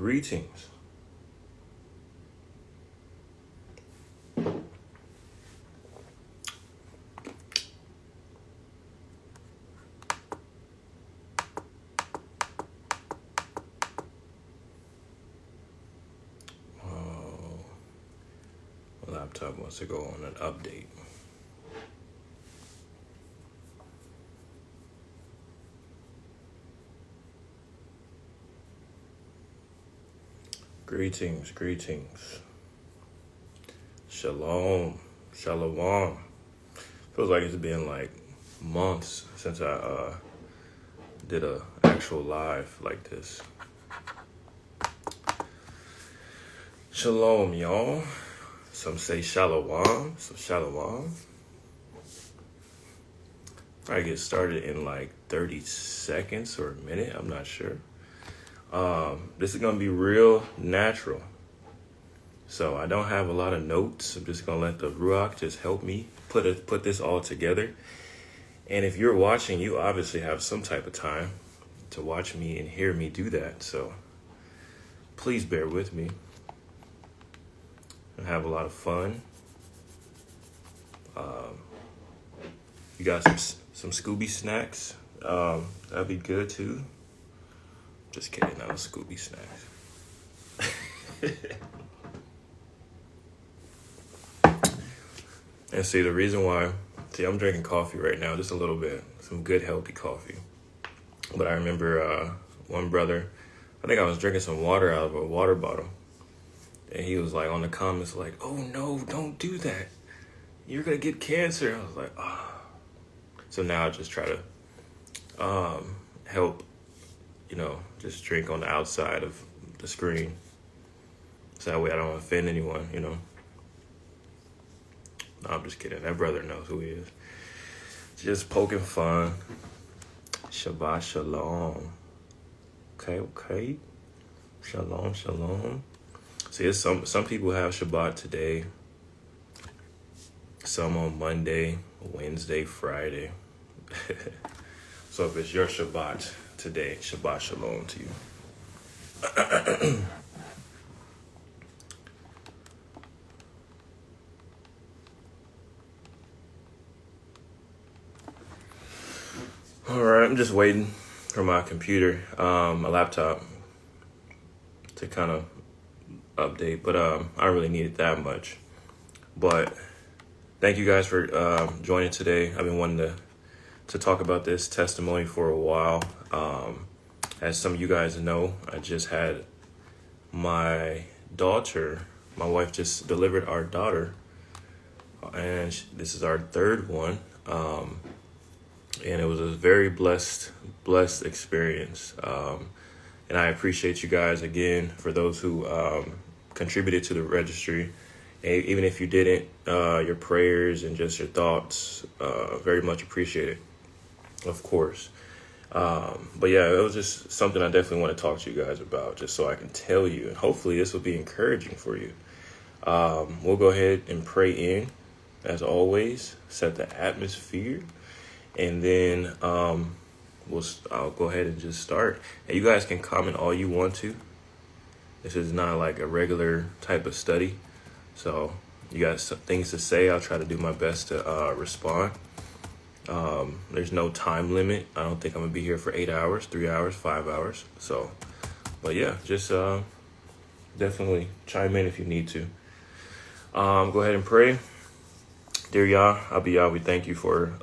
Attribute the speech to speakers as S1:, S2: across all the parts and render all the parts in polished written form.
S1: Greetings. My laptop wants to go on an update. Greetings. Shalom. Shalom. Feels like it's been like months since I did a actual live like this. Shalom, y'all. Some say shalom. Some shalom. Probably get started in like 30 seconds or a minute. I'm not sure. This is going to be real natural. So I don't have a lot of notes. I'm just going to let the Ruach just help me put this all together. And if you're watching, you obviously have some type of time to watch me and hear me do that. So please bear with me and have a lot of fun. You got some Scooby snacks. That'd be good too. Just kidding, not a Scooby snacks. And see, the reason why, I'm drinking coffee right now, just a little bit, some good, healthy coffee. But I remember one brother, I think I was drinking some water out of a water bottle. And he was like on the comments like, oh no, don't do that. You're going to get cancer. I was like, ah. Oh. So now I just try to help, just drink on the outside of the screen. So that way I don't offend anyone, No, I'm just kidding. That brother knows who he is. Just poking fun. Shabbat shalom. Okay. Shalom. See, it's some people have Shabbat today. Some on Monday, Wednesday, Friday. So if it's your Shabbat today, Shabbat shalom to you. All right, I'm just waiting for my computer, my laptop to kind of update, but I don't really need it that much. But thank you guys for joining today. I've been wanting to talk about this testimony for a while. As some of you guys know, I just had my wife just delivered our daughter, and this is our third one. And it was a very blessed experience. And I appreciate you guys again for those who contributed to the registry. Even if you didn't, your prayers and just your thoughts, very much appreciated, of course. But yeah, it was just something I definitely want to talk to you guys about, just so I can tell you. And hopefully this will be encouraging for you. We'll go ahead and pray in, as always, set the atmosphere. And then I'll go ahead and just start. And you guys can comment all you want to. This is not like a regular type of study. So you got some things to say. I'll try to do my best to respond. There's no time limit. I don't think I'm going to be here for 8 hours, 3 hours, 5 hours. So, but yeah, just definitely chime in if you need to. Go ahead and pray. Dear Yah, Abiyah, we thank you for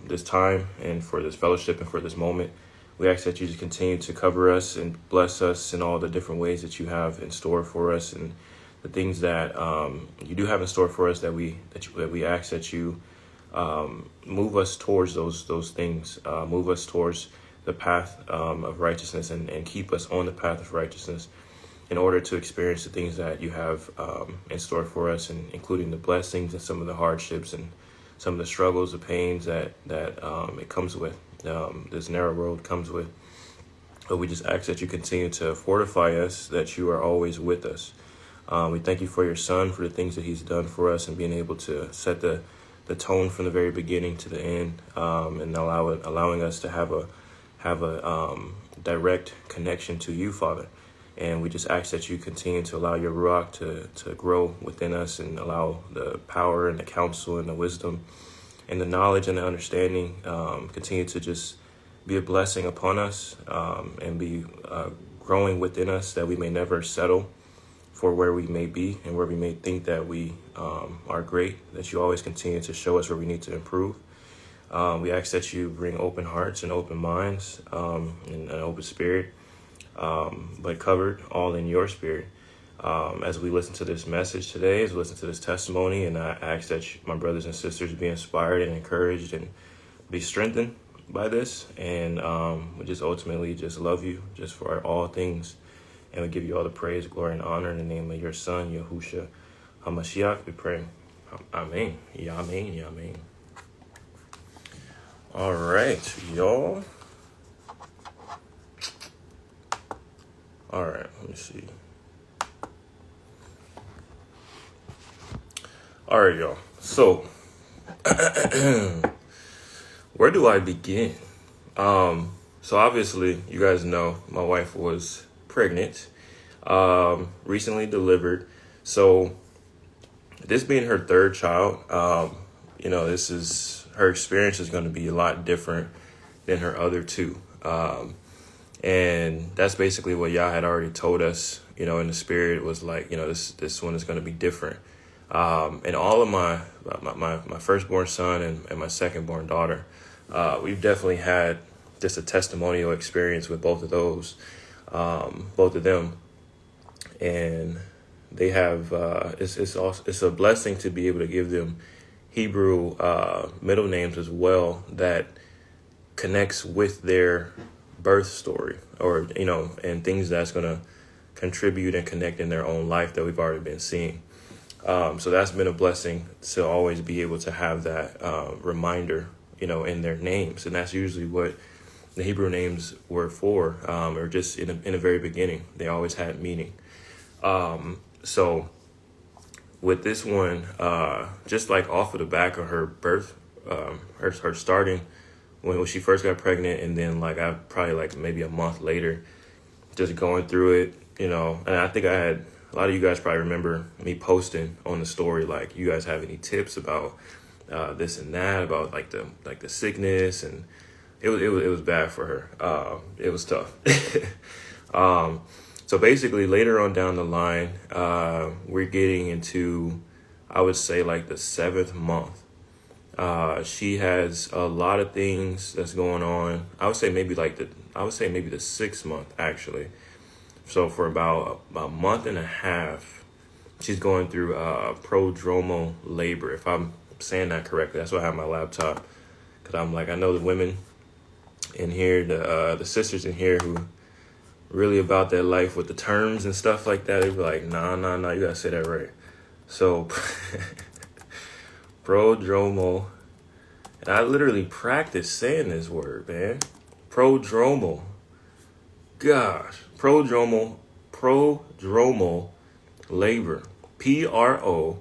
S1: this time and for this fellowship and for this moment. We ask that you just continue to cover us and bless us in all the different ways that you have in store for us, and the things that you do have in store for us that we ask that you move us towards those things, move us towards the path of righteousness, and keep us on the path of righteousness in order to experience the things that you have in store for us, and including the blessings and some of the hardships and some of the struggles, the pains that it comes with, this narrow road comes with. But we just ask that you continue to fortify us, that you are always with us. We thank you for your son, for the things that he's done for us, and being able to set the tone from the very beginning to the end, and allowing us to have a direct connection to you, Father. And we just ask that you continue to allow your Ruach to grow within us and allow the power and the counsel and the wisdom and the knowledge and the understanding continue to just be a blessing upon us and be growing within us, that we may never settle for where we may be and where we may think that we are great, that you always continue to show us where we need to improve. We ask that you bring open hearts and open minds and an open spirit, but covered all in your spirit. As we listen to this message today, as we listen to this testimony, and I ask that my brothers and sisters be inspired and encouraged and be strengthened by this. And we just ultimately just love you just for all things. And we give you all the praise, glory, and honor in the name of your son, Yahushua HaMashiach. We pray. Amen. Yamin, Yamin. All right, y'all. All right, let me see. All right, y'all. So, where do I begin? So obviously, you guys know my wife was pregnant, recently delivered. So, this being her third child, her experience is going to be a lot different than her other two. And that's basically what Yah had already told us, in the spirit. Was like, this one is going to be different. And all of my firstborn son and my secondborn daughter, we've definitely had just a testimonial experience with both of those, both of them. And they have, it's a blessing to be able to give them Hebrew middle names as well, that connects with their birth story, or and things that's going to contribute and connect in their own life that we've already been seeing. So that's been a blessing to always be able to have that reminder, in their names. And that's usually what the Hebrew names were for, or just in the very beginning. They always had meaning. So with this one, just like off of the back of her birth, her starting when she first got pregnant, and then maybe a month later, just going through it, and I think I had a lot of you guys probably remember me posting on the story, like, you guys have any tips about this and that, about the sickness, and it was bad for her. It was tough. So basically, later on down the line, we're getting into, I would say, like the 7th month. She has a lot of things that's going on. I would say maybe the 6th month, actually. So for about a month and a half, she's going through prodromal labor. If I'm saying that correctly, that's why I have my laptop. Because I'm like, I know the women in here, the sisters in here who really about their life with the terms and stuff like that. They be like, nah, you gotta say that right. So prodromal. And I literally practiced saying this word, man. Prodromal. Gosh. Prodromal labor. Prodromal.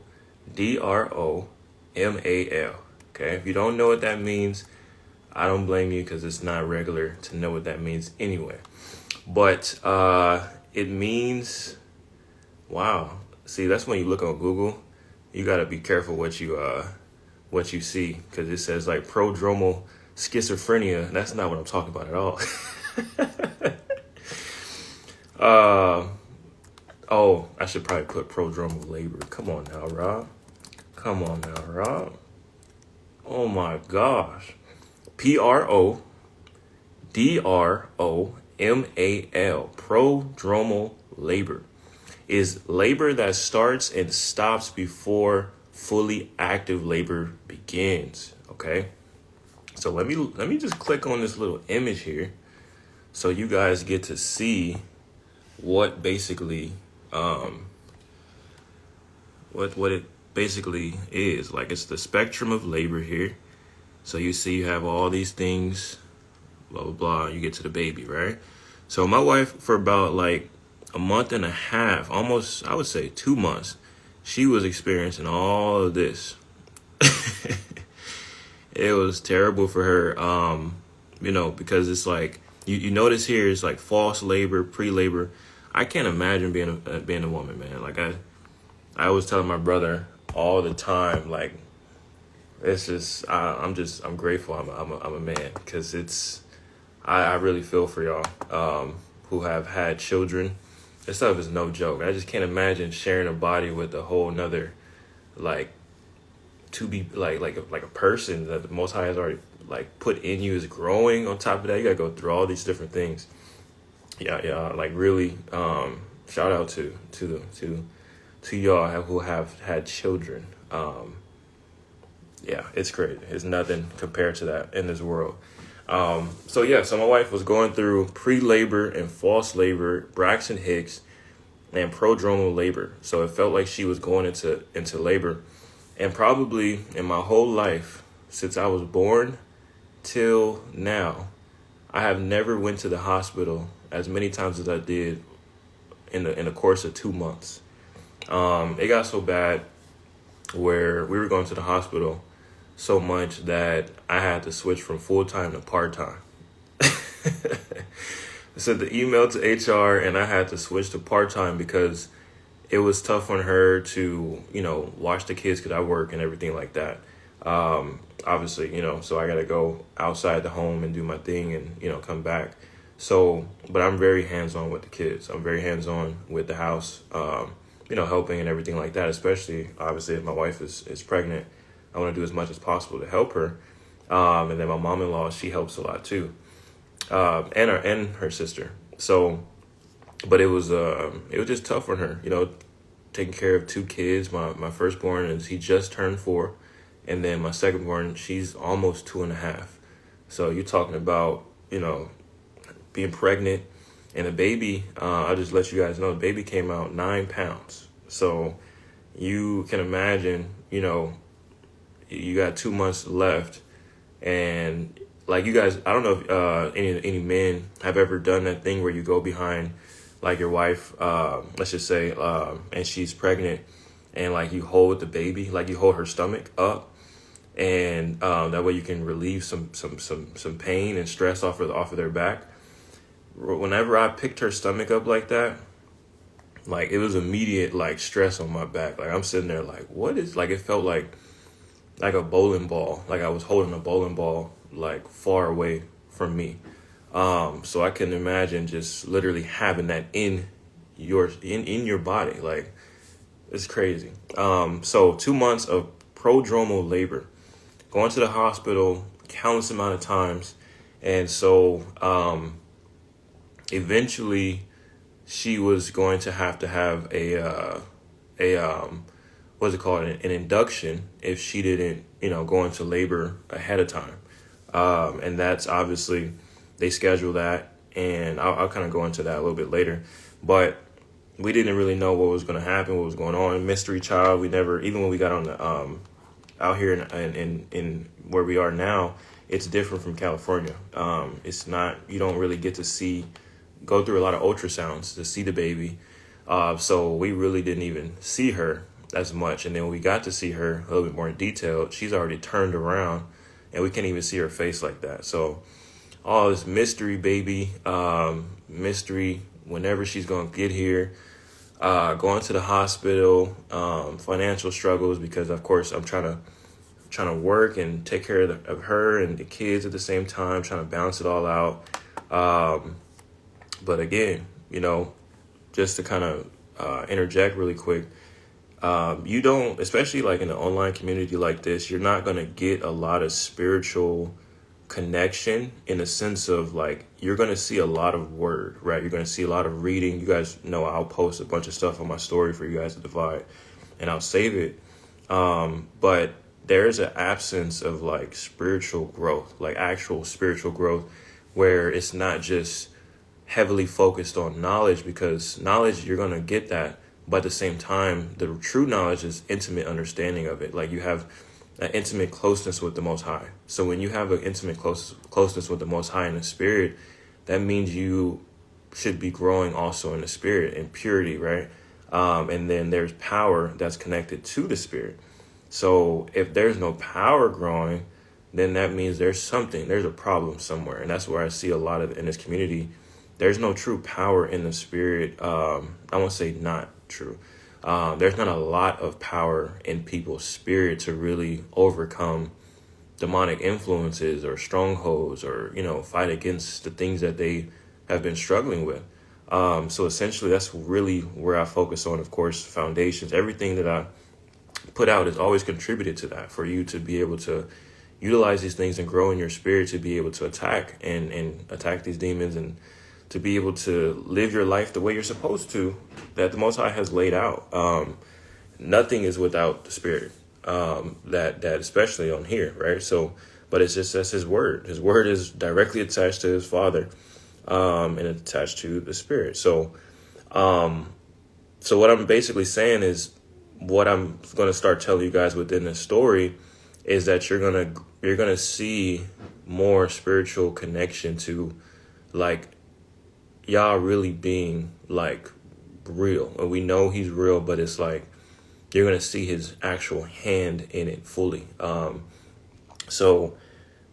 S1: Okay. If you don't know what that means, I don't blame you, because it's not regular to know what that means anyway. But it means, wow. See, that's when you look on Google, you got to be careful what you see, because it says like prodromal schizophrenia. That's not what I'm talking about at all. I should probably put prodromal labor. Come on now, Rob. Oh my gosh. prodromal. Prodromal labor is labor that starts and stops before fully active labor begins. Okay. So let me just click on this little image here, so you guys get to see what basically what it basically is. Like, it's the spectrum of labor here. So you see you have all these things, blah blah blah, you get to the baby, right? So my wife, for about like a month and a half, almost, I would say 2 months, she was experiencing all of this. It was terrible for her, because it's like, you notice here, it's like false labor, pre-labor. I can't imagine being a woman, man. Like I was telling my brother all the time, like it's just I'm grateful I'm a man, because I really feel for y'all who have had children. This stuff is no joke. I just can't imagine sharing a body with a whole nother, like, to be like a person that the Most High has already like put in you is growing. On top of that, you gotta go through all these different things. Yeah, like really, shout out to y'all who have had children. Yeah, it's crazy. It's nothing compared to that in this world. So my wife was going through pre-labor and false labor, Braxton Hicks, and prodromal labor. So it felt like she was going into labor. And probably in my whole life, since I was born till now, I have never went to the hospital as many times as I did in the course of 2 months. It got so bad where we were going to the hospital so much that I had to switch from full-time to part-time. I sent the email to HR and I had to switch to part-time because it was tough on her to, watch the kids because I work and everything like that. Obviously, so I got to go outside the home and do my thing and, come back. So, but I'm very hands-on with the kids. I'm very hands-on with the house, helping and everything like that, especially, obviously, if my wife is pregnant. I want to do as much as possible to help her. And then my mom-in-law, she helps a lot too. And her sister. So, but it was just tough on her, taking care of 2 kids. My firstborn he just turned 4. And then my secondborn, she's almost 2.5. So you're talking about, being pregnant, and the baby, I'll just let you guys know, the baby came out 9 pounds. So you can imagine, you got 2 months left, and like you guys, I don't know if any men have ever done that thing where you go behind like your wife, let's just say, and she's pregnant, and like you hold the baby, like you hold her stomach up, and that way you can relieve some pain and stress off of their back. Whenever I picked her stomach up like that, like it was immediate like stress on my back. Like I'm sitting there like, what is, like it felt like a bowling ball, like I was holding a bowling ball like far away from me. So I can imagine just literally having that in your body. Like it's crazy. So 2 months of prodromal labor, going to the hospital countless amount of times. And so eventually she was going to have a what's it called, an induction if she didn't, go into labor ahead of time. And that's obviously, they schedule that, and I'll kind of go into that a little bit later. But we didn't really know what was going to happen, what was going on. Mystery child, we never, even when we got on the, out here in where we are now, it's different from California. It's not, you don't really get to go through a lot of ultrasounds to see the baby. So we really didn't even see her as much. And then when we got to see her a little bit more in detail, she's already turned around and we can't even see her face like that. So all this mystery baby, mystery whenever she's going to get here, going to the hospital, financial struggles, because of course I'm trying to work and take care of her and the kids at the same time, trying to balance it all out. But again, just to kind of interject really quick, you don't, especially like in an online community like this, you're not going to get a lot of spiritual connection in the sense of like, you're going to see a lot of word, right? You're going to see a lot of reading. You guys know I'll post a bunch of stuff on my story for you guys to divide, and I'll save it. But there is an absence of like spiritual growth, like actual spiritual growth, where it's not just heavily focused on knowledge, because knowledge, you're going to get that. But at the same time, the true knowledge is intimate understanding of it. Like you have an intimate closeness with the Most High. So when you have an intimate closeness with the Most High in the spirit, that means you should be growing also in the spirit, in purity, right? And then there's power that's connected to the spirit. So if there's no power growing, then that means there's a problem somewhere. And that's where I see a lot of in this community, there's no true power in the spirit. I won't say not true. There's not a lot of power in people's spirit to really overcome demonic influences or strongholds, or, fight against the things that they have been struggling with. So essentially, that's really where I focus on, of course, foundations. Everything that I put out has always contributed to that, for you to be able to utilize these things and grow in your spirit, to be able to attack and attack these demons, and to be able to live your life the way you're supposed to, that the Most High has laid out. Nothing is without the spirit, that especially on here, right? So, but it's just, that's his word. His word is directly attached to his Father, and it's attached to the spirit. So what I'm basically saying is, what I'm going to start telling you guys within this story is that you're going to see more spiritual connection to, like, Yah really being, like, real. And we know he's real, but it's like you're going to see his actual hand in it fully. So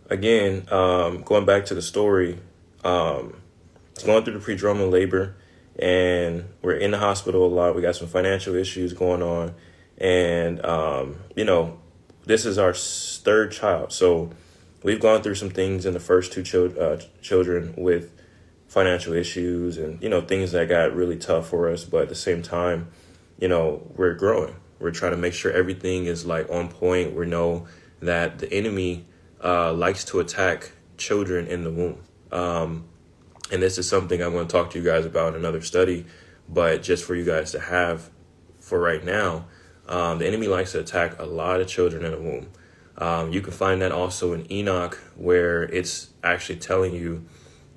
S1: again, going back to the story, it's going through the prodromal labor, and we're in the hospital a lot. We got some financial issues going on, and this is our third child. So we've gone through some things in the first two children with financial issues and, things that got really tough for us. But at the same time, we're growing. We're trying to make sure everything is, like, on point. We know that the enemy likes to attack children in the womb. And this is something I want to talk to you guys about in another study, but just for you guys to have for right now, the enemy likes to attack a lot of children in the womb. You can find that also in Enoch, where it's actually telling you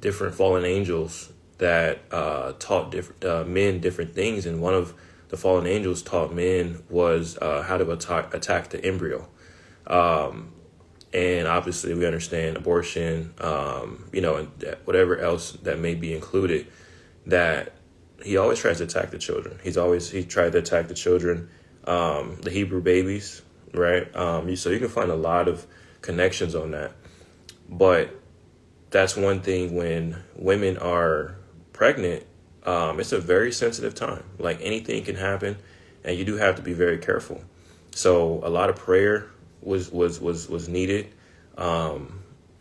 S1: different fallen angels that taught different men different things. And one of the fallen angels taught men was how to attack the embryo. And obviously we understand abortion, and whatever else that may be included, that he always tries to attack the children. He tried to attack the children, the Hebrew babies, right? So you can find a lot of connections on that. But that's one thing, when women are pregnant, it's a very sensitive time. Like, anything can happen, and you do have to be very careful. So a lot of prayer was needed,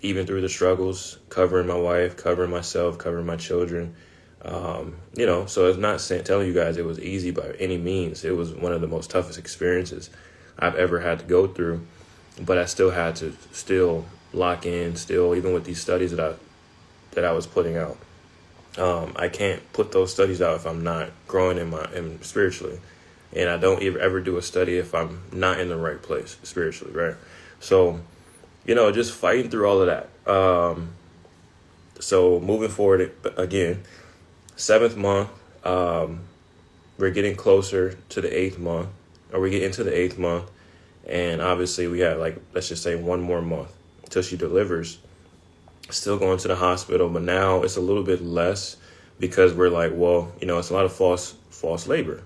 S1: even through the struggles, covering my wife, covering myself, covering my children. So it's not telling you guys it was easy by any means. It was one of the most toughest experiences I've ever had to go through, but I still had to lock in, even with these studies that I was putting out. I can't put those studies out if I'm not growing in spiritually. And I don't ever do a study if I'm not in the right place spiritually, right? So, just fighting through all of that. So moving forward, again, 7th month, we're getting closer to the 8th month, or we get into the 8th month. And obviously we have, like, let's just say 1 more month until she delivers. Still going to the hospital, but now it's a little bit less, because we're like, well, it's a lot of false labor.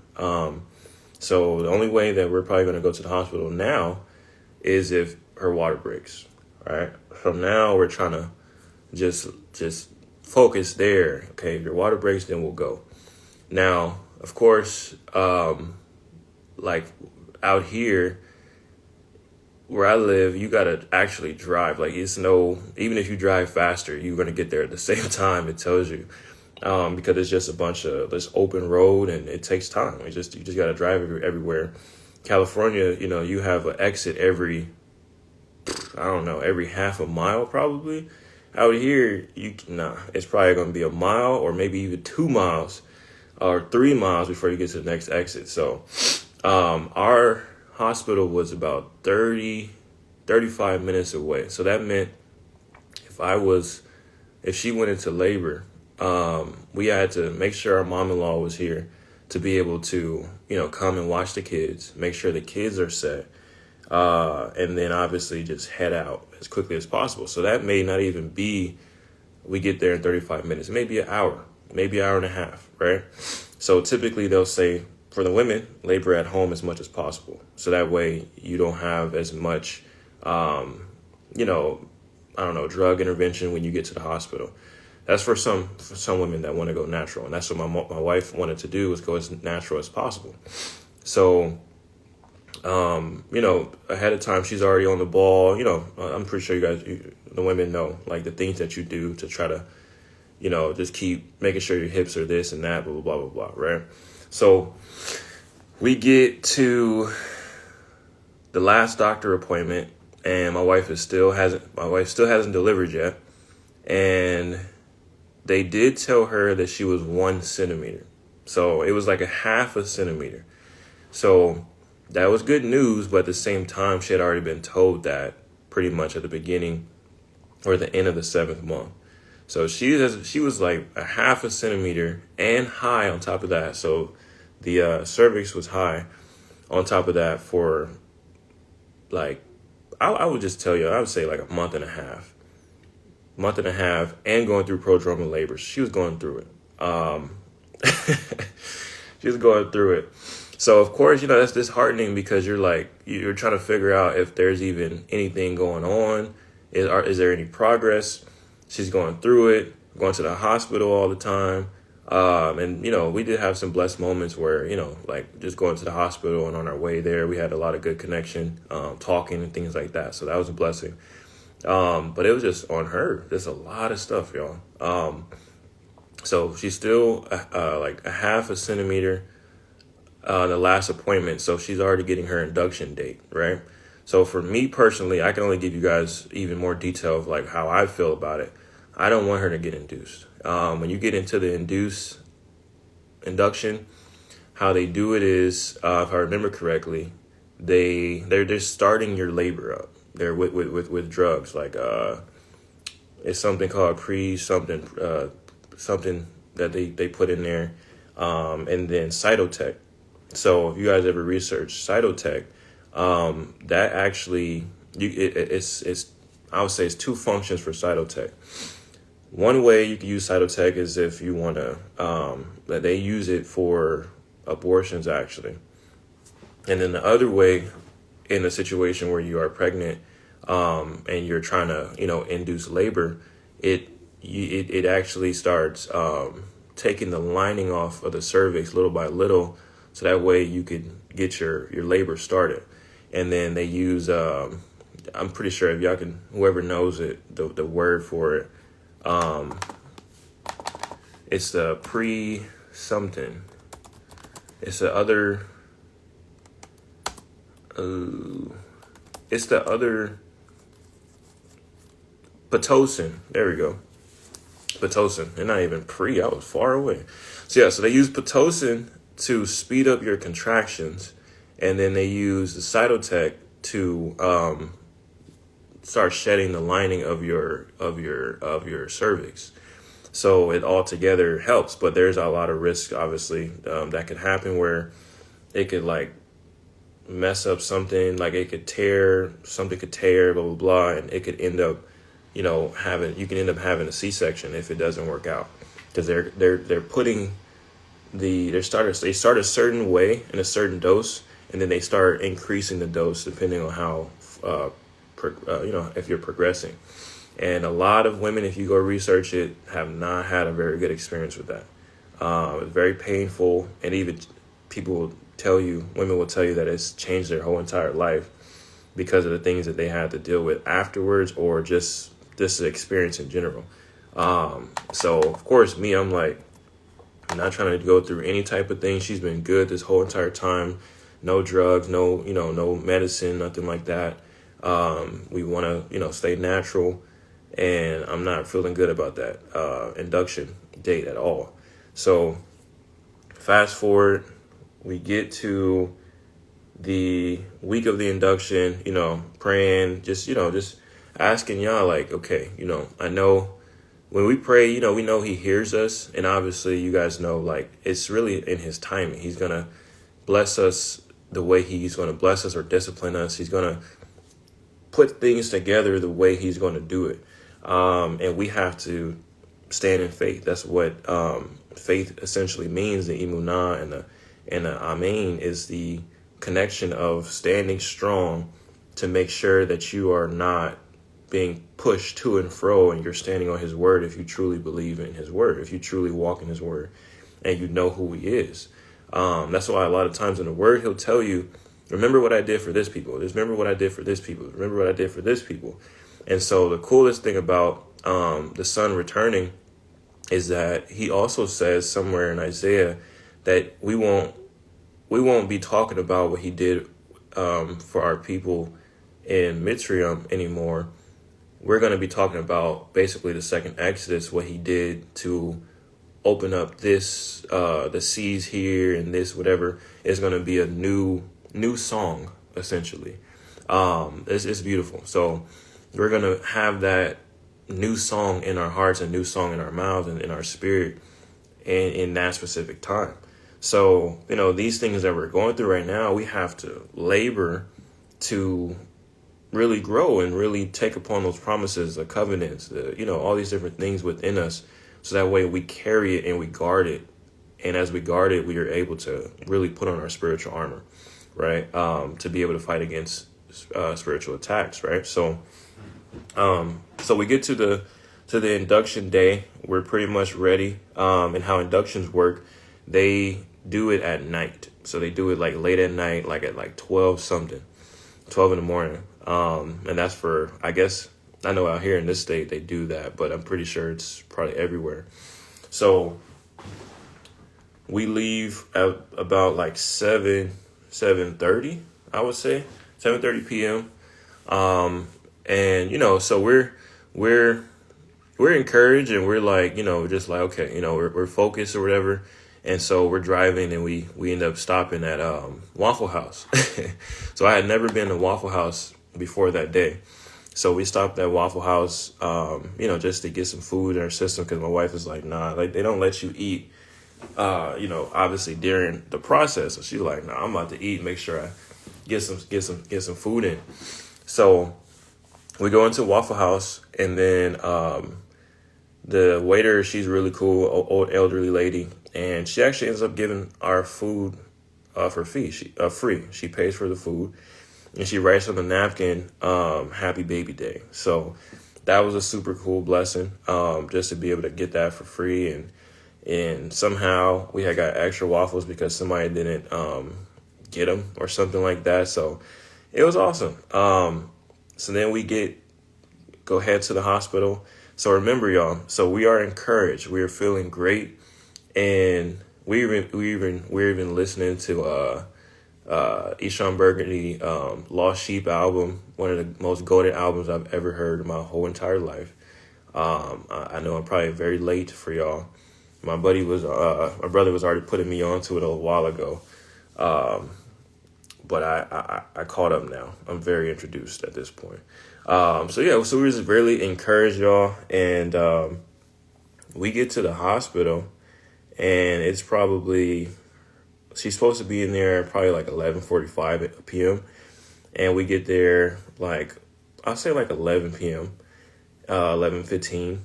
S1: So the only way that we're probably going to go to the hospital now is if her water breaks, right? From now, we're trying to just focus there. Okay, if your water breaks, then we'll go. Now, of course, like out here where I live, you got to actually drive. Like, even if you drive faster, you're going to get there at the same time, it tells you. Because it's just a bunch of this open road, and it takes time. You just got to drive everywhere. California, you have an exit every half a mile probably. Out here, it's probably going to be a mile, or maybe even 2 miles or 3 miles before you get to the next exit. So, our hospital was about 35 minutes away. So that meant if she went into labor, we had to make sure our mom-in-law was here to be able to, come and watch the kids, make sure the kids are set, and then obviously just head out as quickly as possible. So that may not even be, we get there in 35 minutes, maybe an hour, maybe an hour and a half, right? So typically they'll say, for the women, labor at home as much as possible. So that way you don't have as much, drug intervention when you get to the hospital. That's for some women that want to go natural, and that's what my wife wanted to do, was go as natural as possible. So, ahead of time, she's already on the ball. I'm pretty sure the women know, like, the things that you do to try to, just keep making sure your hips are this and that, blah, blah, blah, blah, blah, right? So we get to the last doctor appointment, and my wife still hasn't delivered yet. And they did tell her that she was 1 centimeter. So it was like a half a centimeter. So that was good news, but at the same time, she had already been told that pretty much at the beginning or the end of the 7th month. So she was like a half a centimeter and high on top of that. So the cervix was high on top of that for, like, I would just tell you, I would say like a month and a half, and going through prodromal labor. She was going through it. She was going through it. So, of course, that's disheartening, because you're trying to figure out if there's even anything going on. Is there any progress? She's going through it, going to the hospital all the time. And we did have some blessed moments where, like just going to the hospital, and on our way there, we had a lot of good connection, talking and things like that. So that was a blessing. But it was just on her. There's a lot of stuff, y'all. So she's still like a half a centimeter the last appointment. So she's already getting her induction date, right? So for me personally, I can only give you guys even more detail of like how I feel about it. I don't want her to get induced. When you get into the induction, how they do it is, if I remember correctly, they're starting your labor up. They're with drugs, like it's something called something that they put in there, and then cytotech. So if you guys ever research cytotech, that actually it's I would say it's 2 functions for cytotech. One way you can use cytotech is if you want to, that they use it for abortions, actually. And then the other way, in a situation where you are pregnant, and you're trying to, induce labor, it actually starts taking the lining off of the cervix little by little, so that way you could get your labor started. And then they use, I'm pretty sure if y'all can, whoever knows it, the word for it, it's the pre-something. It's the other, Pitocin. There we go. Pitocin. They're not even pre. I was far away. So they use Pitocin to speed up your contractions, and then they use the cytotech to start shedding the lining of your cervix. So it all together helps, but there's a lot of risk, obviously, that could happen, where it could like mess up something, like something could tear, blah blah blah, and it could end up, you can end up having a C-section if it doesn't work out, because they're putting they start a certain way in a certain dose, and then they start increasing the dose depending on how if you're progressing. And a lot of women, if you go research it, have not had a very good experience with that. It's very painful, and even women will tell you that it's changed their whole entire life because of the things that they had to deal with afterwards, or just this experience in general. So of course, I'm like, I'm not trying to go through any type of thing. She's been good this whole entire time. No drugs, no medicine, nothing like that. We want to, stay natural, and I'm not feeling good about that induction date at all. So fast forward, we get to the week of the induction, praying, just asking y'all, like, okay, I know when we pray, we know he hears us. And obviously you guys know, like, it's really in his timing. He's going to bless us the way he's going to bless us or discipline us. He's going to put things together the way he's going to do it. And we have to stand in faith. That's what faith essentially means. The imunah and the amen is the connection of standing strong to make sure that you are not being pushed to and fro, and you're standing on his word if you truly believe in his word, if you truly walk in his word and you know who he is. That's why a lot of times in the word, he'll tell you, remember what I did for this people. Just remember what I did for this people. Remember what I did for this people. And so the coolest thing about the son returning is that he also says somewhere in Isaiah that we won't be talking about what he did for our people in Mitzrayim anymore. We're going to be talking about basically the second Exodus, what he did to open up this, the seas here and this, whatever, is going to be a new song, essentially. It's beautiful. So we're going to have that new song in our hearts, a new song in our mouths and in our spirit in that specific time. So, these things that we're going through right now, we have to labor to really grow and really take upon those promises, the covenants, all these different things within us. So that way we carry it and we guard it. And as we guard it, we are able to really put on our spiritual armor, right? To be able to fight against spiritual attacks, right? So we get to the induction day. We're pretty much ready. And how inductions work, they do it at night. So they do it like late at night, like at like 12 in the morning. And that's for, I guess, I know out here in this state they do that, but I'm pretty sure it's probably everywhere. So we leave at about like 7:30, I would say, 7:30 p.m. And so we're encouraged, and we're like, just like, okay, we're focused or whatever. And so we're driving, and we end up stopping at Waffle House. So I had never been to Waffle House before that day. So we stopped at Waffle House, just to get some food in our system, because my wife is like, nah, like they don't let you eat, obviously during the process. So she's like, nah, I'm about to eat, make sure I get some food in. So we go into Waffle House, and then the waiter, she's really cool, old elderly lady, and she actually ends up giving our food for free. She pays for the food, and she writes on the napkin, "Happy Baby Day." So that was a super cool blessing, just to be able to get that for free, and somehow we had got extra waffles because somebody didn't get them or something like that. So it was awesome. So then we go head to the hospital. So remember, y'all, so we are encouraged. We are feeling great. And we're even listening to Eshon Burgundy, Lost Sheep album, one of the most goated albums I've ever heard in my whole entire life. I know I'm probably very late for y'all. My brother was already putting me onto it a while ago. But I caught up now. I'm very introduced at this point. So we were just really encouraged, y'all. And we get to the hospital, and it's probably, she's supposed to be in there probably like 11:45 p.m. And we get there like, I'll say like 11 p.m., 11:15.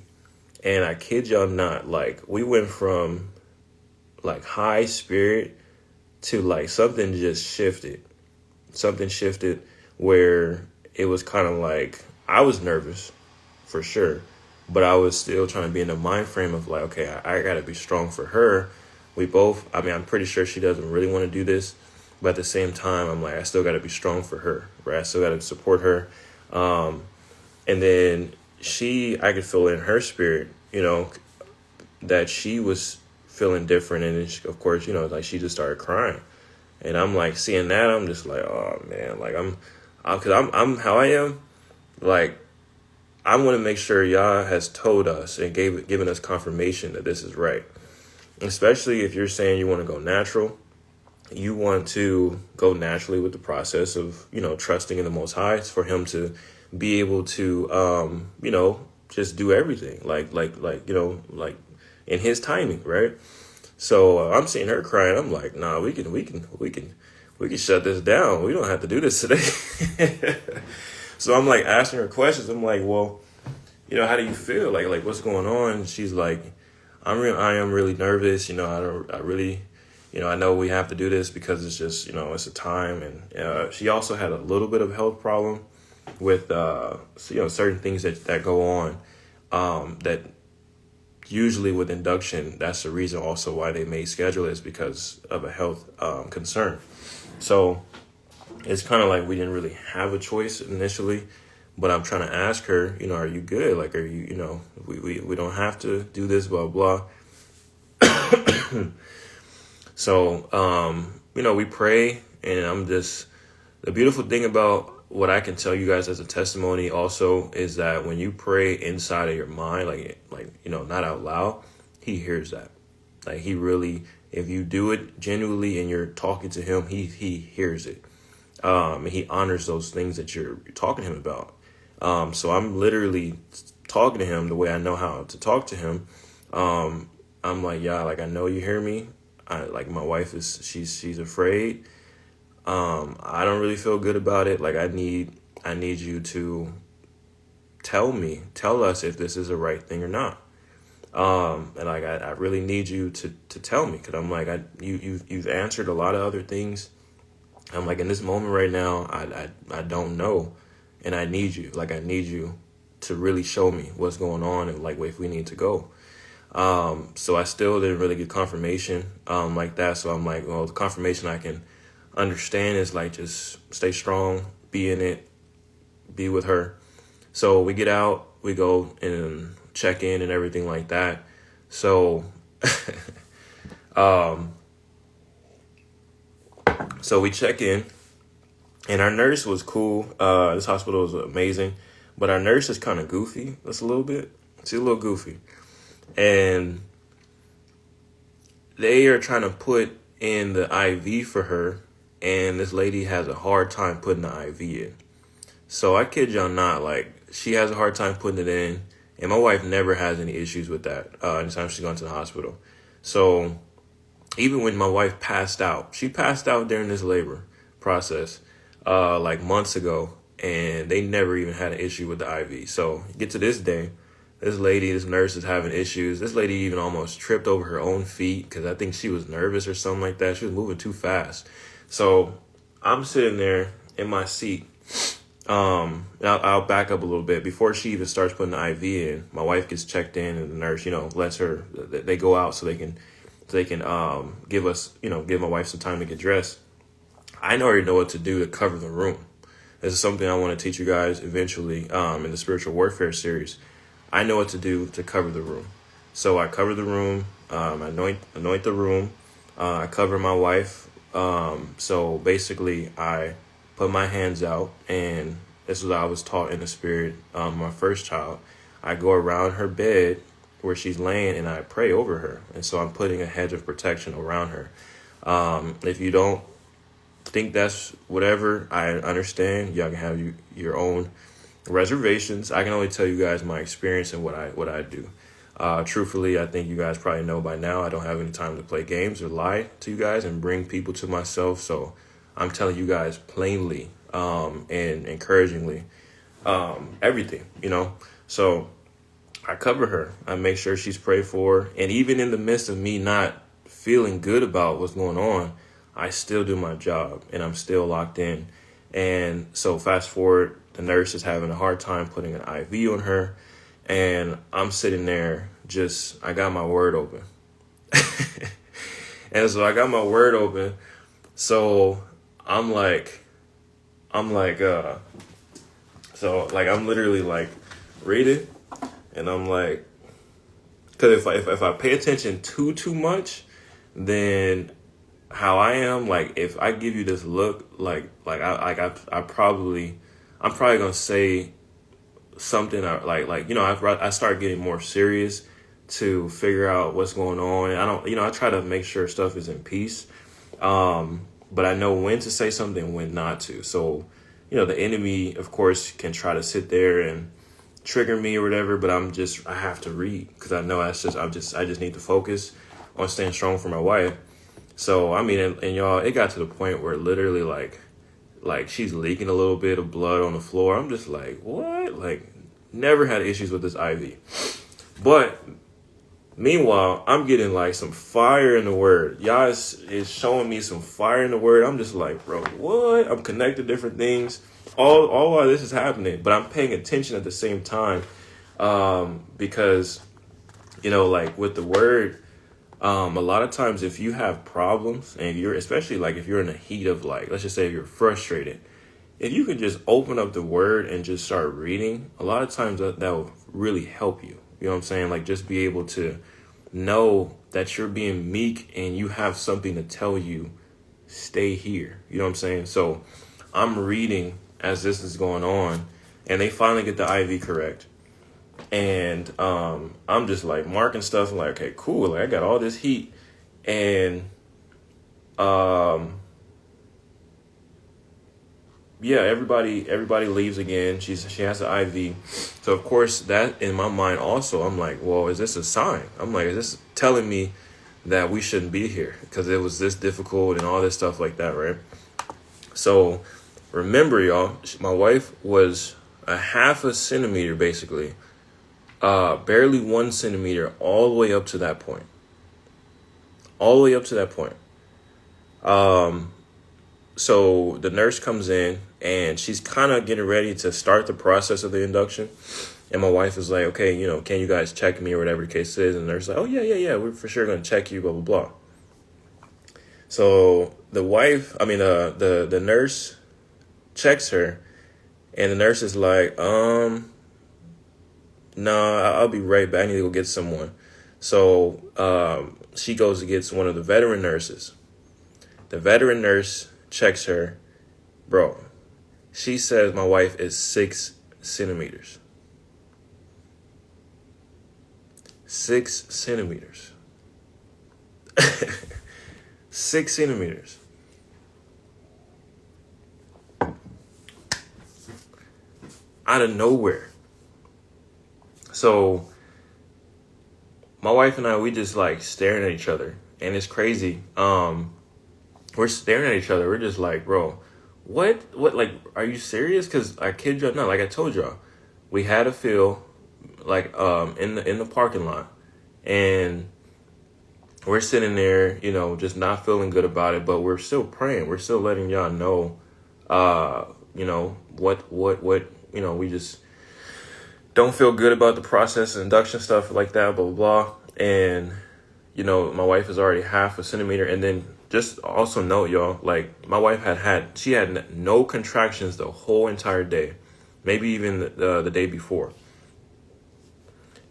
S1: And I kid y'all not, like we went from like high spirit to like something shifted where it was kind of like, I was nervous for sure, but I was still trying to be in the mind frame of like, okay, I got to be strong for her. I'm pretty sure she doesn't really want to do this, but at the same time, I'm like, I still got to be strong for her, right? I still got to support her. And then I could feel in her spirit, that she was feeling different. And then of course, like she just started crying. And I'm like, seeing that, I'm just like, oh man, like cause I'm how I am. Like, I want to make sure Yah has told us and given us confirmation that this is right. Especially if you're saying you want to go natural, you want to go naturally with the process of, trusting in the Most High for him to be able to, just do everything like in his timing. Right. So I'm seeing her crying. I'm like, nah, we can shut this down. We don't have to do this today. So I'm like asking her questions. I'm like, well, how do you feel? Like what's going on? She's like, I am really nervous. I know we have to do this because it's just, it's a time. And she also had a little bit of health problem. with certain things that go on, that usually with induction, that's the reason also why they may schedule it, is because of a health concern. So it's kind of like we didn't really have a choice initially, but I'm trying to ask her, are you good? Like, are you, we don't have to do this, blah, blah. So, we pray, and the beautiful thing about what I can tell you guys as a testimony also is that when you pray inside of your mind, not out loud, he hears that. Like, he really, if you do it genuinely and you're talking to him, he hears it. And he honors those things that you're talking to him about. So I'm literally talking to him the way I know how to talk to him. I'm like, yeah, like, I know you hear me. My wife she's afraid. I don't really feel good about it. Like, I need you to tell us if this is the right thing or not. And like, I really need you to tell me, because I'm like, you've answered a lot of other things. I'm like, in this moment right now, I don't know. And I need you. Like, I need you to really show me what's going on and like if we need to go. So I still didn't really get confirmation like that. So I'm like, well, the confirmation I can understand is like, just stay strong, be in it, be with her. So we get out, we go and check in and everything like that. So so we check in, and our nurse was cool. This hospital was amazing, but our nurse is kind of goofy. That's a little bit. She's a little goofy. And they are trying to put in the IV for her, and this lady has a hard time putting the IV in. So I kid y'all not, like, she has a hard time putting it in, and my wife never has any issues with that anytime she's gone to the hospital. So even when my wife passed out, she passed out during this labor process like months ago, and they never even had an issue with the IV. So get to this day, this nurse is having issues. This lady even almost tripped over her own feet because I think she was nervous or something like that. She was moving too fast. So I'm sitting there in my seat. I'll back up a little bit. Before she even starts putting the IV in, my wife gets checked in, and the nurse, lets her, they go out so they can give my wife some time to get dressed. I already know what to do to cover the room. This is something I want to teach you guys eventually in the spiritual warfare series. I know what to do to cover the room. So I cover the room, anoint the room, I cover my wife. So basically I put my hands out, and this is what I was taught in the spirit. My first child, I go around her bed where she's laying, and I pray over her. And so I'm putting a hedge of protection around her. If you don't think that's whatever, I understand. Y'all can have your own reservations. I can only tell you guys my experience and what I do. Truthfully, I think you guys probably know by now, I don't have any time to play games or lie to you guys and bring people to myself. So I'm telling you guys plainly and encouragingly everything, So I cover her. I make sure she's prayed for. And even in the midst of me not feeling good about what's going on, I still do my job, and I'm still locked in. And so fast forward, the nurse is having a hard time putting an IV on her, and I'm sitting there I got my word open. And so I got my word open. So I'm literally like reading, and I'm like, because if I pay attention too much, then how I am, like, if I give you this look, I'm probably gonna say something I start getting more serious to figure out what's going on. And I try to make sure stuff is in peace. But I know when to say something and when not to. So, the enemy, of course, can try to sit there and trigger me or whatever, but I have to read, because I know I just need to focus on staying strong for my wife. So, I mean, and y'all, it got to the point where literally like she's leaking a little bit of blood on the floor. I'm just like, what? Like, never had issues with this IV. But meanwhile, I'm getting like some fire in the word. Y'all is showing me some fire in the word. I'm just like, bro, what? I'm connecting different things. all while this is happening, but I'm paying attention at the same time, because like with the word, a lot of times if you have problems and you're especially like if you're in the heat of like, let's just say if you're frustrated, if you can just open up the word and just start reading, a lot of times that will really help you. You know what I'm saying? Like just be able to know that you're being meek and you have something to tell you, stay here. You know what I'm saying? So I'm reading as this is going on and they finally get the IV correct. And I'm just like marking stuff like, okay, cool. Like I got all this heat and yeah, everybody leaves again. She has the IV. So of course that in my mind also, I'm like, well, is this a sign? I'm like, is this telling me that we shouldn't be here because it was this difficult and all this stuff like that, right? So remember, y'all, my wife was a half a centimeter, basically, barely 1 centimeter, all the way up to that point. All the way up to that point. So the nurse comes in and she's kind of getting ready to start the process of the induction. And my wife is like, okay, can you guys check me or whatever the case is? And the nurse is like, oh, yeah, we're for sure going to check you, blah, blah, blah. So the nurse checks her and the nurse is like, no, I'll be right back. I need to go get someone. So she goes to get one of the veteran nurses. The veteran nurse checks her. Bro, she says my wife is 6 centimeters. 6 centimeters. 6 centimeters. Out of nowhere. So my wife and I, we just like staring at each other. And it's crazy. We're staring at each other. We're just like, bro, what, like, are you serious? Because I kid you not, like I told y'all, we had a feel like in the parking lot, and we're sitting there, just not feeling good about it, but we're still praying. We're still letting y'all know, what, we just don't feel good about the process, induction stuff like that, blah, blah, blah. And, my wife is already half a centimeter. And then just also note, y'all, like my wife she had no contractions the whole entire day, maybe even the day before.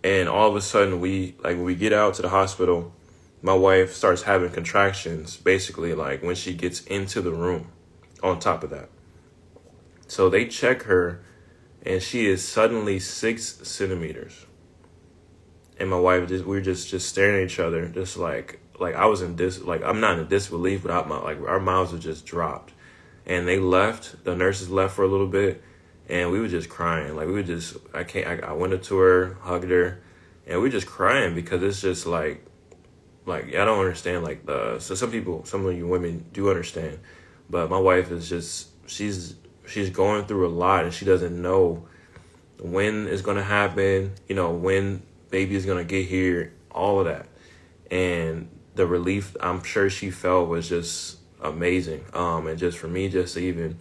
S1: And all of a sudden when we get out to the hospital, my wife starts having contractions, basically like when she gets into the room on top of that. So they check her and she is suddenly 6 centimeters. And my wife, we were just staring at each other, just like I was I'm not in disbelief, but our mouths were just dropped. And they left, the nurses left for a little bit, and we were just crying. Like we were just, I went up to her, hugged her, and we were just crying because it's just like I don't understand. So some of you women do understand, but my wife is just, she's going through a lot and she doesn't know when it's going to happen, when baby is going to get here, all of that. And the relief I'm sure she felt was just amazing. And just for me, just to even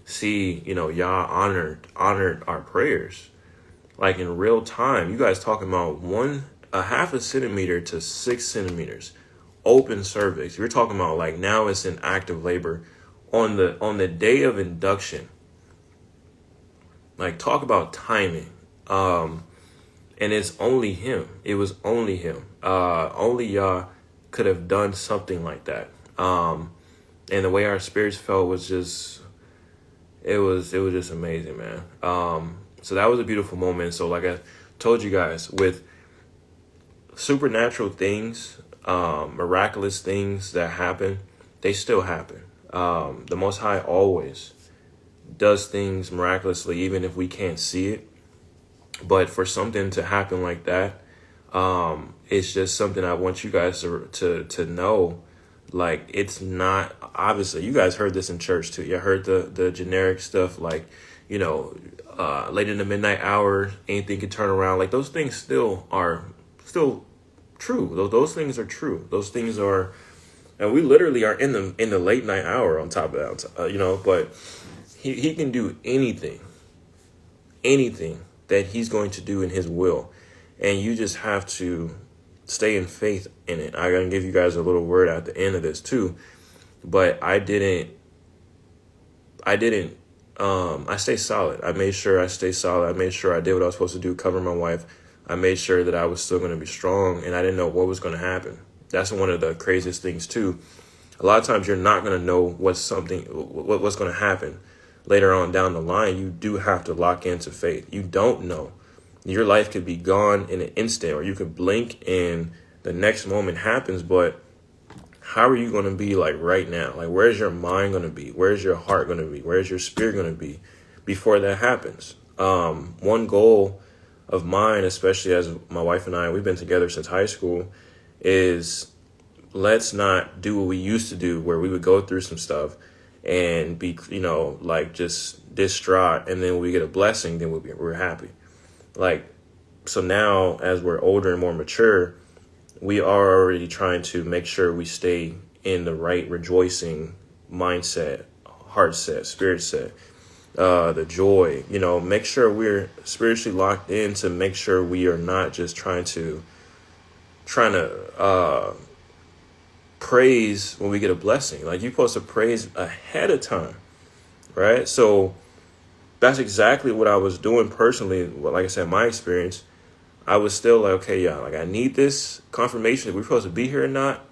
S1: see, y'all honored our prayers, like in real time. You guys talking about a half a centimeter to 6 centimeters, open cervix. You're talking about like now it's in active labor on the day of induction. Like talk about timing. And it's only him. It was only him. Only y'all could have done something like that. And the way our spirits felt was just, it was just amazing, man. So that was a beautiful moment. So like I told you guys, with supernatural things, miraculous things that happen, they still happen. The Most High always does things miraculously, even if we can't see it. But for something to happen like that, it's just something I want you guys to know. Like, it's not, obviously, you guys heard this in church too. You heard the generic stuff like, late in the midnight hour, anything can turn around. Like, those things still true. Those things are true. Those things are, and we literally are in the late night hour on top of that, but He can do anything that he's going to do in his will. And you just have to stay in faith in it. I'm going to give you guys a little word at the end of this too. But I stayed solid. I made sure I stayed solid. I made sure I did what I was supposed to do, cover my wife. I made sure that I was still going to be strong, and I didn't know what was going to happen. That's one of the craziest things too. A lot of times you're not going to know what's going to happen later on down the line. You do have to lock into faith. You don't know. Your life could be gone in an instant, or you could blink and the next moment happens. But how are you going to be like right now? Like, where's your mind going to be? Where's your heart going to be? Where's your spirit going to be before that happens? One goal of mine, especially as my wife and I, we've been together since high school, is let's not do what we used to do, where we would go through some stuff and be, like just distraught. And then when we get a blessing, then we're happy. Like, so now as we're older and more mature, we are already trying to make sure we stay in the right rejoicing mindset, heart set, spirit set, the joy, make sure we're spiritually locked in, to make sure we are not just trying to praise when we get a blessing. Like, you're supposed to praise ahead of time, right? So that's exactly what I was doing personally. Well, like I said, my experience, I was still like, okay, yeah, like I need this confirmation if we're supposed to be here or not,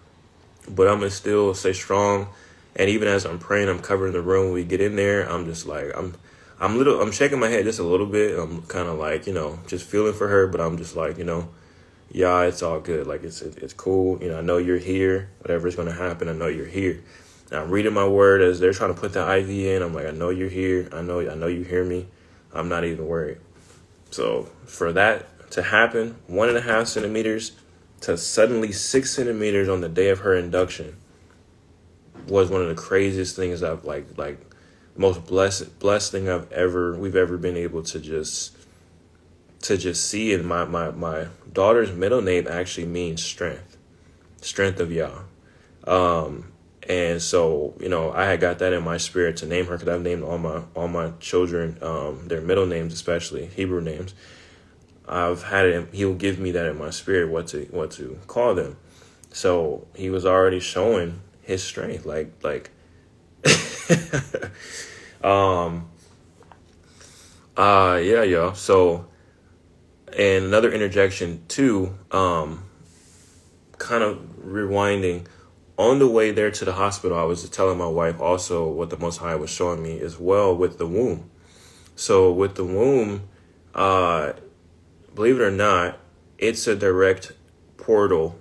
S1: but I'm going to still stay strong. And even as I'm praying, I'm covering the room. When we get in there, I'm just like, I'm shaking my head just a little bit. I'm kind of like, just feeling for her, but I'm just like, yeah, it's all good. Like, it's cool. I know you're here. Whatever's going to happen, I know you're here. And I'm reading my word as they're trying to put the IV in. I'm like, I know you're here. I know you hear me. I'm not even worried. So for that to happen, 1.5 centimeters to suddenly 6 centimeters on the day of her induction was one of the craziest things I've like most blessed thing we've ever been able to just see. And my daughter's middle name actually means strength of Yah. And so, I had got that in my spirit to name her, because I've named all my children, their middle names, especially Hebrew names. I've had it. He'll give me that in my spirit, what to call them. So he was already showing his strength, yeah, y'all. So, and another interjection too, kind of rewinding. On the way there to the hospital, I was telling my wife also what the Most High was showing me as well with the womb. So with the womb, believe it or not, it's a direct portal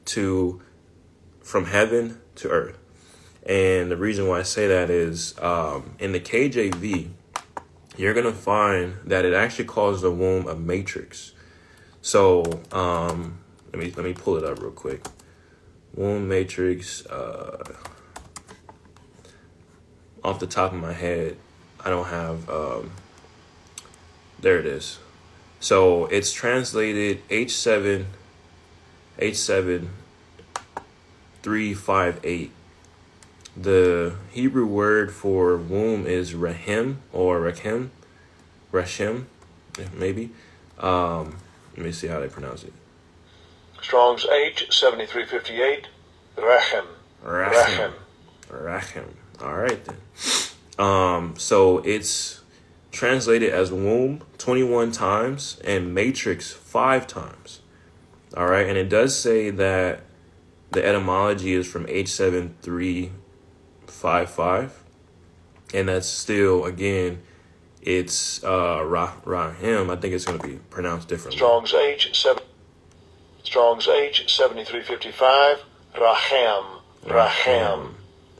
S1: from heaven to earth. And the reason why I say that is, in the KJV, you're going to find that it actually calls the womb a matrix. So, let me pull it up real quick. Womb matrix, off the top of my head, I don't have, there it is. So it's translated H7358. The Hebrew word for womb is rahim or rakim, maybe. Let me see how they pronounce it.
S2: Strong's H7358, Rachem.
S1: All right then. So it's translated as womb 21 times and matrix 5 times. All right, and it does say that the etymology is from H7355, and that's still, again, it's Rahim. I think it's going to be pronounced differently.
S2: Strong's H7355, Rachem.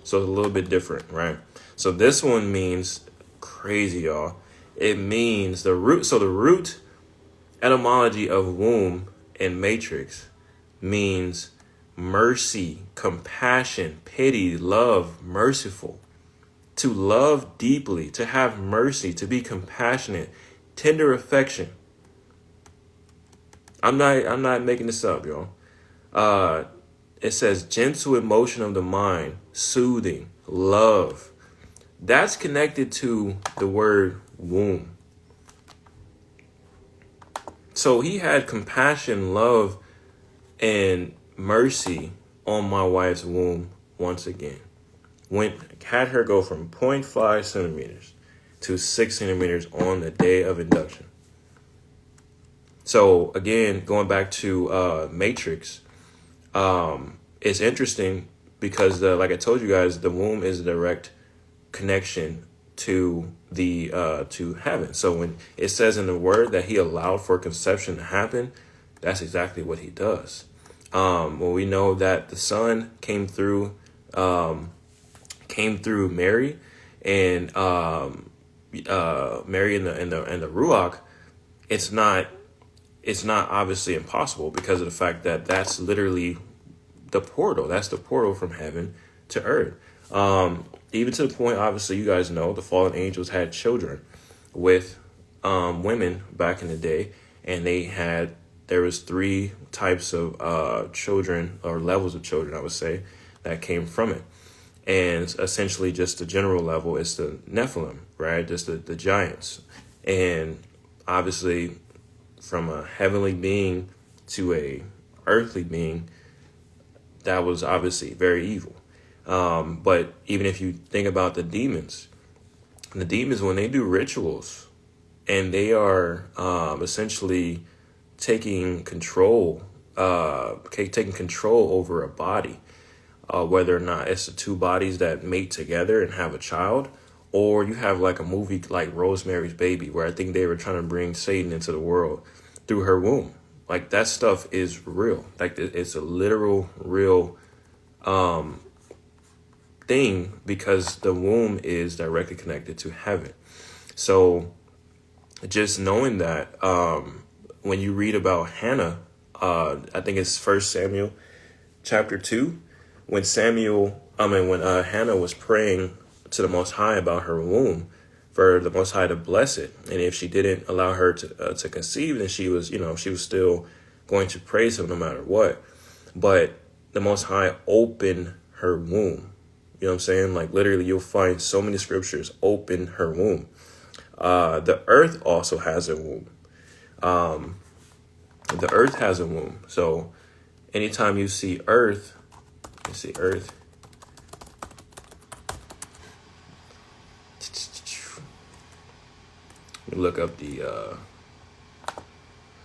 S1: So it's a little bit different, right? So this one means crazy, y'all. It means the root. So the root etymology of womb and matrix means mercy, compassion, pity, love, merciful. To love deeply, to have mercy, to be compassionate, tender affection. I'm not making this up, y'all. It says gentle emotion of the mind, soothing, love, That's connected to the word womb. So he had compassion, love, and mercy on my wife's womb once again. Had her go from 0.5 centimeters to 6 centimeters on the day of induction. So again, going back to Matrix, it's interesting because like I told you guys, the womb is a direct connection to the to heaven. So when it says in the word that he allowed for conception to happen, that's exactly what he does. Well, we know that the Son came through Mary, and Mary and the Ruach. It's not obviously impossible because of the fact that that's literally the portal. That's the portal from heaven to earth. Even to the point, obviously, you guys know the fallen angels had children with women back in the day, and there was 3 types of children, or levels of children, I would say, that came from it. And essentially just the general level is the Nephilim, right? Just the giants. And obviously from a heavenly being to a earthly being, that was obviously very evil. But even if you think about the demons, when they do rituals and they are essentially taking control over a body, whether or not it's the 2 bodies that mate together and have a child, or you have like a movie like Rosemary's Baby, where I think they were trying to bring Satan into the world through her womb. Like, that stuff is real. Like, it's a literal, real thing, because the womb is directly connected to heaven. So just knowing that, when you read about Hannah, I think it's 1 Samuel chapter 2, when Hannah was praying to the Most High about her womb, for the Most High to bless it, and if she didn't allow her to conceive, then she was still going to praise him no matter what. But the Most High opened her womb. You know what I'm saying? Like, literally, you'll find so many scriptures open her womb. The earth also has a womb. The earth has a womb. So anytime you see earth, let me look up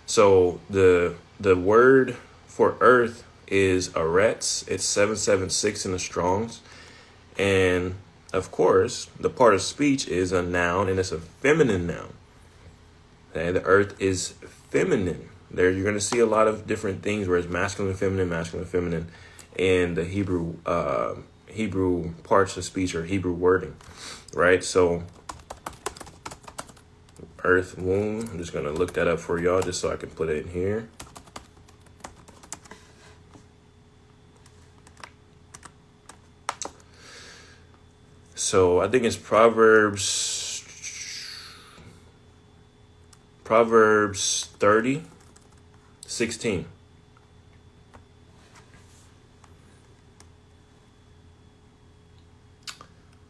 S1: so the word for earth is Eretz. It's 776 in the Strongs. And of course, the part of speech is a noun, and it's a feminine noun. Okay, the earth is feminine. There, you're going to see a lot of different things where it's masculine, feminine, and the Hebrew parts of speech or Hebrew wording, right? So, earth, womb. I'm just going to look that up for y'all just so I can put it in here. So I think it's Proverbs 30:16.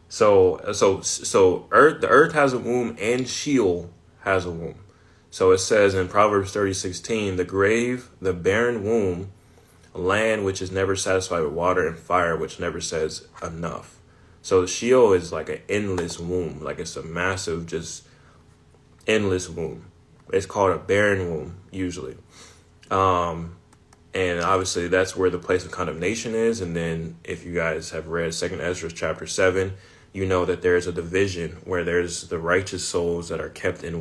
S1: So the earth has a womb, and Sheol has a womb. So it says in Proverbs 30:16, the grave, the barren womb, land which is never satisfied with water, and fire which never says enough. So Sheol is like an endless womb. Like, it's a massive, just endless womb. It's called a barren womb, usually. And obviously that's where the place of condemnation is. And then if you guys have read 2 Ezra chapter 7, you know that there's a division where there's the righteous souls that are kept in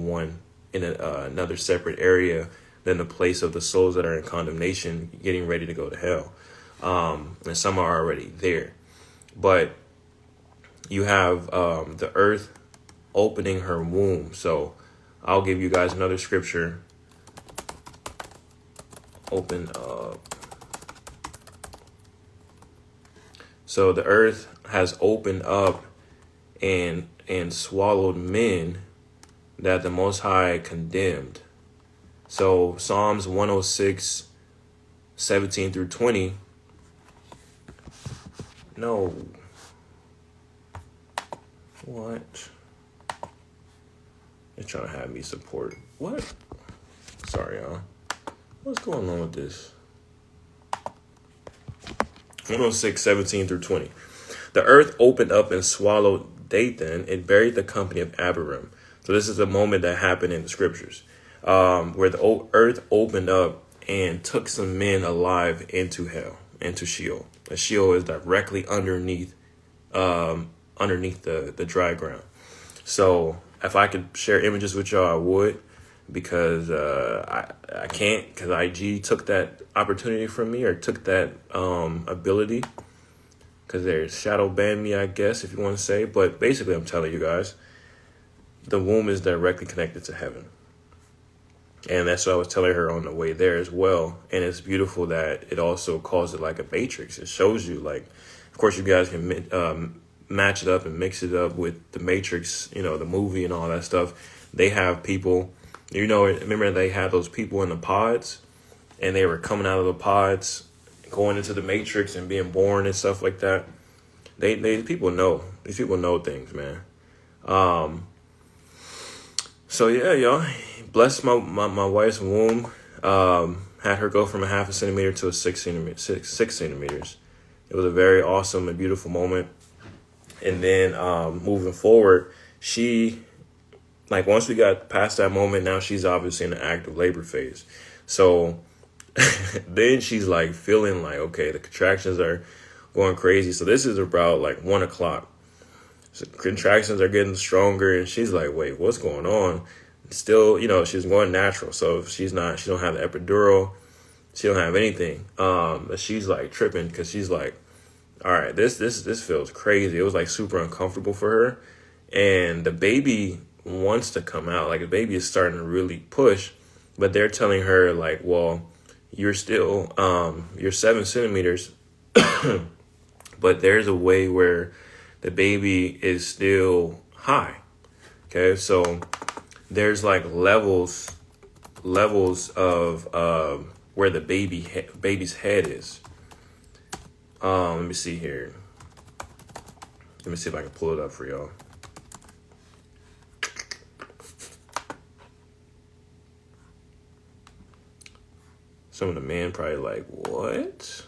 S1: another separate area than the place of the souls that are in condemnation, getting ready to go to hell. And some are already there. But you have the earth opening her womb. So I'll give you guys another scripture. Open up. So the earth has opened up and swallowed men that the Most High condemned. So Psalms 106, 17 through 20. No. What? They're trying to have me support. What? Sorry, y'all. What's going on with this? 106, 17 through 20. The earth opened up and swallowed Dathan and buried the company of Abiram. So this is a moment that happened in the scriptures, where the earth opened up and took some men alive into hell, into Sheol. And Sheol is directly underneath the dry ground. So if I could share images with y'all, I would, because I can't, because IG took that opportunity from me, or took that ability, because they shadow banned me, I guess, if you want to say. But basically, I'm telling you guys, the womb is directly connected to heaven. And that's what I was telling her on the way there as well. And it's beautiful that it also calls it like a matrix. It shows you, like, of course, you guys can match it up and mix it up with the Matrix, the movie and all that stuff. They have people, remember they had those people in the pods, and they were coming out of the pods, going into the Matrix and being born and stuff like that. People know. These people know things, man. So yeah, y'all, blessed my wife's womb. Had her go from a half a centimeter to a 6 centimeters. It was a very awesome and beautiful moment. And then moving forward, once we got past that moment, now she's obviously in the active labor phase. So then she's like feeling like, okay, the contractions are going crazy. So this is about like 1 o'clock. So contractions are getting stronger, and she's like, wait, what's going on? Still, she's going natural. So she don't have the epidural. She don't have anything. But she's like tripping, because she's like, all right, this feels crazy. It was like super uncomfortable for her. And the baby wants to come out. Like, the baby is starting to really push, but they're telling her like, well, you're still, you're 7 centimeters, but there's a way where the baby is still high. Okay. So there's like levels of, where the baby's head is. Let me see here. Let me see if I can pull it up for y'all. Some of the men probably like, what?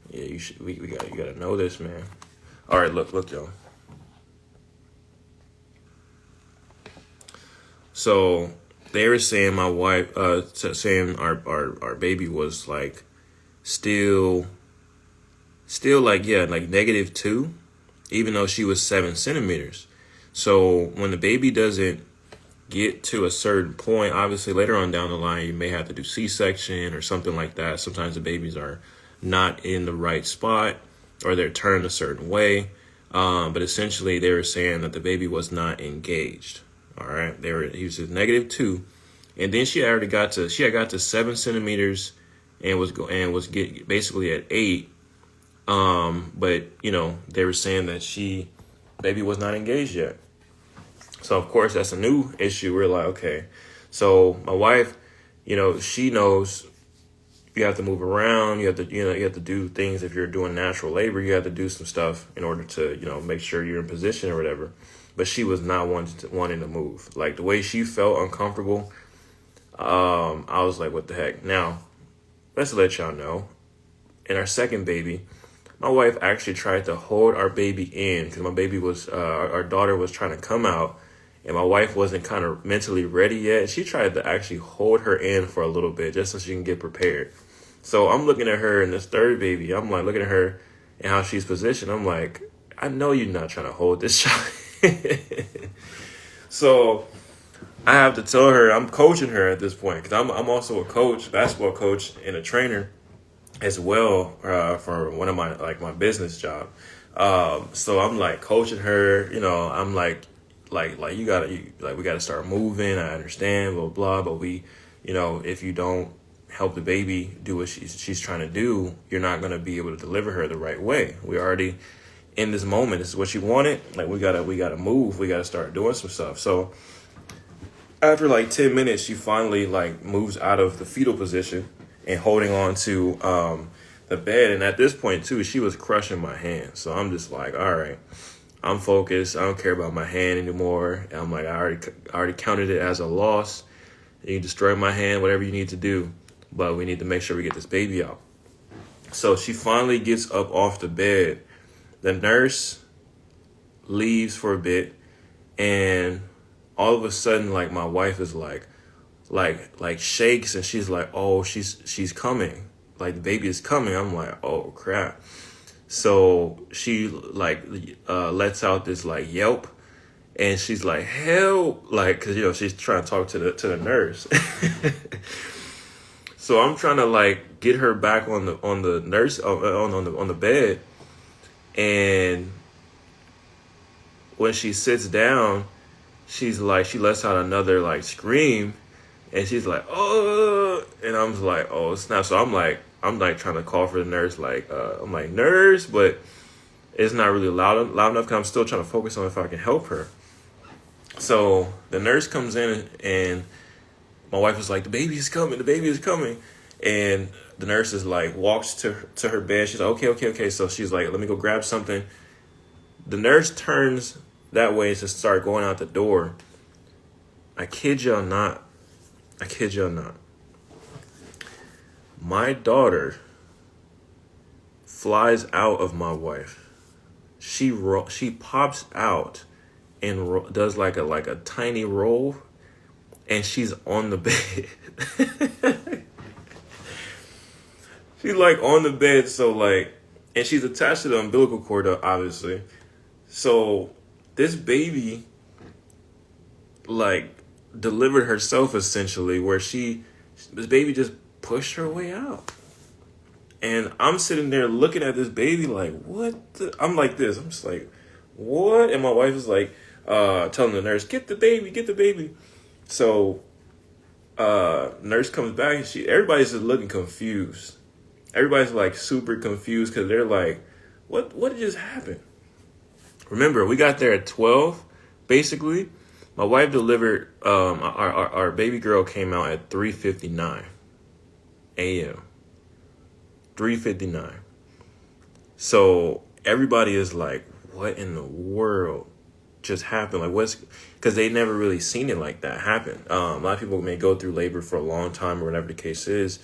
S1: Yeah, you gotta know this, man. All right, look, y'all. So they were saying my wife, saying our baby was like still like, yeah, like -2, even though she was 7 centimeters. So when the baby doesn't get to a certain point, obviously later on down the line, you may have to do C-section or something like that. Sometimes the babies are not in the right spot, or they're turned a certain way. But essentially they were saying that the baby was not engaged. All right. He was at -2. And then she had got to 7 centimeters and was basically at 8. But they were saying that baby was not engaged yet. So of course that's a new issue. We're like, okay. So my wife, she knows you have to move around. You have to do things. If you're doing natural labor, you have to do some stuff in order to, make sure you're in position or whatever. But she was not wanting to move. Like, the way she felt uncomfortable, I was like, what the heck? Now, let's let y'all know, in our second baby, my wife actually tried to hold our baby in, because my baby was, our daughter was trying to come out, and my wife wasn't kind of mentally ready yet. She tried to actually hold her in for a little bit, just so she can get prepared. So I'm looking at her in this third baby. I'm like looking at her and how she's positioned. I'm like, I know you're not trying to hold this child. So I have to tell her, I'm coaching her at this point, because I'm also a coach, basketball coach, and a trainer as well, for one of my business job. So I'm like coaching her, I'm like we gotta start moving. I understand, blah blah, but if you don't help the baby do what she's trying to do, you're not gonna be able to deliver her the right way. We already in this moment. This is what she wanted. Like, we gotta move. We gotta start doing some stuff. So after like 10 minutes, she finally like moves out of the fetal position and holding on to the bed. And at this point too, she was crushing my hand. So I'm just like, all right, I'm focused. I don't care about my hand anymore. I'm like, I already counted it as a loss. You can destroy my hand, whatever you need to do. But we need to make sure we get this baby out. So she finally gets up off the bed. The nurse leaves for a bit. And all of a sudden, like, my wife is like shakes, and she's like, oh, she's coming. Like, the baby is coming. I'm like, oh, crap. So she lets out this like yelp, and she's like, help, like, cause she's trying to talk to the nurse. So I'm trying to like get her back on the nurse on the bed, and when she sits down, she lets out another like scream, and she's like, oh, and I'm like, oh snap. So I'm like trying to call for the nurse, like I'm like, nurse, but it's not really loud enough because I'm still trying to focus on if I can help her. So the nurse comes in, and my wife was like, the baby is coming, and the nurse is like, walks to her bed. She's like, okay. So she's like, let me go grab something. The nurse turns that way to start going out the door. I kid y'all not. My daughter flies out of my wife. She pops out and does like a tiny roll, and she's on the bed. She's like on the bed, so like, and she's attached to the umbilical cord, obviously. So this baby like delivered herself essentially, where this baby just pushed her way out. And I'm sitting there looking at this baby like, what I'm like this. I'm just like, what? And my wife is like telling the nurse, get the baby. So nurse comes back, and everybody's just looking confused. Everybody's like super confused because they're like, what just happened? Remember, we got there at 12, basically. My wife delivered, our baby girl came out at 3:59 a.m. 3:59. So everybody is like, what in the world just happened? Like, because they never really seen it like that happen. A lot of people may go through labor for a long time or whatever the case is,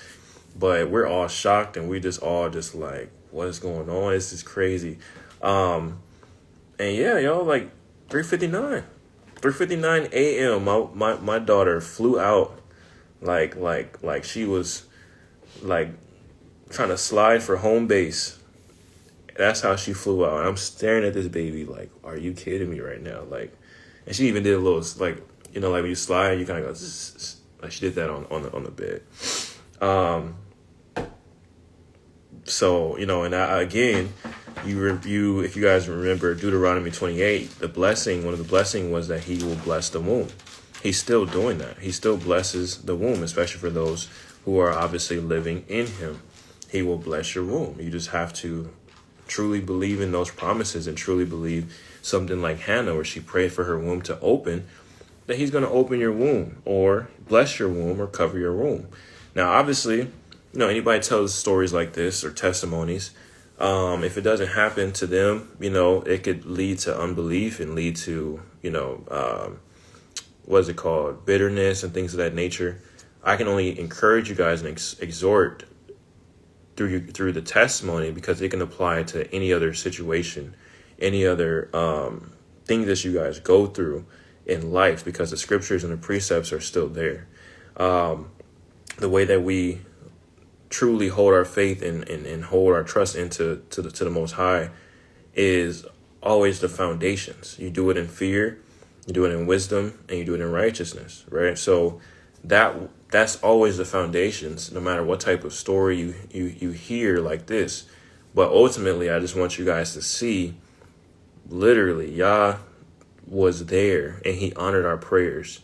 S1: but we're all shocked, and we just all just like, what is going on? This is crazy. And yeah, y'all, like 3:59 a.m. My daughter flew out like she was like trying to slide for home base. That's how she flew out. And I'm staring at this baby like, are you kidding me right now? Like, and she even did a little like, like when you slide, you kind of go zzz, like she did that on the bed. So, and again, if you guys remember Deuteronomy 28, one of the blessing was that he will bless the womb. He's still doing that. He still blesses the womb, especially for those who are obviously living in him. He will bless your womb. You just have to truly believe in those promises and truly believe something like Hannah, where she prayed for her womb to open, that he's going to open your womb or bless your womb or cover your womb. Now, obviously, anybody tells stories like this or testimonies, if it doesn't happen to them, it could lead to unbelief and lead to, what is it called? Bitterness and things of that nature. I can only encourage you guys and exhort through the testimony, because it can apply to any other situation, any other thing that you guys go through in life, because the scriptures and the precepts are still there. The way that we truly hold our faith and hold our trust into the Most High is always the foundations. You do it in fear, you do it in wisdom, and you do it in righteousness, right? So that's always the foundations, no matter what type of story you hear like this. But ultimately, I just want you guys to see, literally, Yah was there, and he honored our prayers,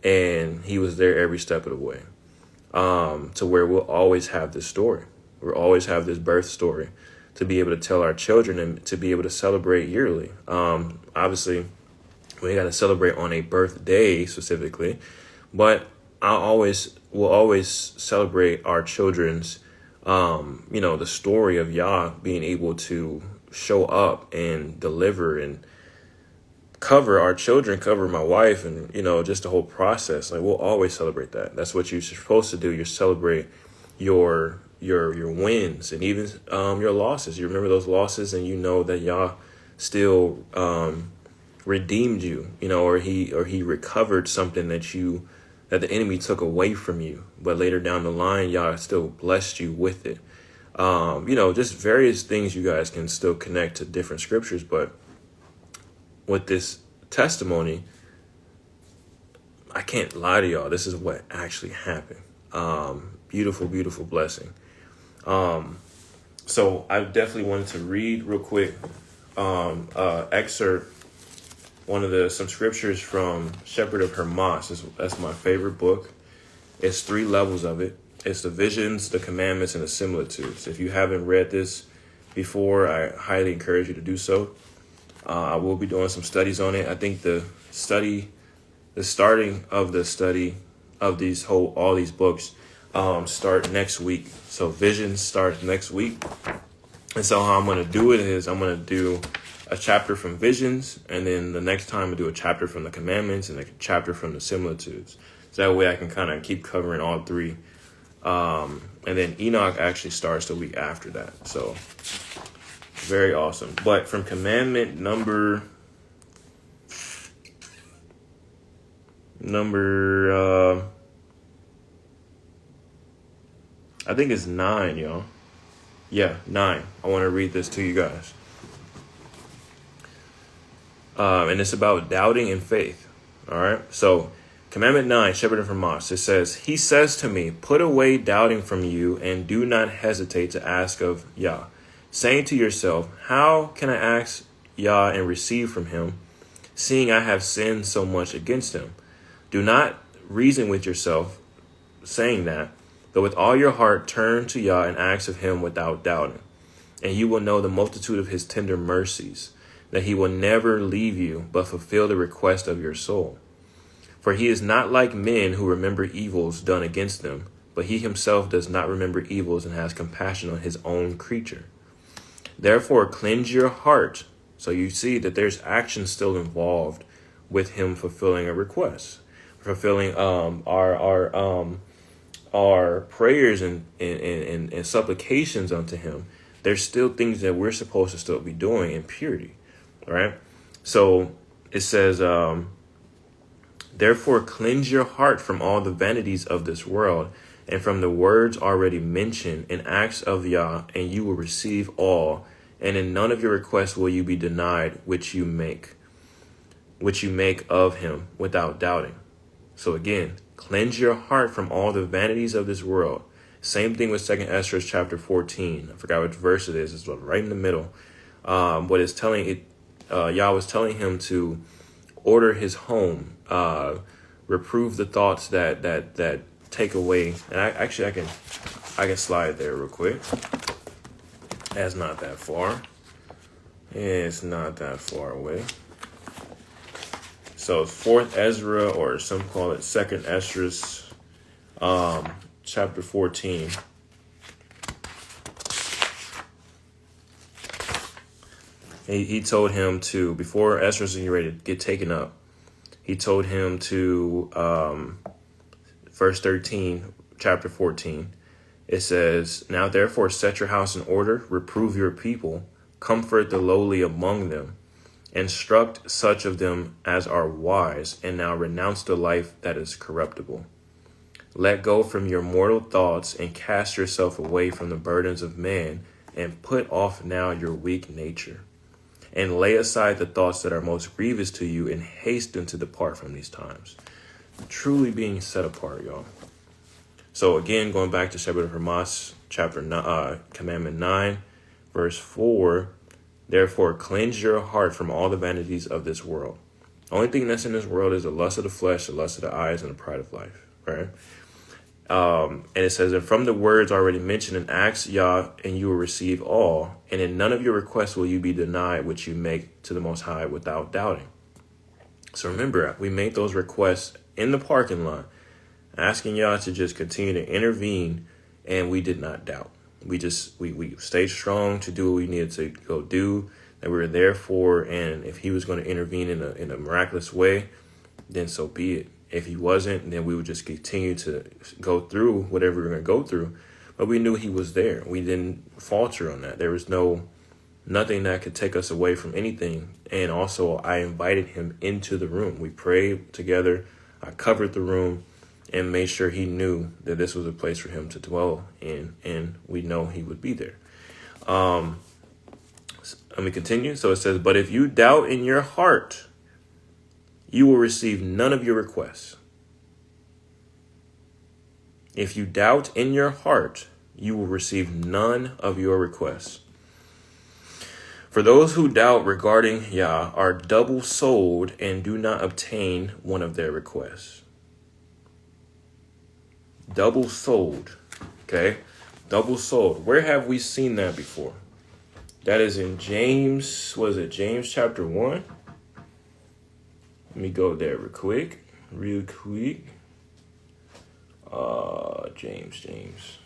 S1: and he was there every step of the way. To where we'll always have this story. We'll always have this birth story to be able to tell our children and to be able to celebrate yearly. Obviously, we got to celebrate on a birthday specifically, but we'll always celebrate our children's, the story of Yah being able to show up and deliver and cover our children, cover my wife, and, just the whole process. Like, we'll always celebrate that. That's what you're supposed to do. You celebrate your wins and even your losses. You remember those losses, and you know that Yah still redeemed you, or he recovered something that the enemy took away from you, but later down the line, Yah still blessed you with it. Just various things you guys can still connect to different scriptures, but with this testimony, I can't lie to y'all. This is what actually happened. Beautiful, beautiful blessing. So I definitely wanted to read real quick, excerpt some scriptures from Shepherd of Hermas. That's my favorite book. It's 3 levels of it. It's the visions, the commandments, and the similitudes. If you haven't read this before, I highly encourage you to do so. I will be doing some studies on it. I think the starting of the study of all these books start next week. So visions starts next week. And so how I'm going to do it is I'm going to do a chapter from visions, and then the next time I do a chapter from the commandments and a chapter from the similitudes. So that way I can kind of keep covering all 3. And then Enoch actually starts the week after that. So very awesome. But from commandment number I think it's 9, y'all. Yeah, 9. I want to read this to you guys. And it's about doubting and faith. All right. So commandment 9, Shepherd of Hermas, it says, he says to me, put away doubting from you and do not hesitate to ask of Yah, saying to yourself, how can I ask Yah and receive from him, seeing I have sinned so much against him? Do not reason with yourself, saying that, but with all your heart turn to Yah and ask of him without doubting. And you will know the multitude of his tender mercies, that he will never leave you, but fulfill the request of your soul. For he is not like men who remember evils done against them, but he himself does not remember evils and has compassion on his own creature. Therefore, cleanse your heart. So you see that there's action still involved with him fulfilling a request, fulfilling our prayers and supplications unto him. There's still things that we're supposed to still be doing in purity. All right. So it says, therefore, cleanse your heart from all the vanities of this world and from the words already mentioned in acts of Yah, and you will receive all. And in none of your requests will you be denied, which you make of him without doubting. So again, cleanse your heart from all the vanities of this world. Same thing with 2 Ezra chapter 14. I forgot which verse it is. It's right in the middle. What it's telling it. Yah was telling him to order his home, reprove the thoughts that take away. And I can slide there real quick. That's not that far. It's not that far away. So 4th Ezra, or some call it 2nd Ezra's, chapter 14. He told him to, before Ezra's getting ready to get taken up, he told him to, verse 13, chapter 14, it says, now therefore set your house in order, reprove your people, comfort the lowly among them, instruct such of them as are wise, and now renounce the life that is corruptible. Let go from your mortal thoughts and cast yourself away from the burdens of man, and put off now your weak nature. And lay aside the thoughts that are most grievous to you, and hasten to depart from these times. Truly being set apart, y'all. So again, going back to Shepherd of Hermas, commandment 9, verse 4, therefore cleanse your heart from all the vanities of this world. Only thing that's in this world is the lust of the flesh, the lust of the eyes, and the pride of life, right? And it says, and from the words already mentioned in Acts, Yah, and you will receive all. And in none of your requests will you be denied, which you make to the Most High without doubting. So remember, we made those requests in the parking lot, asking Yah to just continue to intervene, and we did not doubt. We stayed strong to do what we needed to go do. that we were there for. And if he was going to intervene in a miraculous way, then so be it. If he wasn't, then we would just continue to go through whatever we were going to go through. But we knew he was there. We didn't falter on that. There was nothing that could take us away from anything. And also, I invited him into the room. We prayed together. I covered the room and made sure he knew that this was a place for him to dwell in. And we know he would be there. Let me continue. So it says, but if you doubt in your heart, you will receive none of your requests. If you doubt in your heart, you will receive none of your requests. For those who doubt regarding Yah are double-souled and do not obtain one of their requests. Double-souled. Okay? Double-souled. Where have we seen that before? That is in James. Was it James chapter 1? Let me go there real quick. James.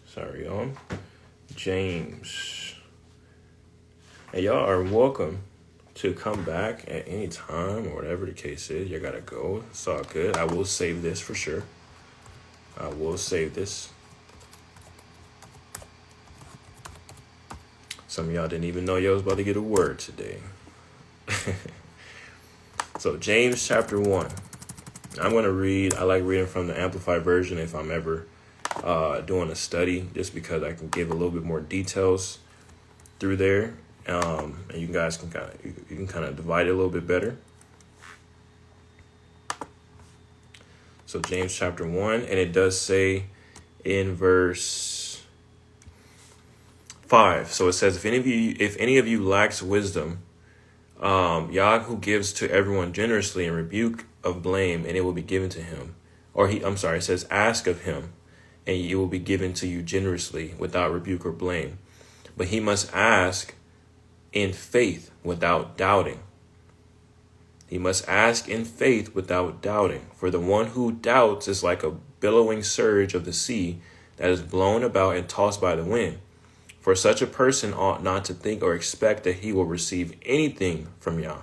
S1: Sorry, y'all. James. And y'all are welcome to come back at any time or whatever the case is. You gotta go. It's all good. I will save this for sure. I will save this. Some of y'all didn't even know y'all was about to get a word today. So James chapter 1. I'm going to read. I like reading from the Amplified version if I'm ever doing a study, just because I can give a little bit more details through there. And you guys can kind of divide it a little bit better. So James chapter 1, and it does say in verse 5. So it says, if any of you lacks wisdom, Yah who gives to everyone generously and rebuke of blame, and it will be given to him. It says, ask of him, and it will be given to you generously without rebuke or blame. But he must ask in faith without doubting. He must ask in faith without doubting. For the one who doubts is like a billowing surge of the sea that is blown about and tossed by the wind. For such a person ought not to think or expect that he will receive anything from Yah,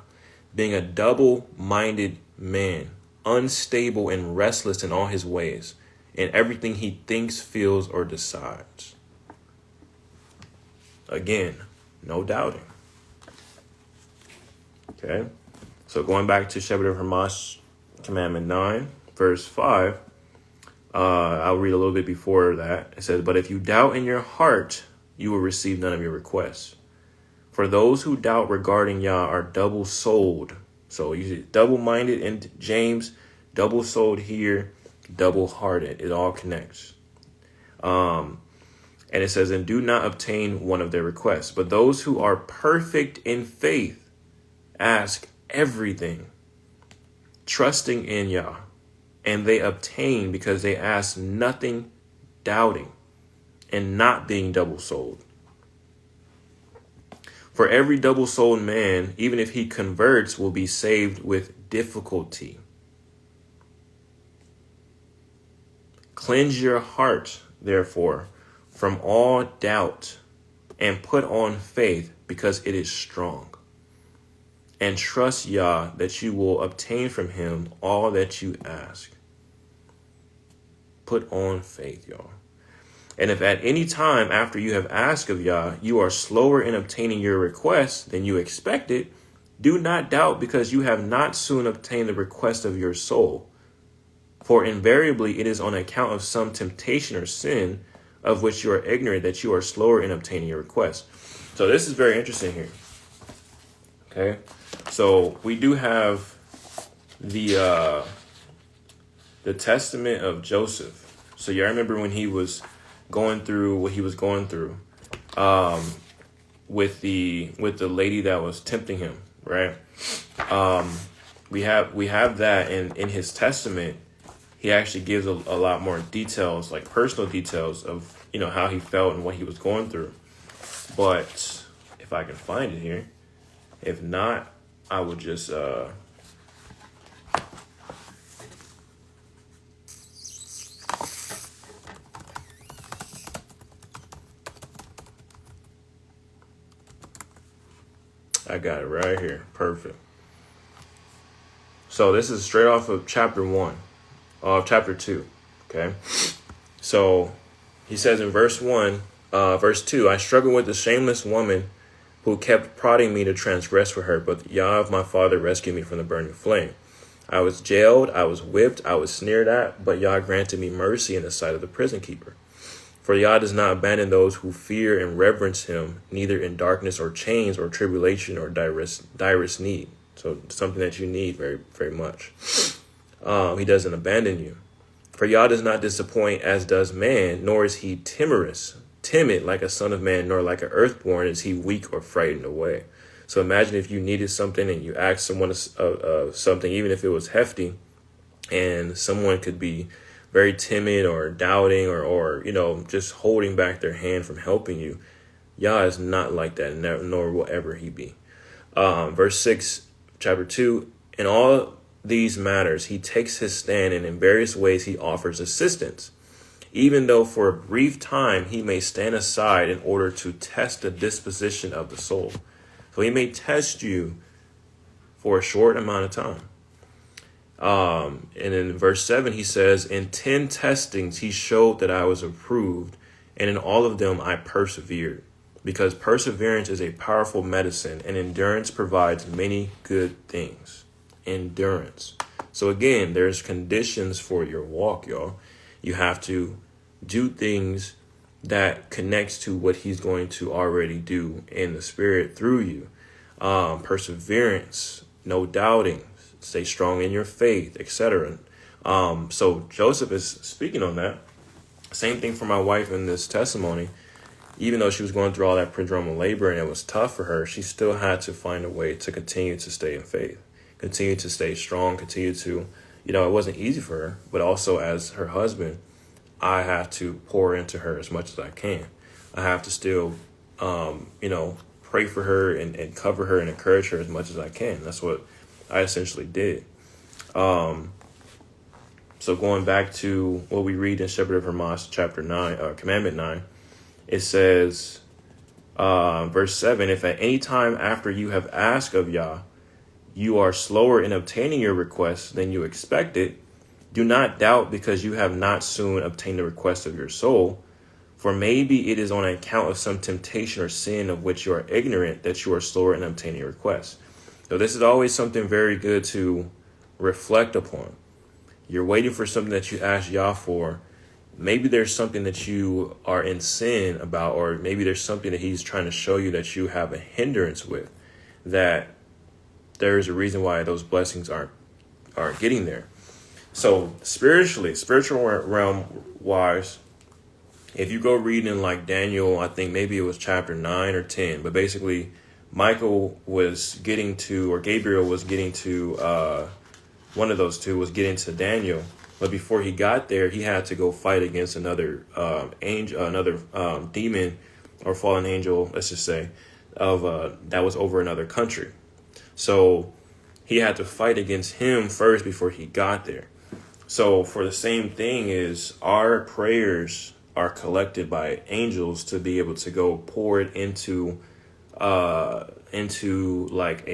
S1: being a double-minded man, unstable and restless in all his ways, in everything he thinks, feels, or decides. Again, no doubting. Okay, so going back to Shepherd of Hermas, Commandment 9, verse 5, I'll read a little bit before that. It says, but if you doubt in your heart, you will receive none of your requests. For those who doubt regarding Yah are double-souled. So you see double-minded in James, double-souled here, double-hearted. It all connects. And it says, and do not obtain one of their requests. But those who are perfect in faith ask everything, trusting in Yah, and they obtain because they ask nothing, doubting, and not being double-souled. For every double-souled man, even if he converts, will be saved with difficulty. Cleanse your heart, therefore, from all doubt, and put on faith, because it is strong. And trust Yah that you will obtain from him all that you ask. Put on faith, y'all. And if at any time after you have asked of Yah, you are slower in obtaining your request than you expected, do not doubt, because you have not soon obtained the request of your soul. For invariably it is on account of some temptation or sin of which you are ignorant that you are slower in obtaining your request. So this is very interesting here. Okay, so we do have the testament of Joseph. So you remember when he was going through what he was going through with the lady that was tempting him, right? We have that in his testament. He actually gives a lot more details, like personal details of how he felt and what he was going through. But if I can find it here, if not, I would just I got it right here. Perfect. So this is straight off of chapter 1, chapter 2. Okay. So he says in verse 2, I struggled with the shameless woman who kept prodding me to transgress with her, but Yah of my father rescued me from the burning flame. I was jailed, I was whipped, I was sneered at, but Yah granted me mercy in the sight of the prison keeper. For Yah does not abandon those who fear and reverence him, neither in darkness or chains or tribulation or direst need. So something that you need very, very much. He doesn't abandon you. For Yah does not disappoint as does man, nor is he timid like a son of man, nor like an earthborn is he weak or frightened away. So imagine if you needed something and you asked someone something, even if it was hefty, and someone could be very timid or doubting or just holding back their hand from helping you. Yah is not like that, nor will ever he be. Verse 6, chapter 2, in all these matters, he takes his stand, and in various ways he offers assistance, even though for a brief time he may stand aside in order to test the disposition of the soul. So he may test you for a short amount of time. And in verse 7, he says, in 10 testings he showed that I was approved, and in all of them I persevered, because perseverance is a powerful medicine, and endurance provides many good things. Endurance. So again, there's conditions for your walk, y'all. You have to do things that connects to what he's going to already do in the spirit through you. Perseverance, no doubting, stay strong in your faith, etc. So Joseph is speaking on that. Same thing for my wife in this testimony. Even though she was going through all that prodromal labor and it was tough for her, she still had to find a way to continue to stay in faith, continue to stay strong, continue to, it wasn't easy for her, but also as her husband, I have to pour into her as much as I can. I have to still, pray for her and cover her and encourage her as much as I can. That's what I essentially did. So going back to what we read in Shepherd of Hermas, chapter 9, commandment 9, it says, verse 7, if at any time after you have asked of Yah, you are slower in obtaining your request than you expected, do not doubt because you have not soon obtained the request of your soul. For maybe it is on account of some temptation or sin of which you are ignorant that you are slower in obtaining your request. So this is always something very good to reflect upon. You're waiting for something that you asked Yah for. Maybe there's something that you are in sin about, or maybe there's something that he's trying to show you that you have a hindrance with, that there's a reason why those blessings aren't getting there. So spiritual realm wise, if you go reading in like Daniel, I think maybe it was chapter 9 or 10, but basically Gabriel was getting to, one of those two was getting to Daniel. But before he got there, he had to go fight against another demon or fallen angel, let's just say, that was over another country. So he had to fight against him first before he got there. So for the same thing is our prayers are collected by angels to be able to go pour it into like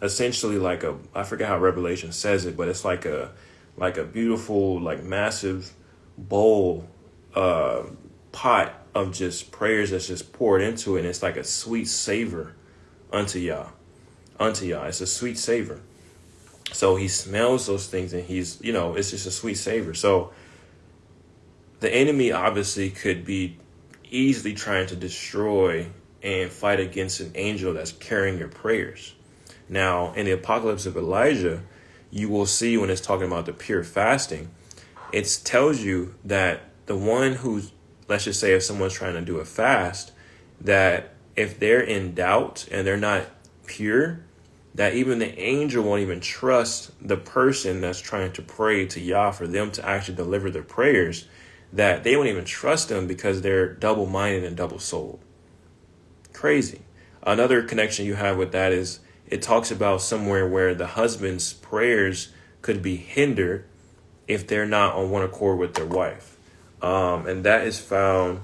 S1: essentially like I forget how Revelation says it, but it's like a beautiful, like massive bowl, pot of just prayers that's just poured into it. And it's like a sweet savor unto Yah. It's a sweet savor. So he smells those things and it's just a sweet savor. So the enemy obviously could be easily trying to destroy and fight against an angel that's carrying your prayers. Now, in the apocalypse of Elijah, you will see when it's talking about the pure fasting, it tells you that the one who's, let's just say if someone's trying to do a fast, that if they're in doubt and they're not pure, that even the angel won't even trust the person that's trying to pray to Yah for them to actually deliver their prayers, that they won't even trust them because they're double-minded and double-souled. Crazy. Another connection you have with that is it talks about somewhere where the husband's prayers could be hindered if they're not on one accord with their wife. And that is found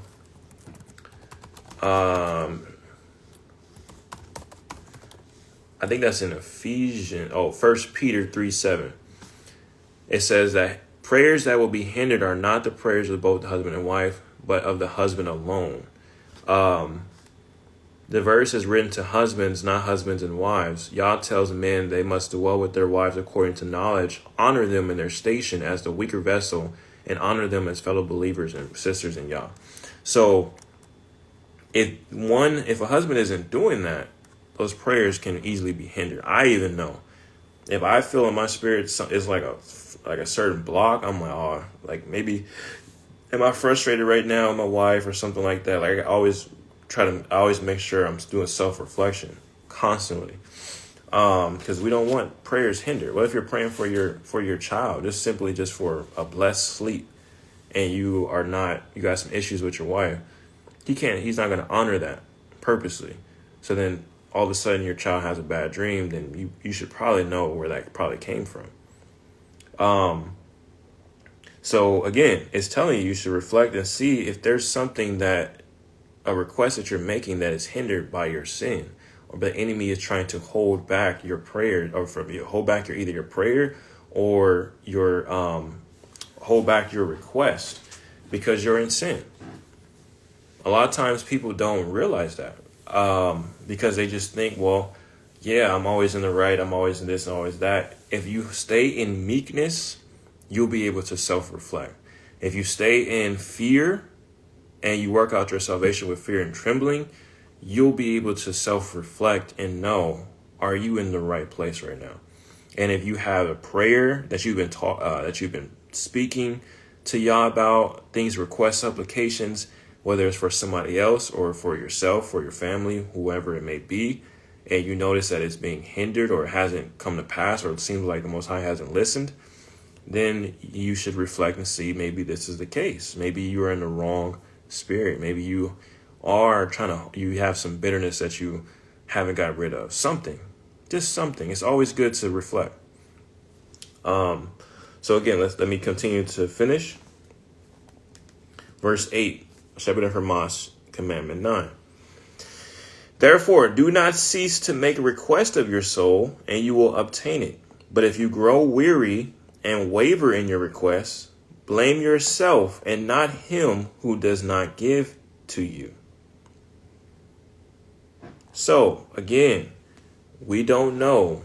S1: I think that's in Ephesians. Oh, 1 Peter 3:7. It says that prayers that will be hindered are not the prayers of both the husband and wife, but of the husband alone. The verse is written to husbands, not husbands and wives. Yah tells men they must dwell with their wives according to knowledge, honor them in their station as the weaker vessel, and honor them as fellow believers and sisters in Yah. So if a husband isn't doing that, those prayers can easily be hindered. I even know if I feel in my spirit it's like a certain block, I'm like, oh, like maybe am I frustrated right now with my wife or something like that? Like I always make sure I'm doing self-reflection constantly. Because we don't want prayers hindered. What if you're praying for your child, just for a blessed sleep, and you got some issues with your wife? He's not going to honor that purposely. So then all of a sudden your child has a bad dream, then you should probably know where that probably came from. So again, it's telling you should reflect and see if there's something a request that you're making that is hindered by your sin, or the enemy is trying to hold back your prayer, or hold back either your prayer or your hold back your request because you're in sin. A lot of times people don't realize that because they just think, well, yeah, I'm always in the right, I'm always in this and always that. If you stay in meekness, you'll be able to self-reflect. If you stay in fear and you work out your salvation with fear and trembling, you'll be able to self-reflect and know, are you in the right place right now? And if you have a prayer that you've been speaking to Yah about, things, requests, supplications, whether it's for somebody else or for yourself, for your family, whoever it may be, and you notice that it's being hindered or it hasn't come to pass, or it seems like the Most High hasn't listened, then you should reflect and see maybe this is the case. Maybe you are in the wrong spirit. Maybe you have some bitterness that you haven't got rid of. Just something. It's always good to reflect. So again, let me continue to finish. Verse 8, Shepherd Hermas, Commandment 9. Therefore, do not cease to make a request of your soul, and you will obtain it. But if you grow weary and waver in your requests, blame yourself and not him who does not give to you. So, again, we don't know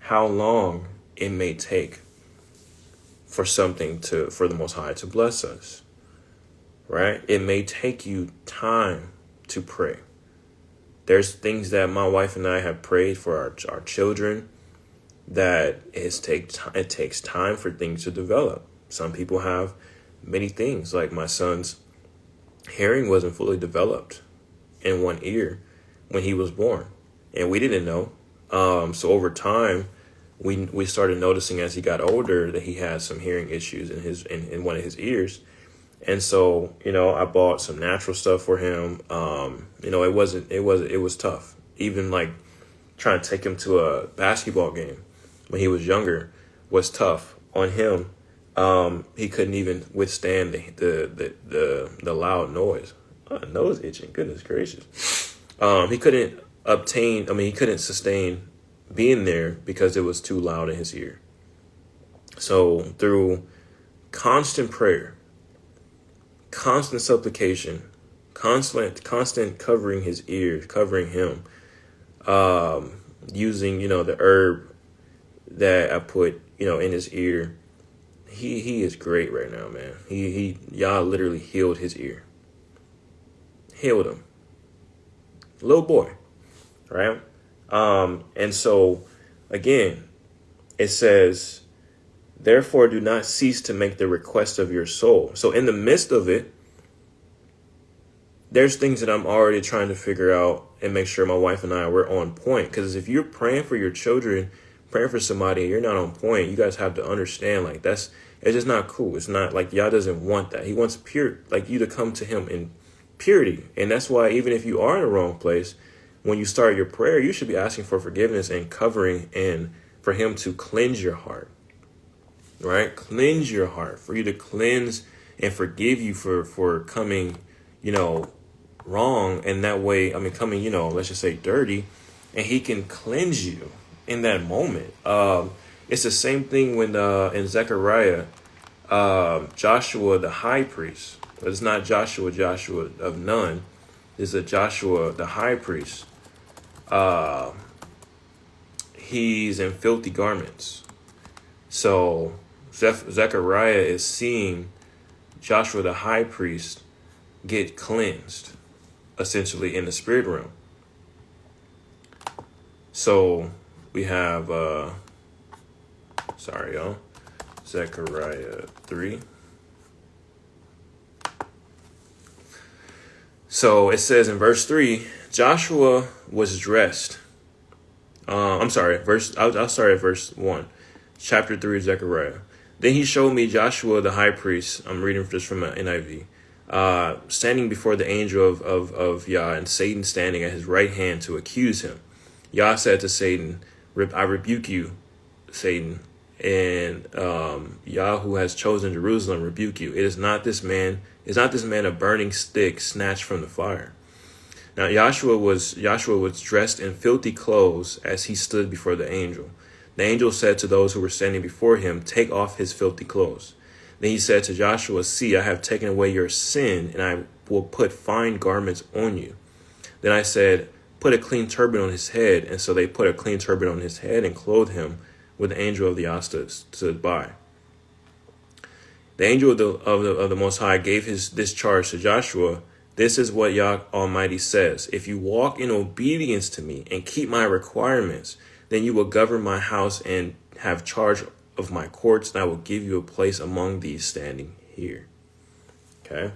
S1: how long it may take for the Most High to bless us, right? It may take you time to pray. There's things that my wife and I have prayed for our children that it takes time for things to develop. Some people have many things, like my son's hearing wasn't fully developed in one ear when he was born, and we didn't know. So over time, we started noticing as he got older that he had some hearing issues in one of his ears. And so, I bought some natural stuff for him. It was tough. Even like trying to take him to a basketball game when he was younger was tough on him. He couldn't even withstand the loud noise. Nose itching, goodness gracious. He couldn't sustain being there because it was too loud in his ear. So through constant prayer, constant supplication, constant covering his ears, covering him, using, the herb that I put, in his ear, he is great right now, man. Y'all literally healed his ear. Healed him. Little boy, right? And so, again, it says, therefore, do not cease to make the request of your soul. So in the midst of it, there's things that I'm already trying to figure out and make sure my wife and I were on point. Because if you're praying for your children, praying for somebody, and you're not on point, you guys have to understand, it's just not cool. It's not like Yah doesn't want that. He wants you to come to him in purity. And that's why even if you are in the wrong place, when you start your prayer, you should be asking for forgiveness and covering, and for him to cleanse your heart. Right? Cleanse your heart, for you to cleanse and forgive you for coming, wrong. And that way, coming, let's just say dirty. and he can cleanse you in that moment. It's the same thing when in Zechariah, Joshua the high priest, but it's not Joshua of Nun, it's a Joshua the high priest. He's in filthy garments. So Zechariah is seeing Joshua the high priest get cleansed, essentially, in the spirit realm. So we have, sorry, y'all, Zechariah 3. So it says in verse 3, Joshua was dressed. I'll start at verse 1, chapter 3 of Zechariah. Then he showed me Joshua the high priest. I'm reading just from an NIV. Standing before the angel of Yah, and Satan standing at his right hand to accuse him. Yah said to Satan, I rebuke you, Satan, and Yah who has chosen Jerusalem rebuke you. Is not this man a burning stick snatched from the fire? Now Joshua was dressed in filthy clothes as he stood before the angel. The angel said to those who were standing before him, take off his filthy clothes. Then he said to Joshua, see, I have taken away your sin, and I will put fine garments on you. Then I said, put a clean turban on his head. And so they put a clean turban on his head and clothed him with the angel of the Yah stood by. The angel of the Most High gave this charge to Joshua. This is what Yah Almighty says. If you walk in obedience to me and keep my requirements, then you will govern my house and have charge of my courts, and I will give you a place among these standing here. Okay.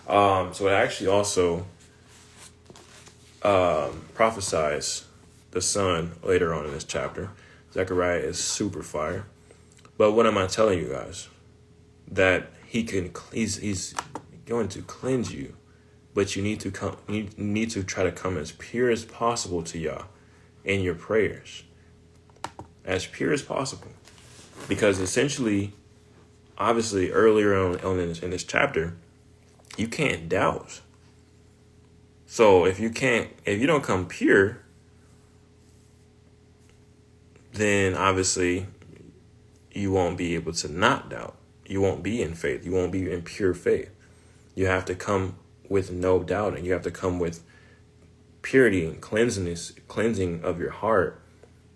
S1: So it actually also prophesies the son later on in this chapter. Zechariah is super fire. But what am I telling you guys? That he's going to cleanse you, but you need to try to come as pure as possible to Yah in your prayers. As pure as possible. Because essentially, obviously, earlier on in this chapter, you can't doubt. So if you don't come pure, then obviously you won't be able to not doubt. You won't be in faith. You won't be in pure faith. You have to come with no doubting. You have to come with purity and cleansing of your heart,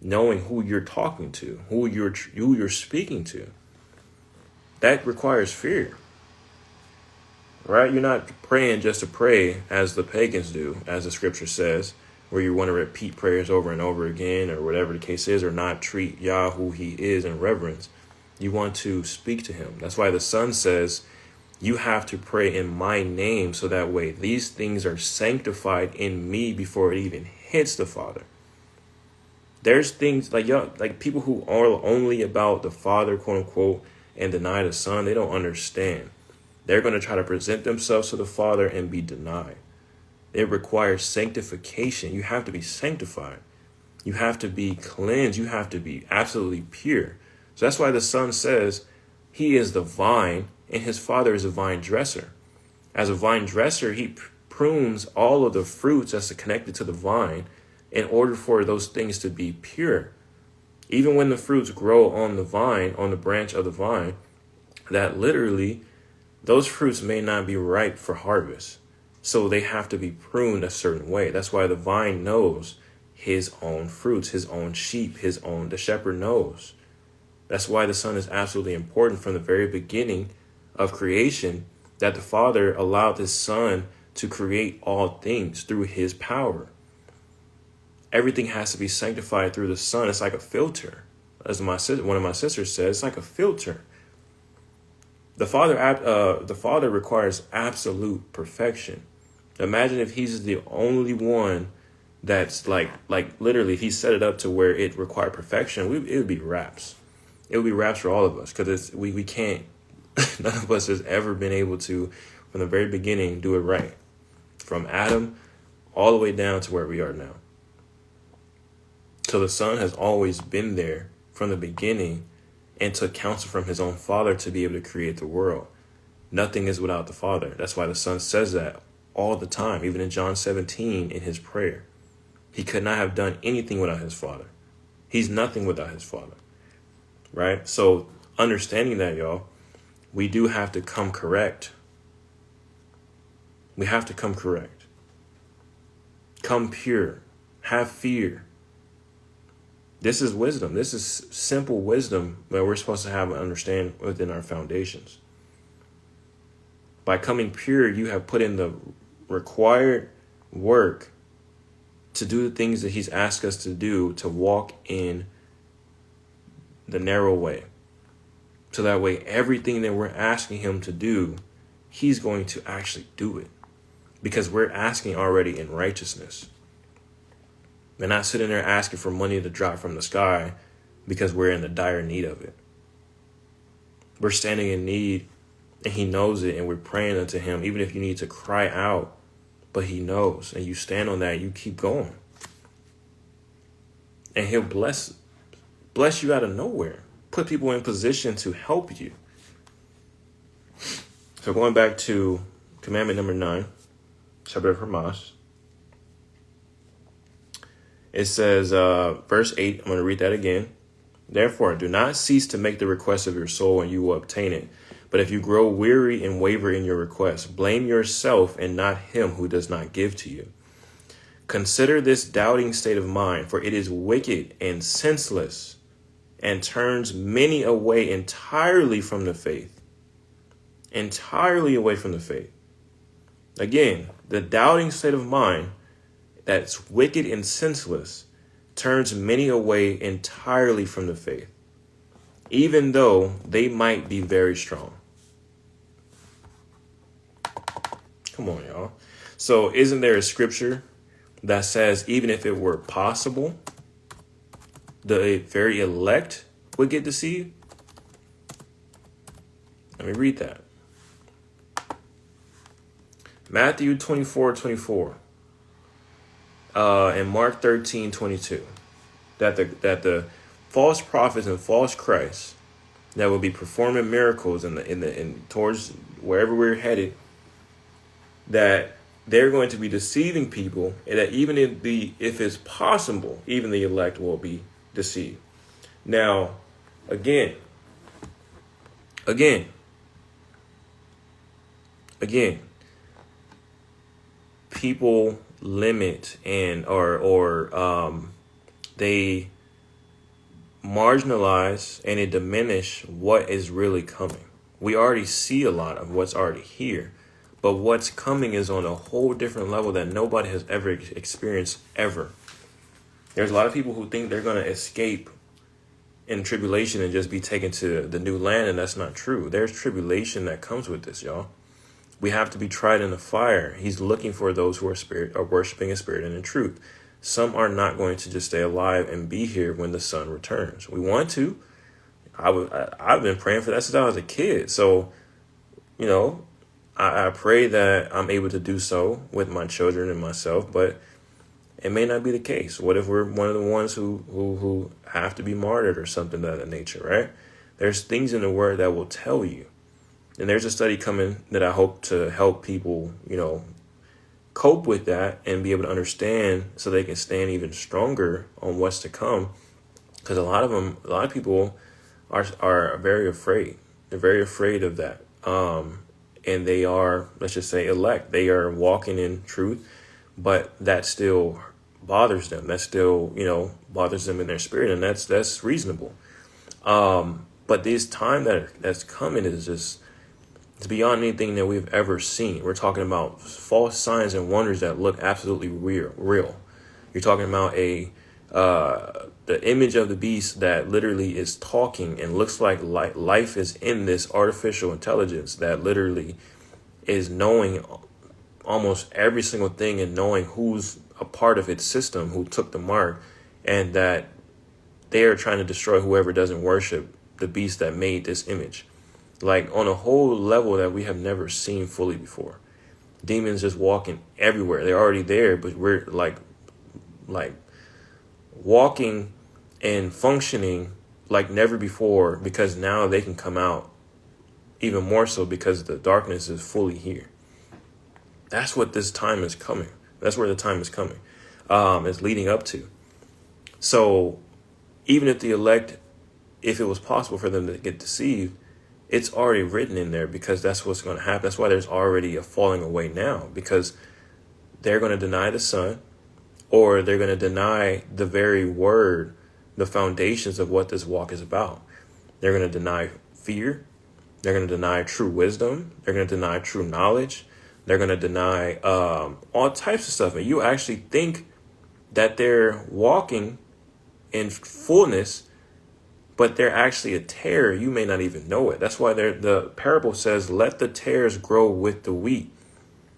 S1: knowing who you're talking to, who you're speaking to. That requires fear. Right? You're not praying just to pray as the pagans do, as the scripture says, where you want to repeat prayers over and over again, or whatever the case is, or not treat Yah who he is in reverence. You want to speak to him. That's why the Son says, you have to pray in my name, so that way these things are sanctified in me before it even hits the Father. There's things like people who are only about the Father, quote unquote, and deny the Son. They don't understand. They're going to try to present themselves to the Father and be denied. It requires sanctification. You have to be sanctified. You have to be cleansed. You have to be absolutely pure. So that's why the Son says he is the vine and his Father is a vine dresser. As a vine dresser, he prunes all of the fruits that's connected to the vine in order for those things to be pure. Even when the fruits grow on the vine, on the branch of the vine, that literally those fruits may not be ripe for harvest. So they have to be pruned a certain way. That's why the vine knows his own fruits, his own sheep, the shepherd knows. That's why the Son is absolutely important from the very beginning of creation, that the Father allowed his Son to create all things through his power. Everything has to be sanctified through the Son. It's like a filter. As one of my sisters says, it's like a filter. The Father requires absolute perfection. Imagine if he's the only one that's like literally, if he set it up to where it required perfection, it would be raps. It would be raps for all of us, because we can't. None of us has ever been able to, from the very beginning, do it right. From Adam all the way down to where we are now. So the Son has always been there from the beginning and took counsel from his own Father to be able to create the world. Nothing is without the Father. That's why the Son says that all the time, even in John 17 in his prayer. He could not have done anything without his Father. He's nothing without his Father, right? So understanding that, y'all, we do have to come correct. We have to come correct. Come pure. Have fear. This is wisdom. This is simple wisdom that we're supposed to have and understand within our foundations. By coming pure, you have put in the required work to do the things that he's asked us to do, to walk in the narrow way. So that way, everything that we're asking him to do, he's going to actually do it. Because we're asking already in righteousness. We're not sitting there asking for money to drop from the sky because we're in the dire need of it. We're standing in need, and he knows it, and we're praying unto him, even if you need to cry out, but he knows, and you stand on that, you keep going. And he'll bless you out of nowhere. Put people in position to help you. So going back to commandment number 9, Shabbat Hamas. It says, verse 8, I'm going to read that again. Therefore, do not cease to make the request of your soul, and you will obtain it. But if you grow weary and waver in your request, blame yourself and not him who does not give to you. Consider this doubting state of mind, for it is wicked and senseless, and turns many away entirely from the faith. Entirely away from the faith. Again, the doubting state of mind that's wicked and senseless turns many away entirely from the faith, even though they might be very strong. Come on, y'all. So isn't there a scripture that says even if it were possible, the very elect would get deceived? Let me read that. Matthew 24:24. And Mark 13:22. That the false prophets and false Christs that will be performing miracles in towards wherever we're headed, that they're going to be deceiving people, and that even if it's possible, even the elect will be deceived. Now, again, people limit and or they marginalize and they diminish what is really coming. We already see a lot of what's already here, but what's coming is on a whole different level that nobody has ever experienced ever. There's a lot of people who think they're going to escape in tribulation and just be taken to the new land, and that's not true. There's tribulation that comes with this, y'all. We have to be tried in the fire. He's looking for those who are worshiping in spirit and in truth. Some are not going to just stay alive and be here when the sun returns. We want to. I've been praying for that since I was a kid. So, I pray that I'm able to do so with my children and myself, but it may not be the case. What if we're one of the ones who have to be martyred or something of that nature, right? There's things in the word that will tell you. And there's a study coming that I hope to help people, cope with that and be able to understand so they can stand even stronger on what's to come. Because a lot of people are very afraid. They're very afraid of that. And they are, let's just say, elect. They are walking in truth, but that still bothers them. That still, bothers them in their spirit. And that's reasonable. But this time that's coming is just, it's beyond anything that we've ever seen. We're talking about false signs and wonders that look absolutely real. You're talking about the image of the beast that literally is talking and looks like life is in this artificial intelligence that literally is knowing almost every single thing and knowing who's a part of its system, who took the mark, and that they are trying to destroy whoever doesn't worship the beast that made this image. Like on a whole level that we have never seen fully before. Demons just walking everywhere. They're already there, but we're like walking and functioning like never before, because now they can come out even more so because the darkness is fully here. That's what this time is coming. That's where the time is coming. is leading up to. So even if the elect, if it was possible for them to get deceived, it's already written in there, because that's what's going to happen. That's why there's already a falling away now, because they're going to deny the Son, or they're going to deny the very word, the foundations of what this walk is about. They're going to deny fear. They're going to deny true wisdom. They're going to deny true knowledge. They're going to deny all types of stuff. And you actually think that they're walking in fullness, but they're actually a tare. You may not even know it. That's why the parable says, let the tares grow with the wheat,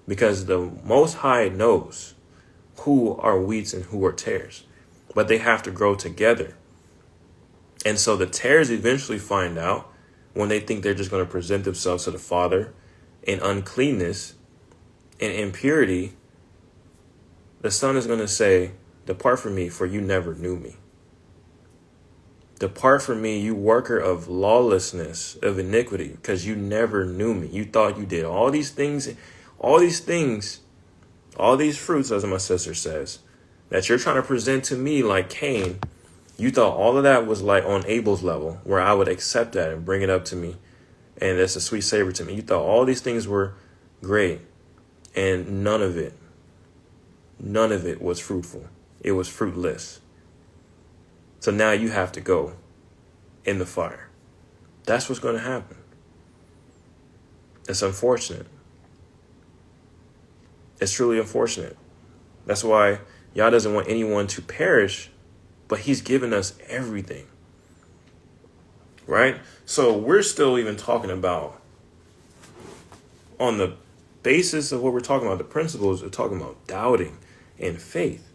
S1: because the Most High knows who are wheats and who are tares, but they have to grow together. And so the tares eventually find out, when they think they're just going to present themselves to the Father in uncleanness and impurity, the Son is going to say, depart from me, for you never knew me. Depart from me, you worker of lawlessness, of iniquity, because you never knew me. You thought you did all these things, all these fruits, as my sister says, that you're trying to present to me like Cain. You thought all of that was like on Abel's level, where I would accept that and bring it up to me, and that's a sweet savor to me. You thought all these things were great, and none of it was fruitful. It was fruitless. So now you have to go in the fire. That's what's going to happen. It's unfortunate. It's truly unfortunate. That's why Yah doesn't want anyone to perish, but he's given us everything. Right? So we're still even talking about, on the basis of what we're talking about, the principles, we're talking about doubting and faith.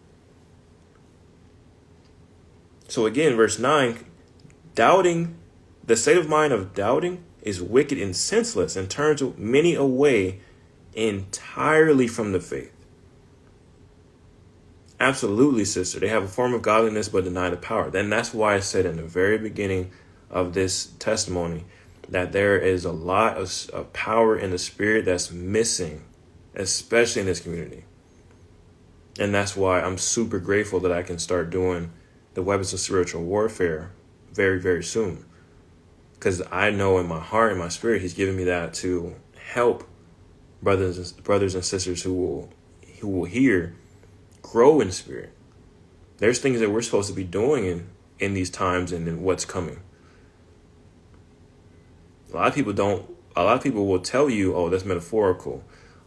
S1: So again, verse 9, doubting, the state of mind of doubting is wicked and senseless, and turns many away entirely from the faith. Absolutely, sister. They have a form of godliness but deny the power. Then that's why I said in the very beginning of this testimony that there is a lot of power in the spirit that's missing, especially in this community. And that's why I'm super grateful that I can start doing the weapons of spiritual warfare very, very soon. Because I know in my heart and my spirit, he's giving me that to help brothers and sisters who will hear grow in spirit. There's things that we're supposed to be doing in these times and in what's coming. A lot of people will tell you, oh, that's metaphorical.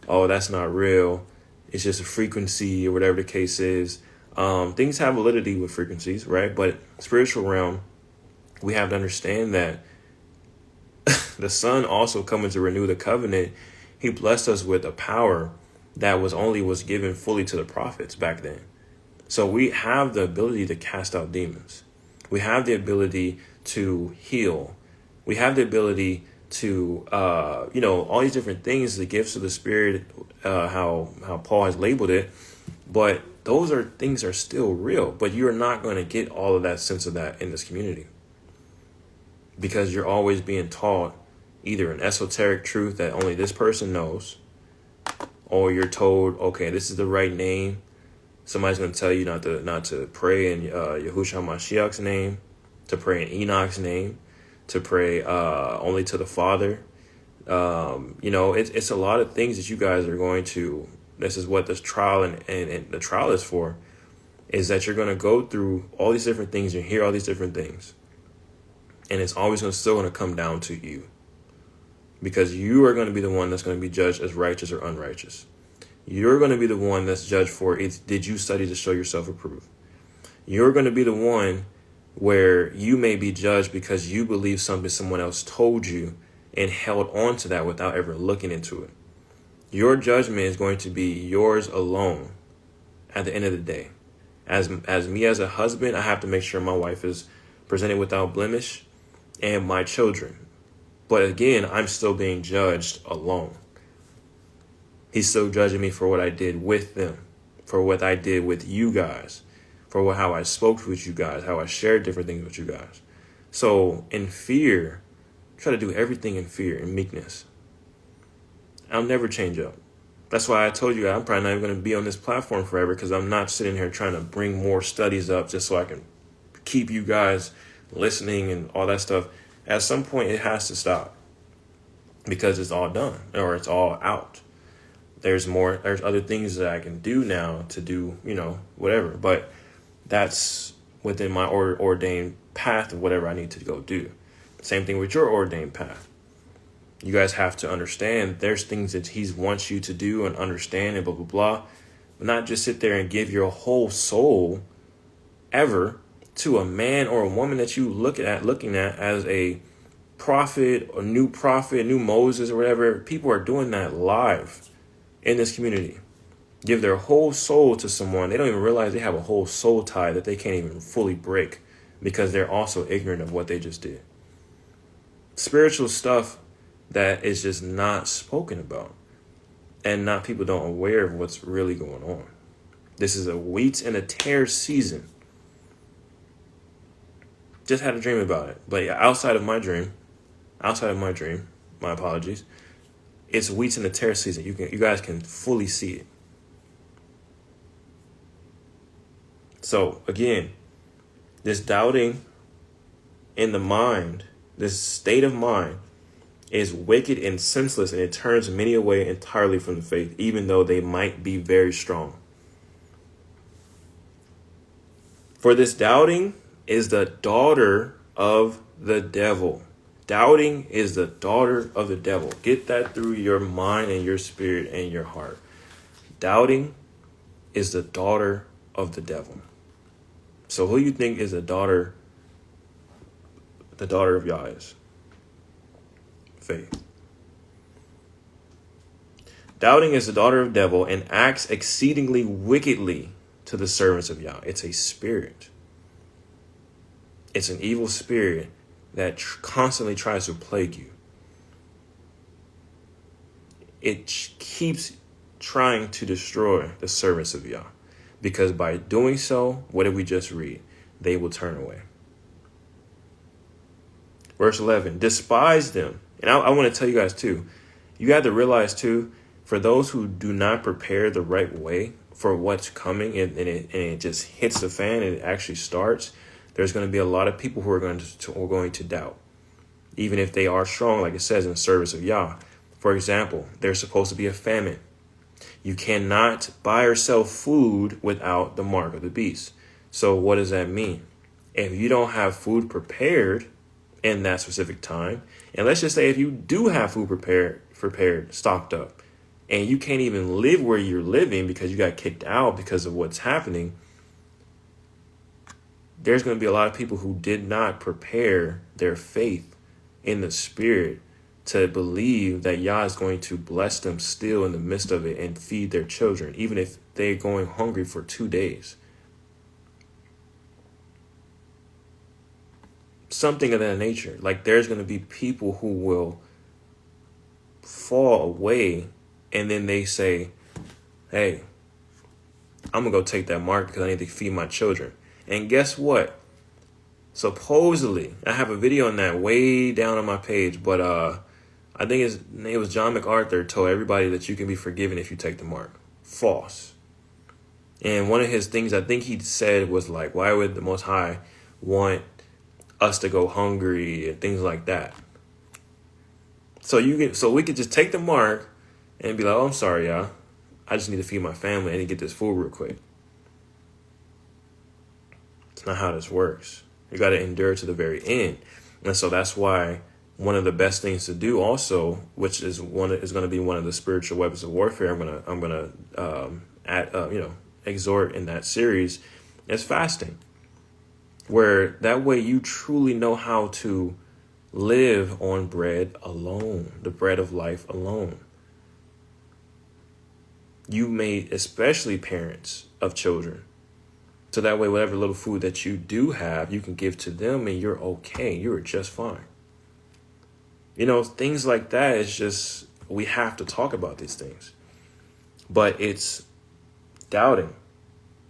S1: Oh, that's not real. It's just a frequency, or whatever the case is. Things have validity with frequencies, right? But spiritual realm, we have to understand that the Son also coming to renew the covenant. He blessed us with a power that was given fully to the prophets back then. So we have the ability to cast out demons. We have the ability to heal. We have the ability to, all these different things, the gifts of the Spirit, how Paul has labeled it. But things are still real. But you're not going to get all of that sense of that in this community, because you're always being taught either an esoteric truth that only this person knows, or you're told, okay, this is the right name. Somebody's going to tell you not to pray in Yahushua Mashiach's name, to pray in Enoch's name, to pray only to the Father. It's a lot of things that you guys are going to. This is what this trial and the trial is for, is that you're going to go through all these different things and hear all these different things. And it's always still going to come down to you, because you are going to be the one that's going to be judged as righteous or unrighteous. You're going to be the one that's judged for, did you study to show yourself approved? You're going to be the one where you may be judged because you believe something someone else told you and held on to that without ever looking into it. Your judgment is going to be yours alone at the end of the day. As me as a husband, I have to make sure my wife is presented without blemish, and my children. But again, I'm still being judged alone. He's still judging me for what I did with them, for what I did with you guys, for how I spoke with you guys, how I shared different things with you guys. So in fear, try to do everything in fear and meekness. I'll never change up. That's why I told you I'm probably not even going to be on this platform forever, because I'm not sitting here trying to bring more studies up just so I can keep you guys listening and all that stuff. At some point, it has to stop because it's all done or it's all out. There's other things that I can do now to do, whatever. But that's within my ordained path of whatever I need to go do. Same thing with your ordained path. You guys have to understand there's things that he wants you to do and understand and blah, blah, blah. But not just sit there and give your whole soul ever to a man or a woman that you looking at as a prophet, a new Moses or whatever. People are doing that live in this community. Give their whole soul to someone. They don't even realize they have a whole soul tie that they can't even fully break because they're also ignorant of what they just did. Spiritual stuff that is just not spoken about, and not people don't aware of what's really going on. This is a wheat and a tear season. Just had a dream about it. But outside of my dream, my apologies, it's wheat and a tear season. You guys can fully see it. So again, this doubting in the mind, this state of mind, is wicked and senseless, and it turns many away entirely from the faith, even though they might be very strong. For this doubting is the daughter of the devil. Doubting is the daughter of the devil. Get that through your mind and your spirit and your heart. Doubting is the daughter of the devil. So who you think is the daughter of Yah is? Faith. Doubting is the daughter of the devil and acts exceedingly wickedly to the servants of Yah. It's a spirit. It's an evil spirit that constantly tries to plague you. It keeps trying to destroy the servants of Yah. Because by doing so, what did we just read? They will turn away. Verse 11, despise them. And I want to tell you guys too, you have to realize too, for those who do not prepare the right way for what's coming and it just hits the fan and it actually starts, there's going to be a lot of people who are going to doubt, even if they are strong, like it says in service of Yah. For example, there's supposed to be a famine. You cannot buy or sell food without the mark of the beast. So what does that mean? If you don't have food prepared in that specific time, and let's just say if you do have food prepared, stocked up, and you can't even live where you're living because you got kicked out because of what's happening, there's going to be a lot of people who did not prepare their faith in the spirit to believe that Yah is going to bless them still in the midst of it and feed their children, even if they're going hungry for 2 days. Something of that nature. Like there's going to be people who will fall away and then they say, hey, I'm going to go take that mark because I need to feed my children. And guess what? Supposedly, I have a video on that way down on my page, but I think his name was John MacArthur told everybody that you can be forgiven if you take the mark. False. And one of his things I think he said was like, why would the Most High want us to go hungry and things like that? So we could just take the mark and be like, oh, I'm sorry, y'all. I just need to feed my family and get this food real quick. It's not how this works. You got to endure to the very end. And so that's why one of the best things to do also, which is going to be one of the spiritual weapons of warfare I'm going to exhort in that series, is fasting. Where that way you truly know how to live on bread alone, the bread of life alone. You made, especially parents of children, so that way whatever little food that you do have, you can give to them and you're okay. You're just fine. Things like that. It's just, we have to talk about these things. But it's doubting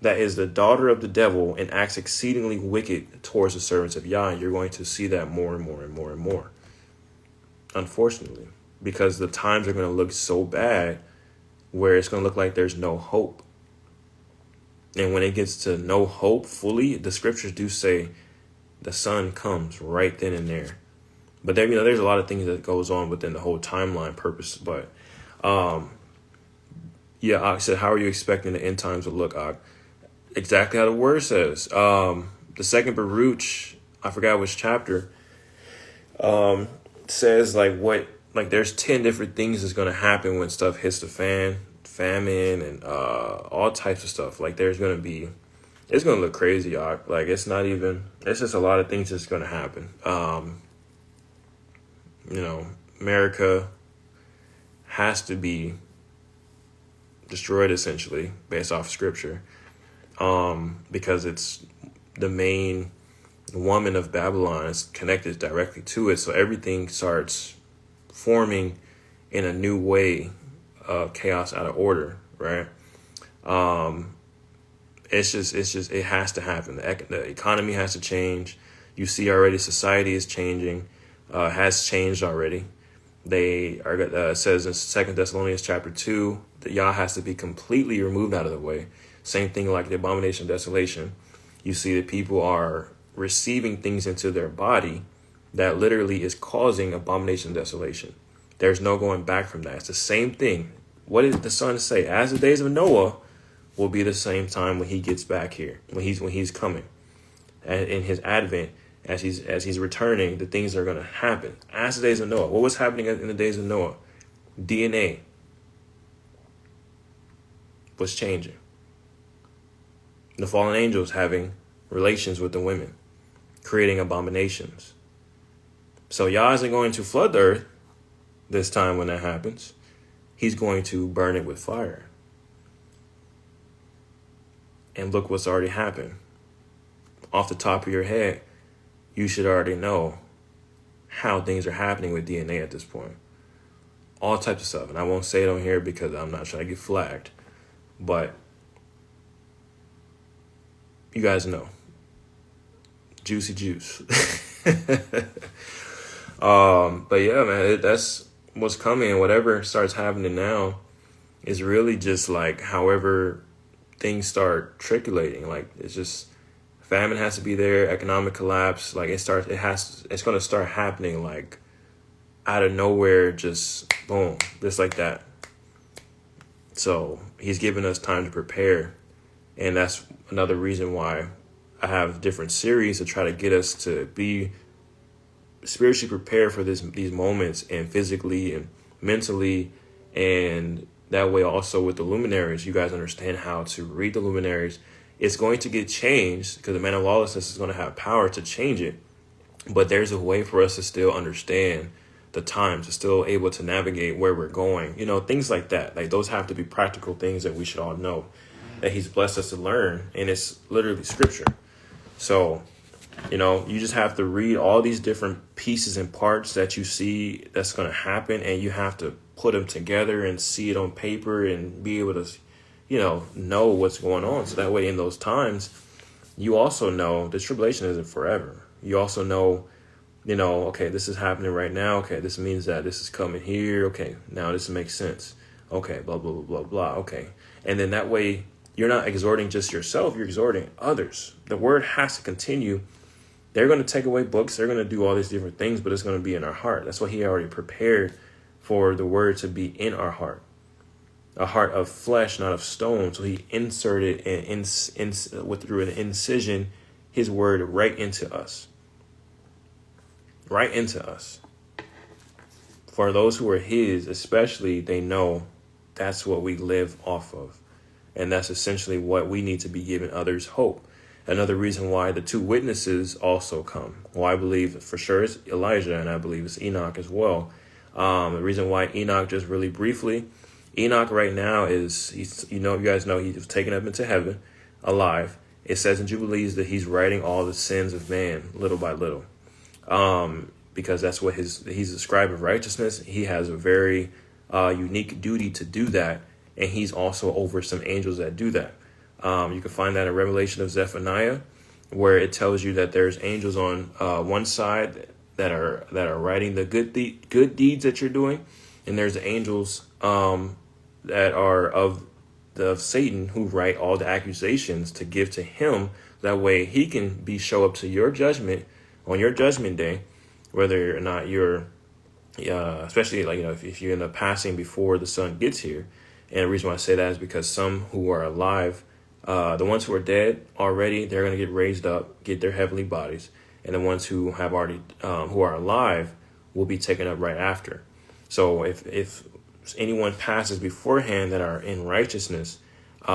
S1: that is the daughter of the devil and acts exceedingly wicked towards the servants of Yah. And you're going to see that more and more and more and more. Unfortunately, because the times are going to look so bad where it's going to look like there's no hope. And when it gets to no hope fully, the scriptures do say the sun comes right then and there. But there, there's a lot of things that goes on within the whole timeline purpose. But yeah, I said, how are you expecting the end times to look? Exactly how the word says. The second Baruch, I forgot which chapter, says there's 10 different things that's going to happen when stuff hits the fan, famine and all types of stuff. Like it's going to look crazy, y'all. Like it's just a lot of things that's going to happen. America has to be destroyed essentially based off scripture, because it's the main woman of Babylon is connected directly to it. So everything starts forming in a new way of chaos out of order, right? It has to happen. The economy has to change. You see already society is changing, has changed already. They are, says in 2 Thessalonians chapter 2, that Yah has to be completely removed out of the way. Same thing like the abomination of desolation. You see that people are receiving things into their body that literally is causing abomination of desolation. There's no going back from that. It's the same thing. What did the Son say? As the days of Noah will be the same time when he gets back here, when he's coming, and in his advent, as he's returning, the things are going to happen. As the days of Noah. What was happening in the days of Noah? DNA was changing. The fallen angels having relations with the women, creating abominations. So Yah isn't going to flood the earth this time when that happens. He's going to burn it with fire. And look what's already happened. Off the top of your head, you should already know how things are happening with DNA at this point. All types of stuff. And I won't say it on here because I'm not trying to get flagged. But you guys know. Juicy juice. But yeah, man, that's what's coming. Whatever starts happening now is really just like however things start trickulating. Like it's just famine has to be there, economic collapse. Like it's going to start happening like out of nowhere, just boom, just like that. So he's given us time to prepare. And that's another reason why I have different series to try to get us to be spiritually prepared for these moments, and physically and mentally. And that way also with the luminaries, you guys understand how to read the luminaries. It's going to get changed because the man of lawlessness is going to have power to change it. But there's a way for us to still understand the times, to still able to navigate where we're going. Things like that. Like those have to be practical things that we should all know that he's blessed us to learn. And it's literally scripture. So, you just have to read all these different pieces and parts that you see that's going to happen. And you have to put them together and see it on paper and be able to, know what's going on. So that way in those times, you also know the tribulation isn't forever. You also know, okay, this is happening right now. Okay, this means that this is coming here. Okay, now this makes sense. Okay, blah, blah, blah, blah, blah. Okay. And then that way you're not exhorting just yourself, you're exhorting others. The word has to continue. They're going to take away books. They're going to do all these different things, but it's going to be in our heart. That's what he already prepared for the word to be in our heart. A heart of flesh, not of stone. So he inserted through an incision his word right into us. Right into us. For those who are his, especially, they know that's what we live off of. And that's essentially what we need to be giving others hope. Another reason why the two witnesses also come. Well, I believe for sure it's Elijah, and I believe it's Enoch as well. The reason why Enoch, just really briefly, Enoch right now you guys know he was taken up into heaven alive. It says in Jubilees that he's writing all the sins of man little by little. Because that's what he's a scribe of righteousness. He has a very unique duty to do that. And he's also over some angels that do that. You can find that in Revelation of Zephaniah, where it tells you that there's angels on one side that are writing the good deeds that you're doing, and there's angels that are of Satan, who write all the accusations to give to him. That way he can show up to your judgment on your judgment day, whether or not you're, especially like, if you end up passing before the son gets here. And the reason why I say that is because some who are alive, the ones who are dead already, they're going to get raised up, get their heavenly bodies. And the ones who have already, who are alive, will be taken up right after. So if anyone passes beforehand that are in righteousness, they're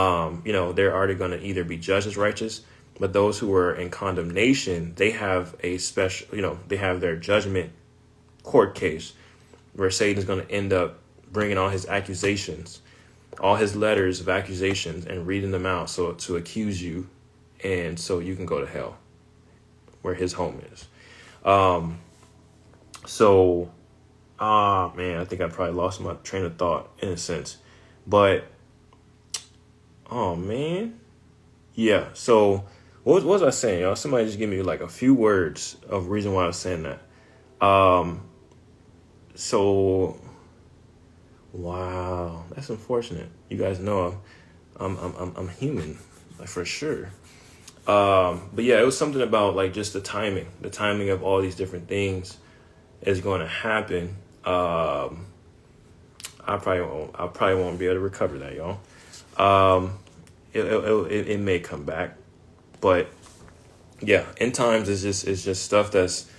S1: already going to either be judged as righteous. But those who are in condemnation, they have a special, they have their judgment court case where Satan's going to end up bringing all his accusations, all his letters of accusations, and reading them out so to accuse you, and so you can go to hell, where his home is. Man, I think I probably lost my train of thought in a sense, but oh man, yeah. So what was I saying, y'all? Somebody just give me like a few words of reason why I was saying that. So wow, that's unfortunate. You guys know I'm human, like, for sure. But yeah, it was something about like just the timing of all these different things is going to happen. I probably won't be able to recover that, y'all. It may come back, but yeah, end times is just stuff that's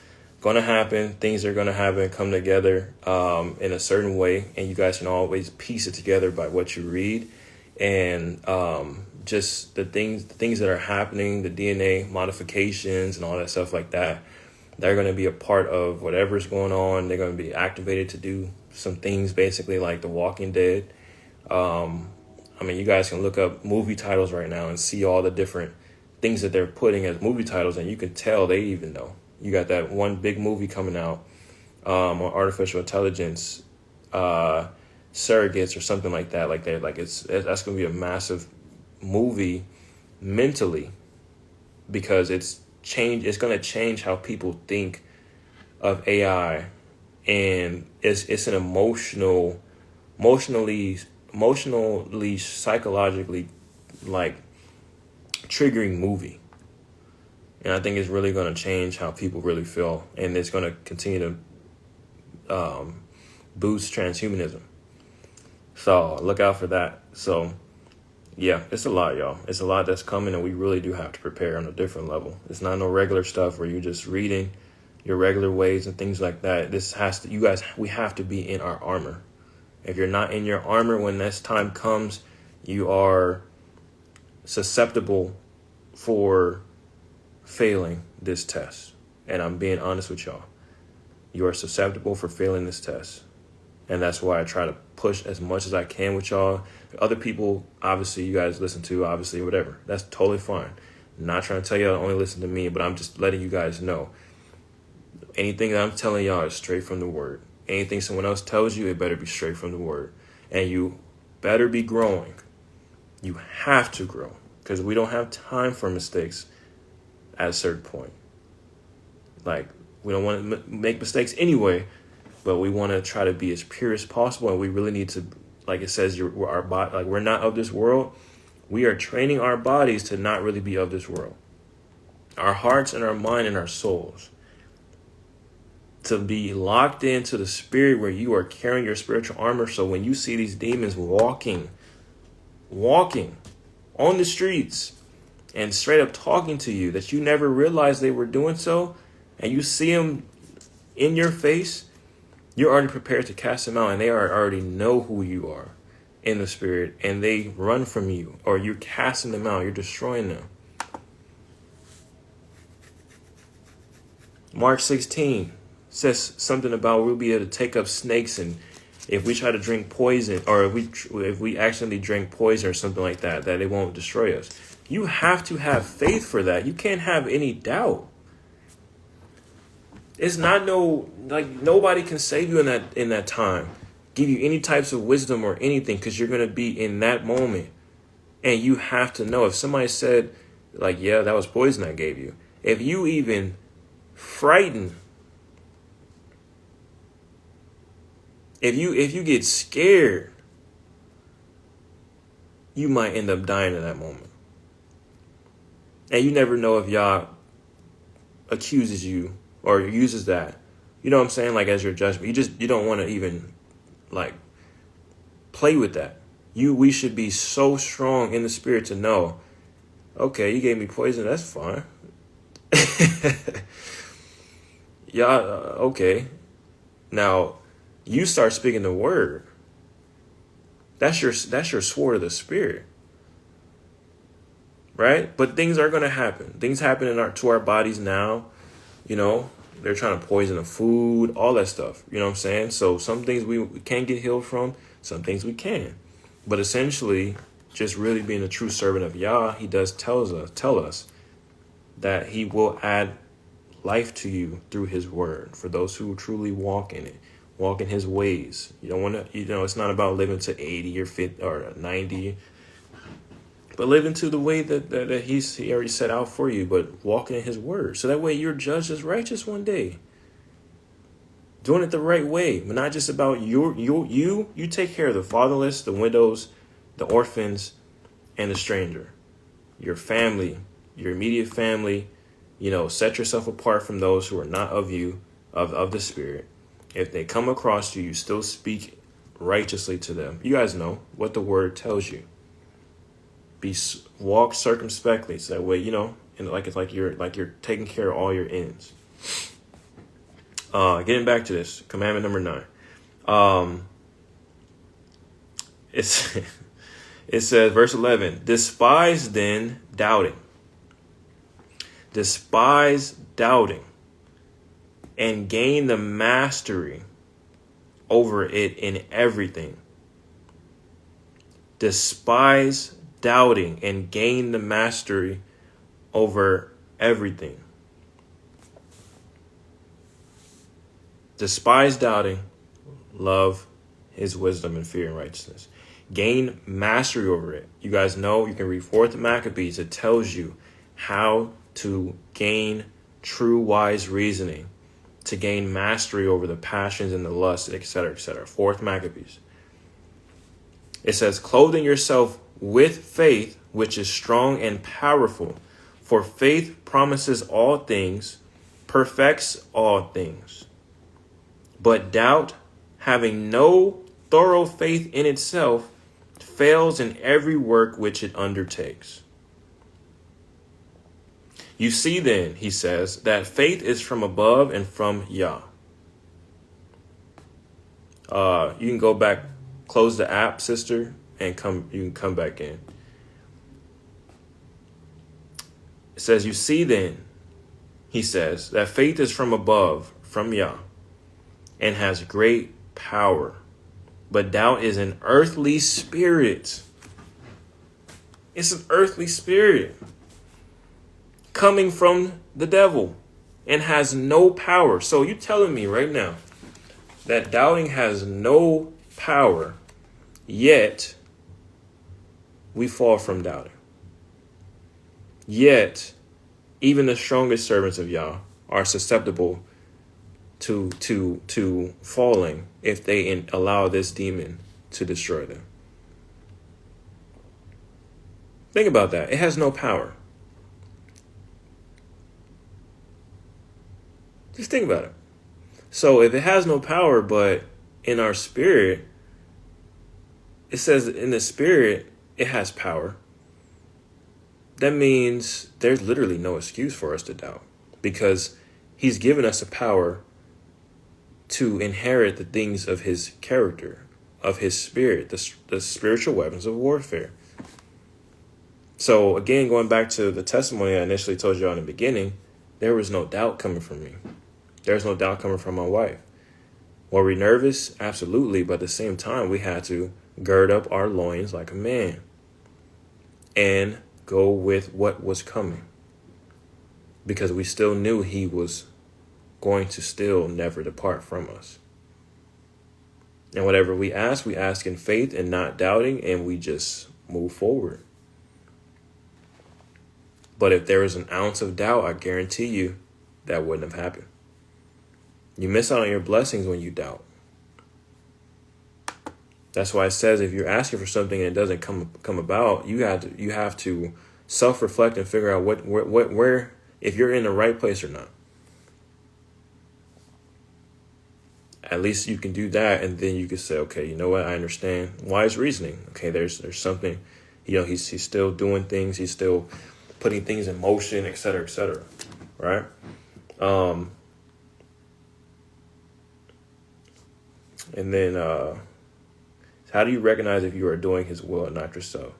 S1: going to happen. Things are going to happen, come together in a certain way, and you guys can always piece it together by what you read, and just the things that are happening, the DNA modifications and all that stuff like that. They're going to be a part of whatever's going on. They're going to be activated to do some things, basically like The Walking Dead. You guys can look up movie titles right now and see all the different things that they're putting as movie titles, and you can tell they even know. You got that one big movie coming out on artificial intelligence, surrogates or something like that. That's going to be a massive movie mentally, because it's going to change how people think of AI, and it's an emotionally, psychologically, like, triggering movie. And I think it's really going to change how people really feel, and it's going to continue to boost transhumanism. So look out for that. So yeah, it's a lot, y'all. It's a lot that's coming, and we really do have to prepare on a different level. It's not no regular stuff where you're just reading your regular ways and things like that. We have to be in our armor. If you're not in your armor when this time comes, you are susceptible for failing this test. And I'm being honest with y'all. You are susceptible for failing this test. And that's why I try to push as much as I can with y'all. Other people, obviously, you guys listen to, obviously, whatever. That's totally fine. I'm not trying to tell y'all to only listen to me, but I'm just letting you guys know. Anything that I'm telling y'all is straight from the word. Anything someone else tells you, it better be straight from the word. And you better be growing. You have to grow, because we don't have time for mistakes at a certain point. Like, we don't want to make mistakes anyway, but we want to try to be as pure as possible. And we really need to, like it says, we're not of this world. We are training our bodies to not really be of this world. Our hearts and our mind and our souls to be locked into the spirit, where you are carrying your spiritual armor. So when you see these demons walking on the streets and straight up talking to you, that you never realized they were doing so, and you see them in your face, you're already prepared to cast them out, and they already know who you are in the spirit, and they run from you, or you're casting them out, you're destroying them. Mark 16 says something about we'll be able to take up snakes, and if we try to drink poison, or if we accidentally drink poison or something like that, that it won't destroy us. You have to have faith for that. You can't have any doubt. It's not nobody can save you in that time, give you any types of wisdom or anything, because you're going to be in that moment. And you have to know, if somebody said, like, yeah, that was poison I gave you, if you even frighten, if you get scared you might end up dying in that moment. And you never know if Yah accuses you or uses that, you know what I'm saying, like as your judgment. You don't want to even like play with that. We should be so strong in the spirit to know, okay, you gave me poison, that's fine. Okay. Now you start speaking the word. That's your sword of the spirit. Right? But things are going to happen. Things happen to our bodies now. You know, they're trying to poison the food, all that stuff. You know what I'm saying? So some things we can get healed from, some things we can. But essentially, just really being a true servant of Yah, he does tell us that he will add life to you through his word for those who truly walk in it, walk in his ways. You don't want to, it's not about living to 80 or 50 or 90, but live into the way that he already set out for you, but walking in his word. So that way you're judged as righteous one day. Doing it the right way, but not just about you take care of the fatherless, the widows, the orphans, and the stranger. Your family, your immediate family, set yourself apart from those who are not of you, of the spirit. If they come across you, you still speak righteously to them. You guys know what the word tells you. Walk circumspectly, so that way it's like you're taking care of all your ends. Getting back to this, commandment number 9. It says, verse 11, despise then doubting. Despise doubting and gain the mastery over it in everything. Despise doubting and gain the mastery over everything. Despise doubting, love his wisdom and fear and righteousness. Gain mastery over it. You guys know, you can read 4th Maccabees. It tells you how to gain true wise reasoning, to gain mastery over the passions and the lusts, etc., etc. 4th Maccabees. It says, clothing yourself with faith, which is strong and powerful. For faith promises all things, perfects all things. But doubt, having no thorough faith in itself, fails in every work which it undertakes. You see then, he says, that faith is from above and from Yah. You can go back, close the app, sister, and you can come back in. It says, you see then, he says, that faith is from above, from Yah, and has great power. But doubt is an earthly spirit. It's an earthly spirit coming from the devil and has no power. So you telling me right now that doubting has no power, yet we fall from doubting. Yet even the strongest servants of Yah are susceptible to falling if they allow this demon to destroy them. Think about that. It has no power. Just think about it. So if it has no power, but in our spirit, it says in the spirit, it has power. That means there's literally no excuse for us to doubt, because he's given us a power to inherit the things of his character, of his spirit, the spiritual weapons of warfare. So again, going back to the testimony I initially told you in the beginning, there was no doubt coming from me. There's no doubt coming from my wife. Were we nervous? Absolutely. But at the same time, we had to gird up our loins like a man and go with what was coming, because we still knew he was going to still never depart from us. And whatever we ask in faith and not doubting, and we just move forward. But if there was an ounce of doubt, I guarantee you that wouldn't have happened. You miss out on your blessings when you doubt. That's why it says if you're asking for something and it doesn't come about, you have to self-reflect and figure out where if you're in the right place or not. At least you can do that, and then you can say, okay, you know what? I understand wise reasoning. Okay, there's something, he's still doing things, he's still putting things in motion, et cetera, right? And then how do you recognize if you are doing His will and not yourself?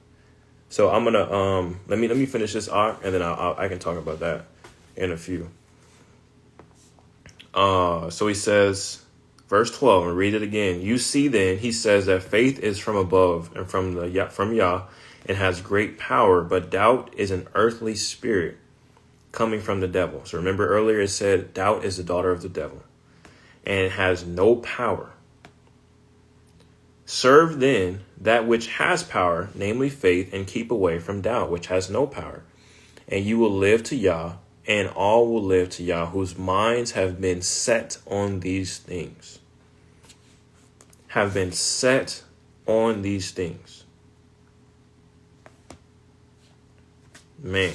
S1: So I'm gonna let me finish this arc, and then I can talk about that in a few. So he says, verse 12, and read it again. You see, then he says that faith is from above and from Yah, and has great power, but doubt is an earthly spirit coming from the devil. So remember earlier it said doubt is the daughter of the devil, and it has no power. Serve then that which has power, namely faith, and keep away from doubt, which has no power. And you will live to Yah, and all will live to Yah, whose minds have been set on these things. Have been set on these things. Man.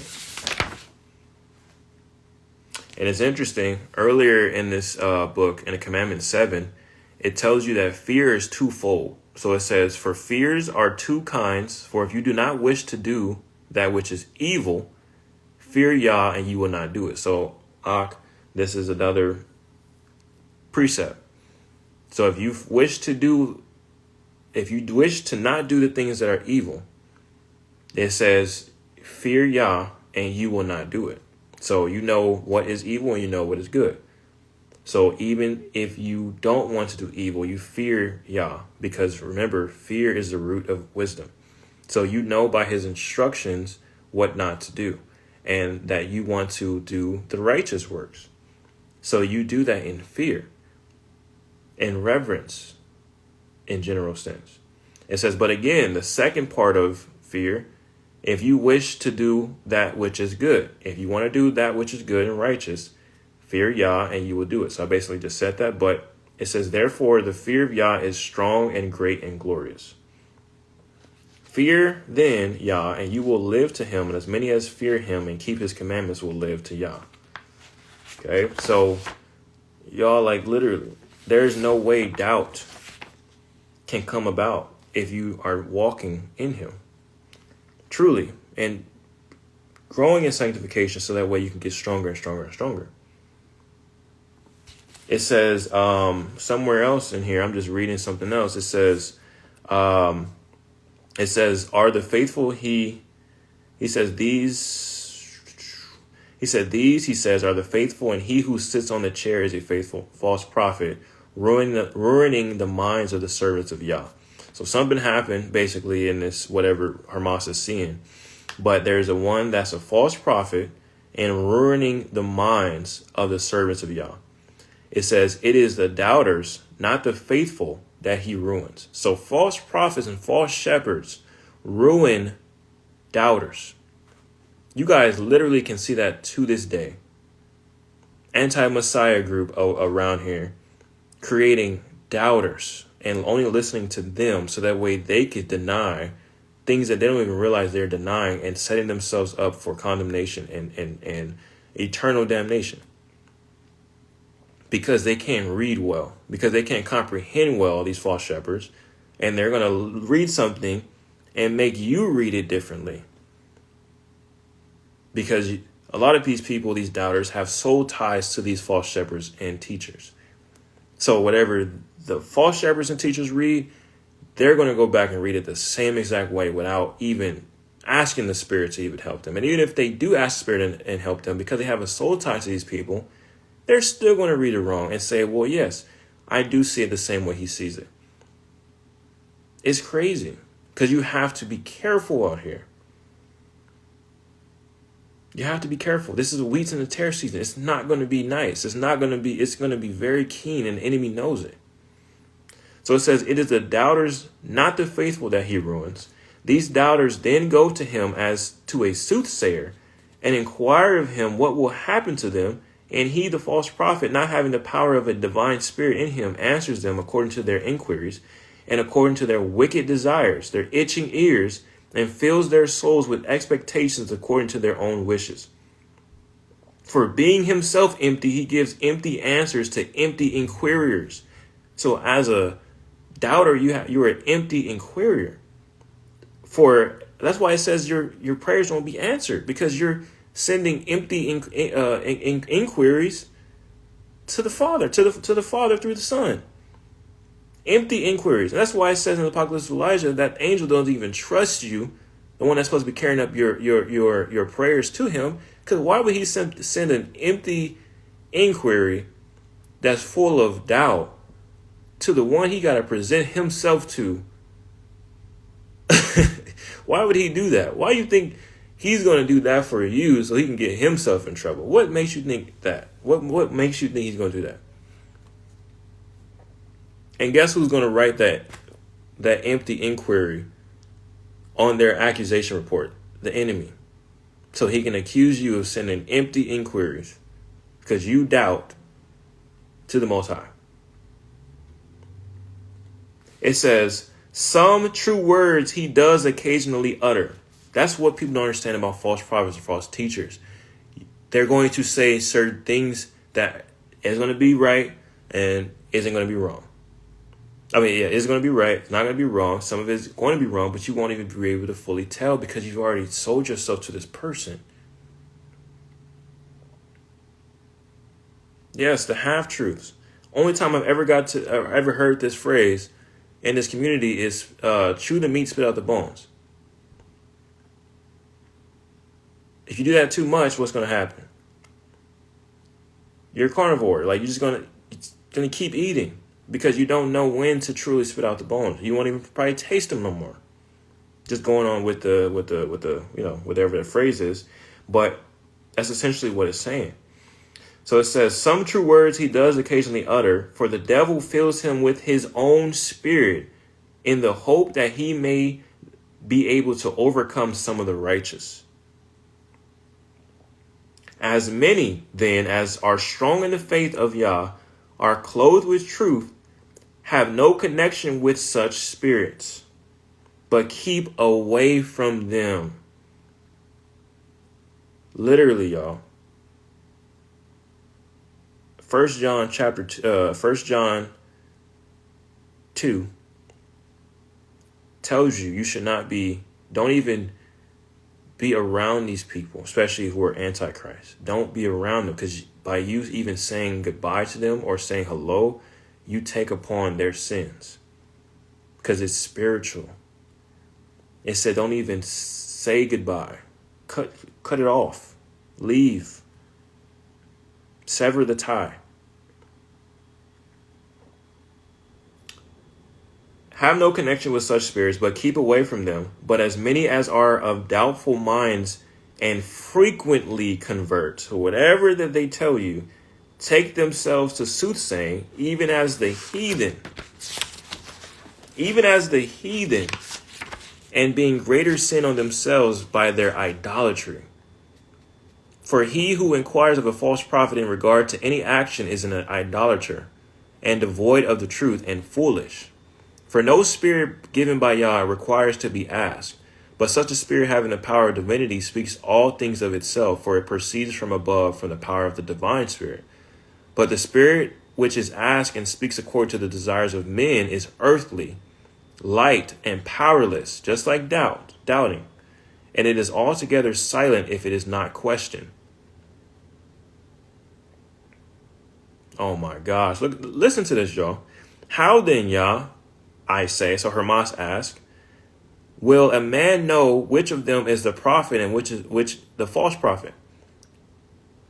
S1: And it's interesting, earlier in this book, in the Commandment 7, it tells you that fear is twofold. So it says, for fears are two kinds, for if you do not wish to do that which is evil, fear Yah, and you will not do it. So, this is another precept. So if you wish to not do the things that are evil, it says, fear Yah, and you will not do it. So you know what is evil and you know what is good. So even if you don't want to do evil, you fear Yah, because remember, fear is the root of wisdom. So you know by His instructions what not to do, and that you want to do the righteous works. So you do that in fear, in reverence, in general sense. It says, but again, the second part of fear, if you wish to do that which is good, if you want to do that which is good and righteous, fear Yah, and you will do it. So I basically just said that, but it says, therefore, the fear of Yah is strong and great and glorious. Fear then Yah, and you will live to Him, and as many as fear Him and keep His commandments will live to Yah. Okay, so y'all, like, literally, there's no way doubt can come about if you are walking in Him. Truly, and growing in sanctification so that way you can get stronger and stronger and stronger. It says somewhere else in here, I'm just reading something else. It says, are the faithful he says, are the faithful, and he who sits on the chair is a faithful false prophet, ruining the minds of the servants of Yah. So something happened basically in this, whatever Hermas is seeing, but there's a one that's a false prophet and ruining the minds of the servants of Yah. It says, it is the doubters, not the faithful, that he ruins. So false prophets and false shepherds ruin doubters. You guys literally can see that to this day. Anti-Messiah group around here creating doubters and only listening to them so that way they could deny things that they don't even realize they're denying and setting themselves up for condemnation and eternal damnation. Because they can't read well, because they can't comprehend well, these false shepherds, and they're going to read something and make you read it differently. Because a lot of these people, these doubters, have soul ties to these false shepherds and teachers. So whatever the false shepherds and teachers read, they're going to go back and read it the same exact way without even asking the Spirit to even help them. And even if they do ask the Spirit and help them, because they have a soul tie to these people, they're still going to read it wrong and say, well, yes, I do see it the same way he sees it. It's crazy because you have to be careful out here. You have to be careful. This is a wheat and a tare season. It's not going to be nice. It's going to be very keen, and the enemy knows it. So it says, it is the doubters, not the faithful, that he ruins. These doubters then go to him as to a soothsayer and inquire of him what will happen to them. And he, the false prophet, not having the power of a divine spirit in him, answers them according to their inquiries. and according to their wicked desires, their itching ears, and fills their souls with expectations according to their own wishes. For being himself empty, he gives empty answers to empty inquirers. So as a doubter, you're an empty inquirer. For that's why it says your prayers won't be answered, because you're sending empty inquiries to the Father, to the Father through the Son. Empty inquiries. And that's why it says in the Apocalypse of Elijah that angel doesn't even trust you, the one that's supposed to be carrying up your prayers to him. Because why would he send an empty inquiry that's full of doubt to the one he got to present himself to? Why would he do that? Why do you think he's going to do that for you so he can get himself in trouble? What makes you think that? What makes you think he's going to do that? And guess who's going to write that empty inquiry on their accusation report? The enemy. So he can accuse you of sending empty inquiries because you doubt to the Most High. It says, some true words he does occasionally utter. That's what people don't understand about false prophets and false teachers. They're going to say certain things that is going to be right and isn't going to be wrong. I mean, yeah, it's going to be right. It's not going to be wrong. Some of it's going to be wrong, but you won't even be able to fully tell because you've already sold yourself to this person. Yes, the half-truths. Only time I've ever heard this phrase in this community is chew the meat, spit out the bones. If you do that too much, what's going to happen? You're a carnivore. Like, you're going to keep eating because you don't know when to truly spit out the bones. You won't even probably taste them no more. Just going on with the whatever the phrase is, but that's essentially what it's saying. So it says, some true words he does occasionally utter, for the devil fills him with his own spirit in the hope that he may be able to overcome some of the righteous. As many, then, as are strong in the faith of Yah, are clothed with truth, have no connection with such spirits, but keep away from them. Literally, y'all. 1 John 2 tells you should not don't even be around these people, especially who are antichrist. Don't be around them, because by you even saying goodbye to them or saying hello, you take upon their sins, because it's spiritual. It said don't even say goodbye. Cut it off. Leave. Sever the tie. Have no connection with such spirits, but keep away from them. But as many as are of doubtful minds and frequently convert, so whatever that they tell you, take themselves to soothsaying, even as the heathen, and being greater sin on themselves by their idolatry. For he who inquires of a false prophet in regard to any action is an idolater, and devoid of the truth, and foolish. For no spirit given by Yah requires to be asked, but such a spirit having the power of divinity speaks all things of itself, for it proceeds from above, from the power of the divine spirit. But the spirit which is asked and speaks according to the desires of men is earthly, light, and powerless, just like doubting. And it is altogether silent if it is not questioned. Oh my gosh. Listen to this, y'all. How then, Yah, I say, so Hermas asked, will a man know which of them is the prophet and which the false prophet?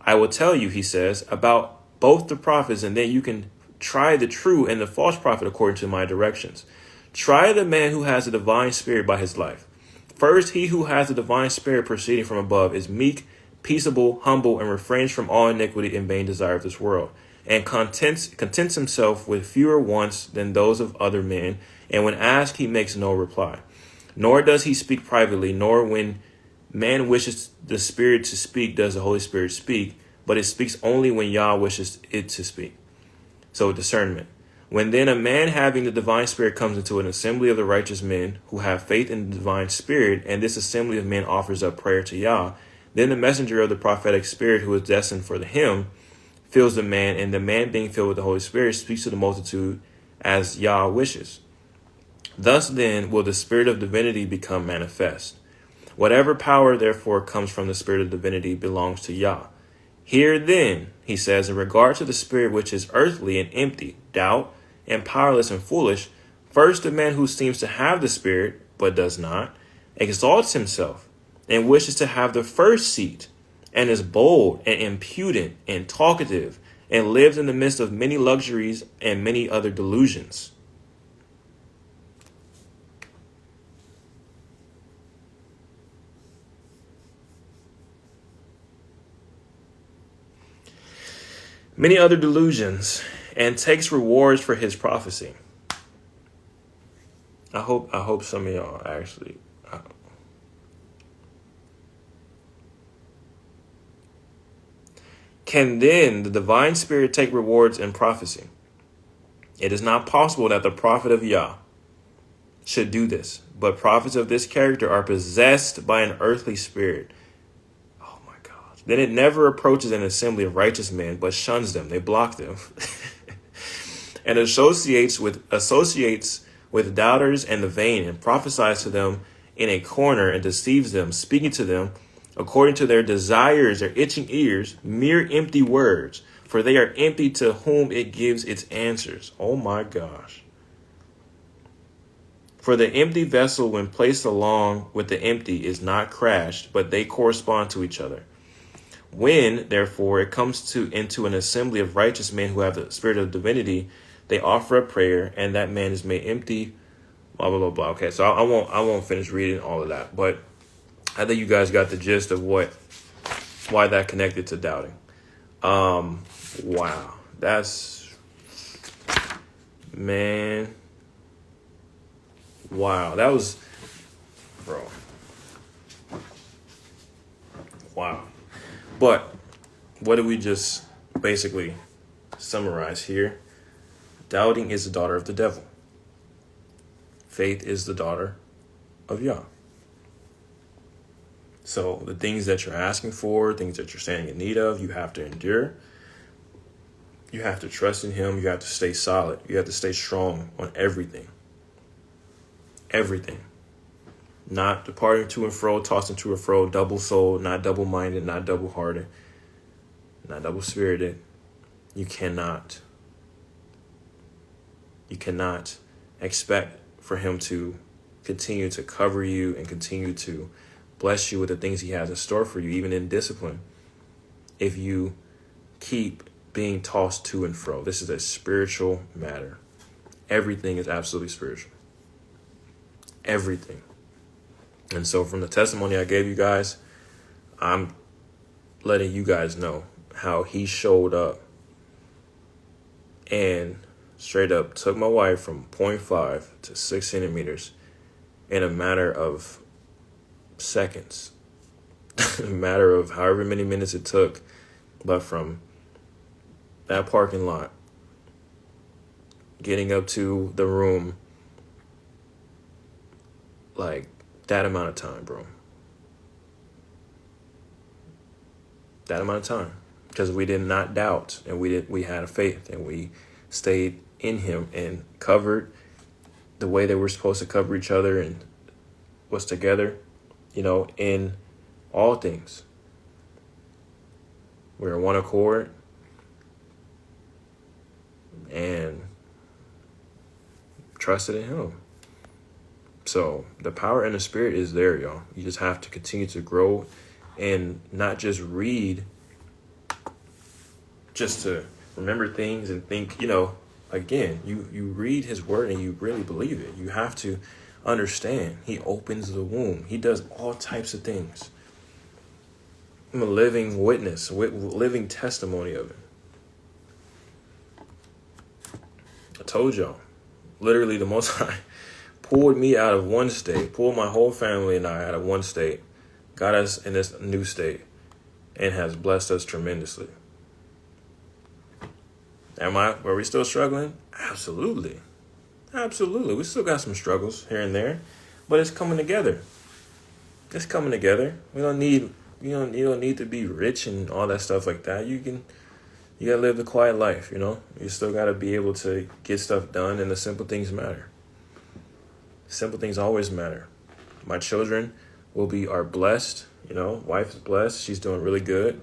S1: I will tell you, he says, about both the prophets, and then you can try the true and the false prophet according to my directions. Try the man who has the divine spirit by his life. First, he who has the divine spirit proceeding from above is meek, peaceable, humble, and refrains from all iniquity and vain desire of this world, and contents himself with fewer wants than those of other men, and when asked, he makes no reply. Nor does he speak privately, nor when man wishes the Spirit to speak does the Holy Spirit speak, but it speaks only when Yah wishes it to speak. So discernment. When then a man having the divine spirit comes into an assembly of the righteous men who have faith in the divine spirit, and this assembly of men offers up prayer to Yah, then the messenger of the prophetic spirit who is destined for the hymn fills the man, and the man being filled with the Holy Spirit speaks to the multitude as Yah wishes. Thus then will the spirit of divinity become manifest. Whatever power therefore comes from the spirit of divinity belongs to Yah. Here then, he says, in regard to the spirit which is earthly and empty, doubt, and powerless and foolish, first the man who seems to have the spirit, but does not, exalts himself, and wishes to have the first seat, and is bold and impudent and talkative, and lives in the midst of many luxuries and many other delusions. Many other delusions, and takes rewards for his prophecy. I hope some of y'all actually. Can then the divine spirit take rewards in prophecy? It is not possible that the prophet of Yah should do this, but prophets of this character are possessed by an earthly spirit. Oh my God. Then it never approaches an assembly of righteous men, but shuns them. They block them. And associates with doubters and the vain, and prophesies to them in a corner, and deceives them, speaking to them according to their desires, their itching ears, mere empty words, for they are empty to whom it gives its answers. Oh my gosh. For the empty vessel, when placed along with the empty, is not crashed, but they correspond to each other. When, therefore, it comes into an assembly of righteous men who have the spirit of divinity, they offer up prayer, and that man is made empty. Blah blah blah blah. Okay, so I won't finish reading all of that, but I think you guys got the gist of why that connected to doubting. Wow, that's, man. Wow, that was, bro. Wow. But what did we just basically summarize here? Doubting is the daughter of the devil. Faith is the daughter of Yah. So the things that you're asking for, things that you're standing in need of, you have to endure. You have to trust in him. You have to stay solid. You have to stay strong on everything. Everything. Not departing to and fro, tossing to and fro, double-souled, not double-minded, not double-hearted, not double-spirited. You cannot expect for him to continue to cover you and continue to bless you with the things he has in store for you, even in discipline, if you keep being tossed to and fro. This is a spiritual matter. Everything is absolutely spiritual. Everything. And so from the testimony I gave you guys, I'm letting you guys know how he showed up and straight up took my wife from 0.5 to 6 centimeters in a matter of seconds. A matter of however many minutes it took. But from that parking lot, getting up to the room, like that amount of time, bro. That amount of time. Because we did not doubt, and we had a faith, and we stayed in him and covered the way that we're supposed to cover each other and was together, in all things. We're one accord, and trusted in him. So the power and the spirit is there, y'all. You just have to continue to grow and not just read just to remember things and think, again, you read his word and you really believe it. You have to understand. He opens the womb. He does all types of things. I'm a living witness, living testimony of it. I told y'all, literally the Most High pulled me out of one state, pulled my whole family and I out of one state, got us in this new state, and has blessed us tremendously. Were we still struggling? Absolutely. Absolutely. We still got some struggles here and there, but it's coming together. It's coming together. You don't need to be rich and all that stuff like that. You gotta live the quiet life, You still gotta be able to get stuff done, and the simple things matter. Simple things always matter. My children are blessed, wife's blessed. She's doing really good.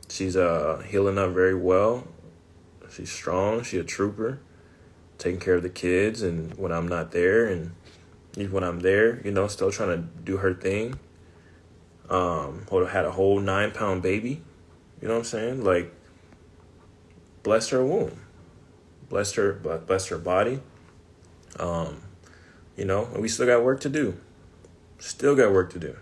S1: She's healing up very well. She's strong. She's a trooper, taking care of the kids, and when I'm not there, and even when I'm there, still trying to do her thing. Had a whole 9-pound baby. You know what I'm saying? Like, bless her womb, bless her body. And we still got work to do. Still got work to do.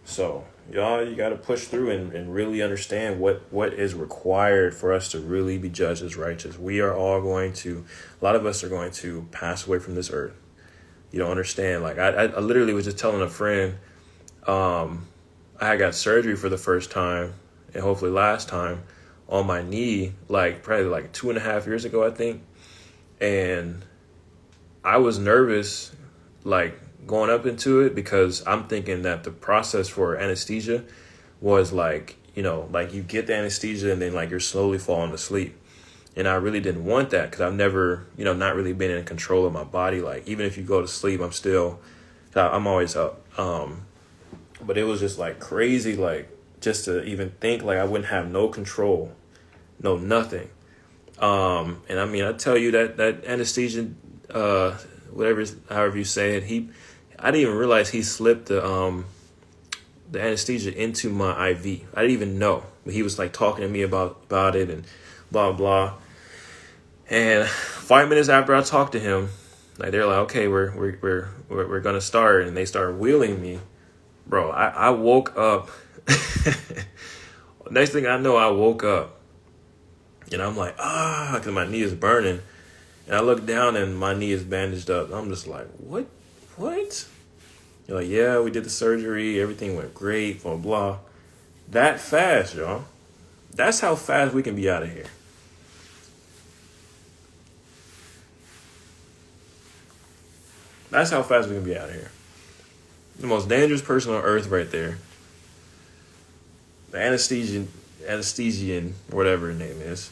S1: So, y'all, you got to push through and really understand what is required for us to really be judged as righteous. A lot of us are going to pass away from this earth. You don't understand. Like, I literally was just telling a friend, I got surgery for the first time, and hopefully last time, on my knee, probably 2.5 years ago, I think. And I was nervous, going up into it, because I'm thinking that the process for anesthesia was you get the anesthesia and then you're slowly falling asleep. And I really didn't want that, because I've never, not really been in control of my body. Even if you go to sleep, I'm always up. But it was just crazy, just to even think I wouldn't have no control, no nothing. And I mean, I tell you that anesthesia, however you say it, I didn't even realize he slipped the anesthesia into my IV. I didn't even know, but he was talking to me about it and blah blah. And 5 minutes after I talked to him, they're like, okay, we're gonna start, and they started wheeling me. Bro, I woke up. Next thing I know, I woke up. And I'm like, because my knee is burning. And I look down and my knee is bandaged up. I'm just like, what? You're like, yeah, we did the surgery. Everything went great, blah, blah. That fast, y'all. That's how fast we can be out of here. That's how fast we can be out of here. The most dangerous person on earth right there. The anesthesian, whatever her name is.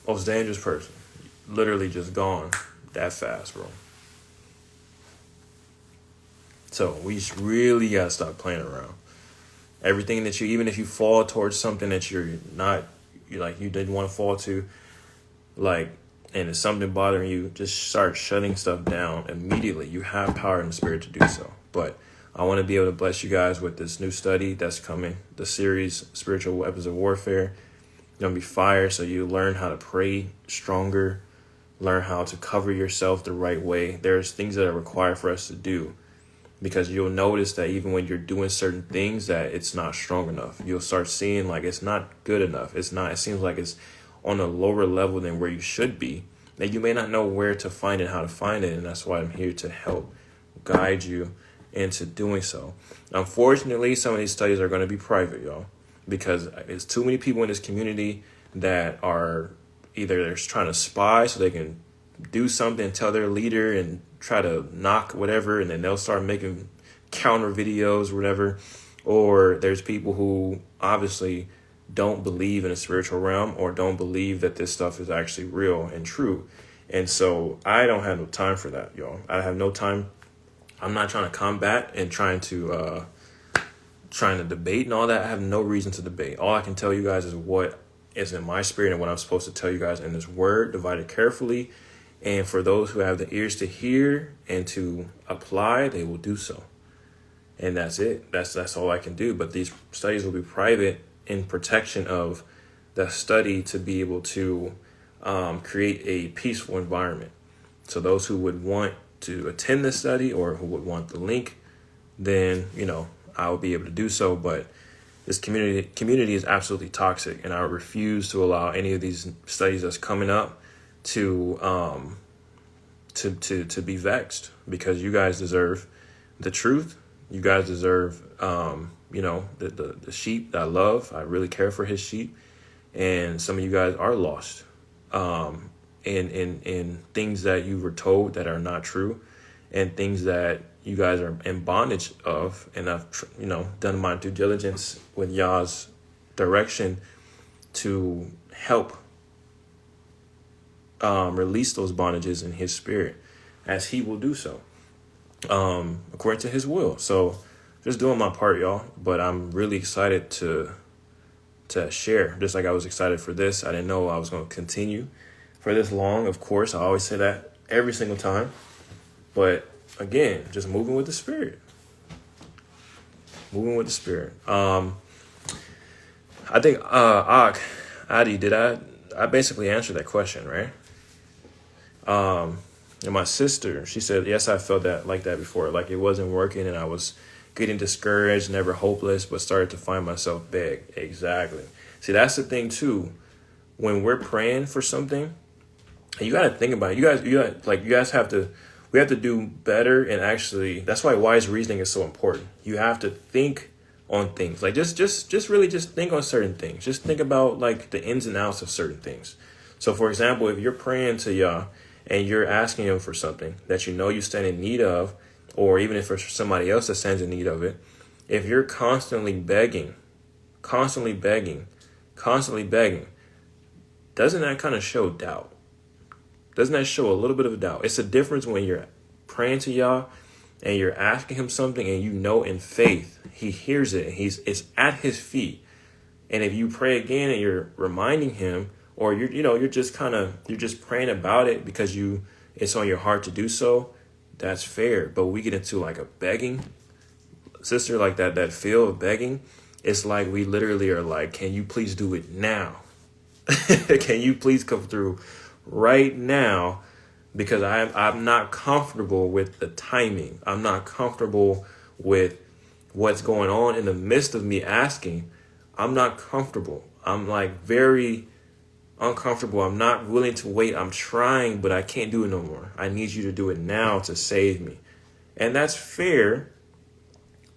S1: Most dangerous person. Literally just gone that fast, bro. So we really got to stop playing around. Everything that even if you fall towards something that you didn't want to fall to, and it's something bothering you, just start shutting stuff down immediately. You have power in the spirit to do so. But I want to be able to bless you guys with this new study that's coming, the series, Spiritual Weapons of Warfare. It's going to be fire, so you learn how to pray stronger, learn how to cover yourself the right way. There's things that are required for us to do, because you'll notice that even when you're doing certain things that it's not strong enough. You'll start seeing it's not good enough. It seems like it's on a lower level than where you should be. And you may not know where to find it, how to find it. And that's why I'm here to help guide you into doing so. Unfortunately, some of these studies are going to be private, y'all, because there's too many people in this community that are either they're trying to spy so they can do something, tell their leader and try to knock whatever, and then they'll start making counter videos or whatever. Or there's people who obviously don't believe in a spiritual realm or don't believe that this stuff is actually real and true. And so I don't have no time for that, y'all. I have no time. I'm not trying to combat and trying to debate and all that. I have no reason to debate. All I can tell you guys is what is in my spirit and what I'm supposed to tell you guys in this word, divided carefully. And for those who have the ears to hear and to apply, they will do so. And that's it. That's all I can do. But these studies will be private in protection of the study to be able to create a peaceful environment. So those who would want to attend this study or who would want the link, then, I will be able to do so. But this community is absolutely toxic, and I refuse to allow any of these studies that's coming up to be vexed, because you guys deserve the truth. You guys deserve, the sheep that I love. I really care for his sheep, and some of you guys are lost in things that you were told that are not true, and things that you guys are in bondage of. And I've done my due diligence with Yah's direction to help release those bondages in his spirit, as he will do so according to his will. So just doing my part, y'all. But I'm really excited to share, just like I was excited for this. I didn't know I was going to continue for this long. Of course, I always say that every single time. But again, just moving with the spirit. Moving with the spirit. I think Adi, did I basically answered that question, right? And my sister, she said, yes, I felt that like that before. Like it wasn't working and I was getting discouraged, never hopeless, but started to find myself beg. Exactly. See, that's the thing too. When we're praying for something, and you got to think about it. You guys have to, we have to do better. And actually, that's why wise reasoning is so important. You have to think on things. Like just really just think on certain things. Just think about like the ins and outs of certain things. So for example, if you're praying to Yah and you're asking him for something that you know you stand in need of, or even if it's somebody else that stands in need of it, if you're constantly begging, doesn't that kind of show doubt? Doesn't that show a little bit of doubt? It's a difference when you're praying to Yah and you're asking him something and you know in faith he hears it. It's at his feet. And if you pray again and you're reminding him, or you're just praying about it because it's on your heart to do so, that's fair. But we get into like a begging, sister, like that feel of begging. It's like we literally are like, can you please do it now? Can you please come through right now? Because I'm not comfortable with the timing. I'm not comfortable with what's going on in the midst of me asking. I'm not comfortable. I'm like very uncomfortable. I'm not willing to wait. I'm trying, but I can't do it no more. I need you to do it now to save me. And that's fair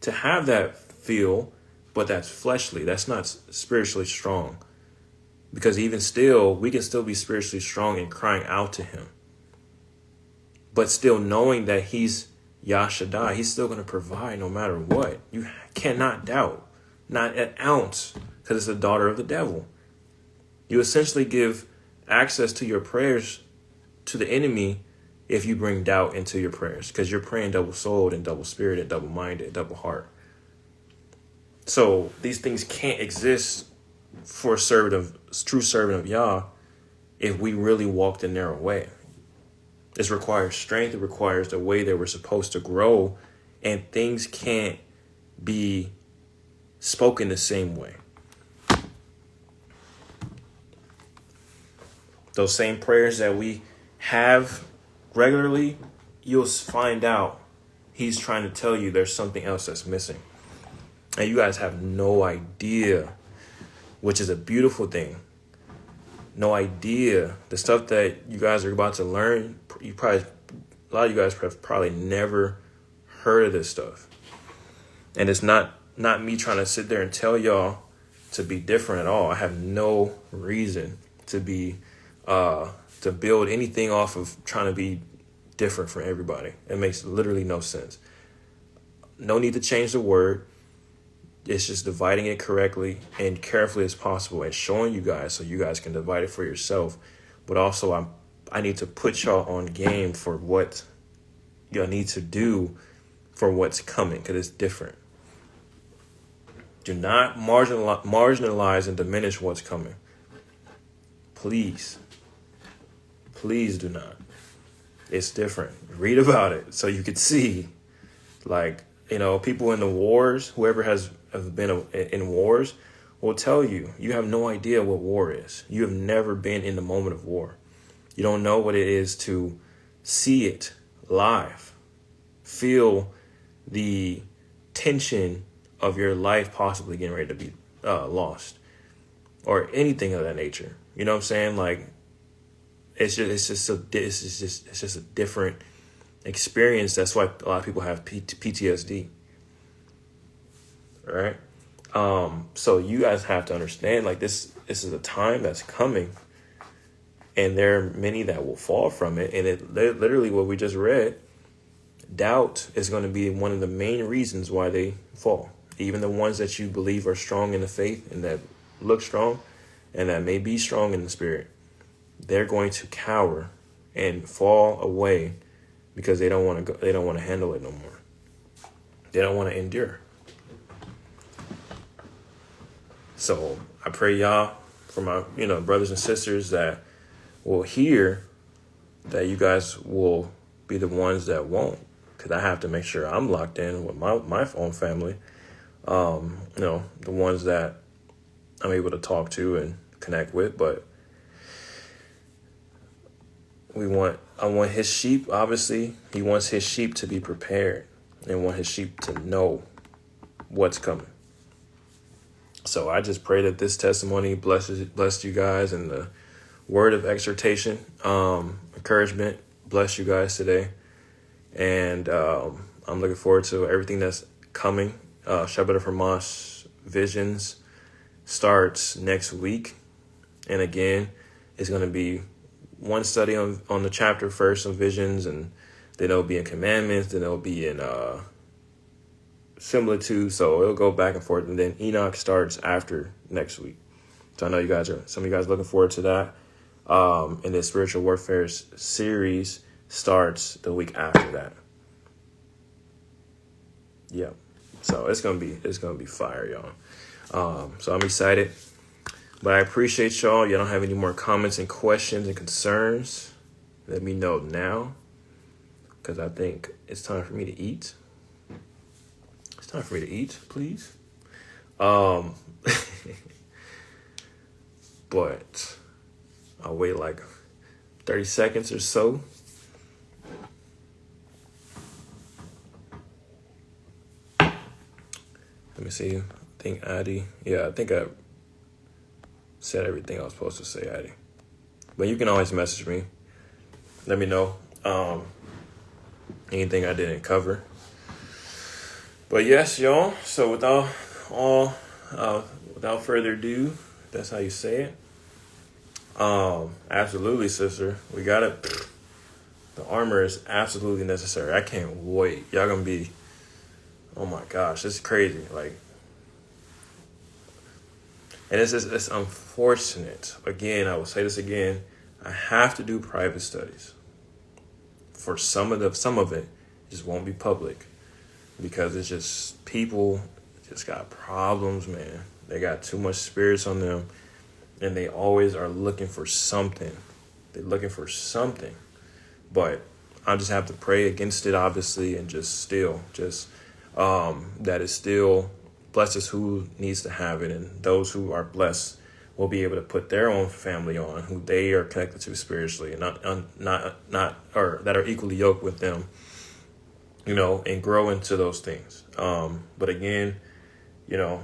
S1: to have that feel, but that's fleshly. That's not spiritually strong. Because even still, we can still be spiritually strong in crying out to him. But still knowing that he's Yah Shaddai, he's still going to provide no matter what. You cannot doubt. Not an ounce. Because it's the daughter of the devil. You essentially give access to your prayers to the enemy if you bring doubt into your prayers, because you're praying double-souled and double-spirited, double-minded, double-heart. So these things can't exist for a true servant of Yah if we really walk the narrow way. This requires strength. It requires the way that we're supposed to grow, and things can't be spoken the same way. Those same prayers that we have regularly, you'll find out he's trying to tell you there's something else that's missing. And you guys have no idea, which is a beautiful thing. No idea. The stuff that you guys are about to learn, a lot of you guys have probably never heard of this stuff. And it's not me trying to sit there and tell y'all to be different at all. I have no reason to build anything off of trying to be different from everybody. It makes literally no sense. No need to change the word. It's just dividing it correctly and carefully as possible and showing you guys so you guys can divide it for yourself. But also I need to put y'all on game for what y'all need to do for what's coming, because it's different. Do not marginalize and diminish what's coming. Please do not. It's different. Read about it so you could see, like, people in the wars, whoever has been in wars will tell you, you have no idea what war is. You have never been in the moment of war. You don't know what it is to see it live, feel the tension of your life possibly getting ready to be lost, or anything of that nature. You know what I'm saying? Like, it's just a different experience. That's why a lot of people have PTSD. All right. So you guys have to understand, like, this is a time that's coming, and there are many that will fall from it. And it literally, what we just read, doubt is going to be one of the main reasons why they fall. Even the ones that you believe are strong in the faith and that look strong and that may be strong in the spirit, they're going to cower and fall away because they don't want to go, they don't want to handle it no more. They don't want to endure. So I pray y'all, for my brothers and sisters, that will hear, that you guys will be the ones that won't, because I have to make sure I'm locked in with my own family. The ones that I'm able to talk to and connect with. But I want his sheep, obviously, he wants his sheep to be prepared and want his sheep to know what's coming. So I just pray that this testimony blessed you guys, and the word of exhortation, encouragement, bless you guys today. And I'm looking forward to everything that's coming. Shabbat of Hamas Visions starts next week. And again, it's going to be one study on the chapter first on visions, and then it'll be in commandments, then it'll be in similitude. So it'll go back and forth, and then Enoch starts after next week. So I know some of you guys looking forward to that. And the spiritual warfare series starts the week after that. Yeah. So it's gonna be fire, y'all. So I'm excited. But I appreciate y'all. You don't have any more comments and questions and concerns, let me know now, because I think it's time for me to eat. It's time for me to eat, please. But I'll wait like 30 seconds or so. Let me see. I think Addy. Yeah, I think I said everything I was supposed to say, Addy. But you can always message me. Let me know anything I didn't cover. But yes, y'all. So without further ado, that's how you say it. Absolutely, sister. We got it. The armor is absolutely necessary. I can't wait. Y'all gonna be, oh my gosh, it's crazy. Like, and it's unfortunate. Again, I will say this again. I have to do private studies. For some of it just won't be public, because it's just people just got problems, man. They got too much spirits on them, and they always are looking for something. They're looking for something. But I just have to pray against it, obviously, and that is still blesses who needs to have it, and those who are blessed will be able to put their own family on, who they are connected to spiritually, and not or that are equally yoked with them, and grow into those things. But again, you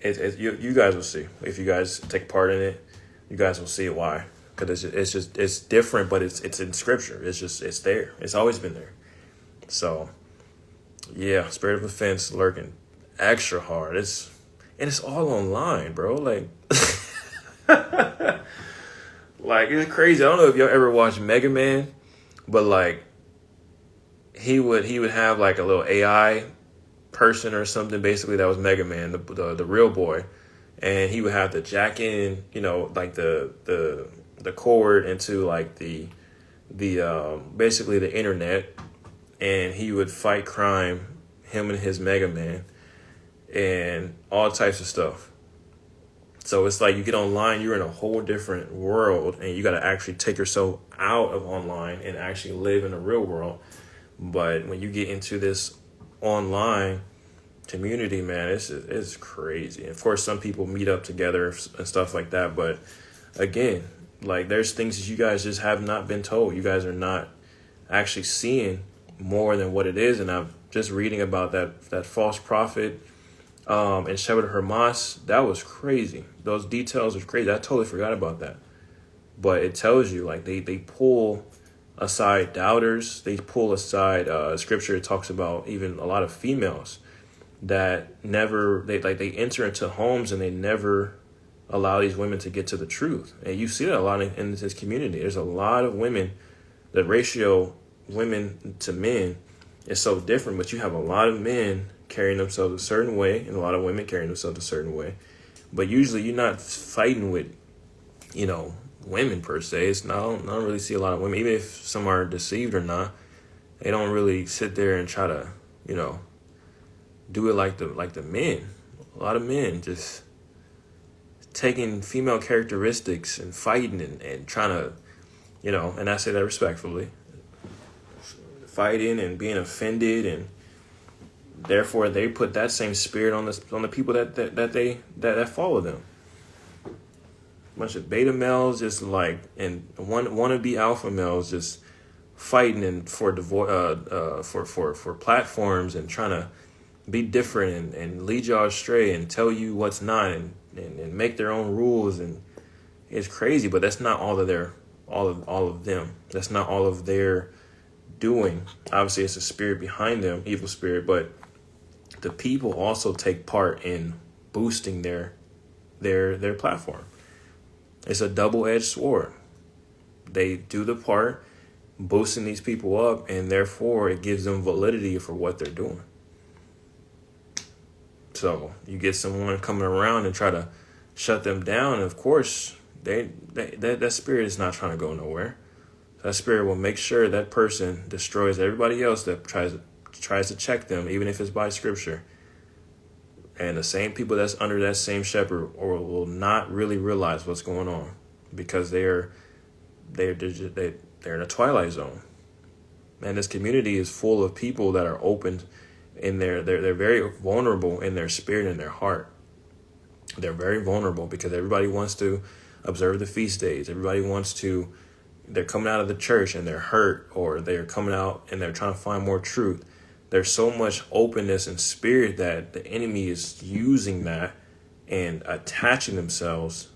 S1: guys will see. If you guys take part in it, you guys will see why. Because it's different, but it's in scripture. It's there. It's always been there. So, yeah, spirit of offense lurking extra hard. It's all online, bro. Like, like, it's crazy. I don't know if y'all ever watched Mega Man, but like, he would have like a little AI person or something, basically, that was Mega Man, the real boy, and he would have to jack in, like the cord into like the basically the internet, and he would fight crime, him and his Mega Man, and all types of stuff. So it's like you get online, you're in a whole different world, and you got to actually take yourself out of online and actually live in the real world. But when you get into this online community, man, it's crazy. And of course, some people meet up together and stuff like that. But again, like, there's things that you guys just have not been told. You guys are not actually seeing more than what it is. And I'm just reading about that false prophet and Shabbat Hamas. That was crazy. Those details are crazy. I totally forgot about that. But it tells you, like, they pull aside doubters. They pull aside scripture. It talks about even a lot of females that never, they enter into homes and they never allow these women to get to the truth. And you see that a lot in this community. There's a lot of women, the ratio women to men is so different, but you have a lot of men carrying themselves a certain way and a lot of women carrying themselves a certain way. But usually you're not fighting with, women per se. I don't really see a lot of women, even if some are deceived or not, they don't really sit there and try to, do it like the men. A lot of men just taking female characteristics and fighting and trying to, and I say that respectfully, fighting and being offended, and therefore they put that same spirit on the people that follow them. A bunch of beta males just and wannabe alpha males just fighting and for platforms and trying to be different and lead y'all astray and tell you what's not and make their own rules, and it's crazy. But that's not all of them. That's not all of their doing. Obviously, it's a spirit behind them, evil spirit, but the people also take part in boosting their platform. It's a double-edged sword. They do the part boosting these people up, and therefore it gives them validity for what they're doing. So you get someone coming around and try to shut them down, and of course that spirit is not trying to go nowhere. That spirit will make sure that person destroys everybody else that tries to check them, even if it's by scripture. And the same people that's under that same shepherd will not really realize what's going on, because they're in a twilight zone. And this community is full of people that are open in they're very vulnerable in their spirit and their heart. They're very vulnerable because everybody wants to observe the feast days. They're coming out of the church and they're hurt, or they're coming out and they're trying to find more truth. There's so much openness and spirit that the enemy is using that and attaching themselves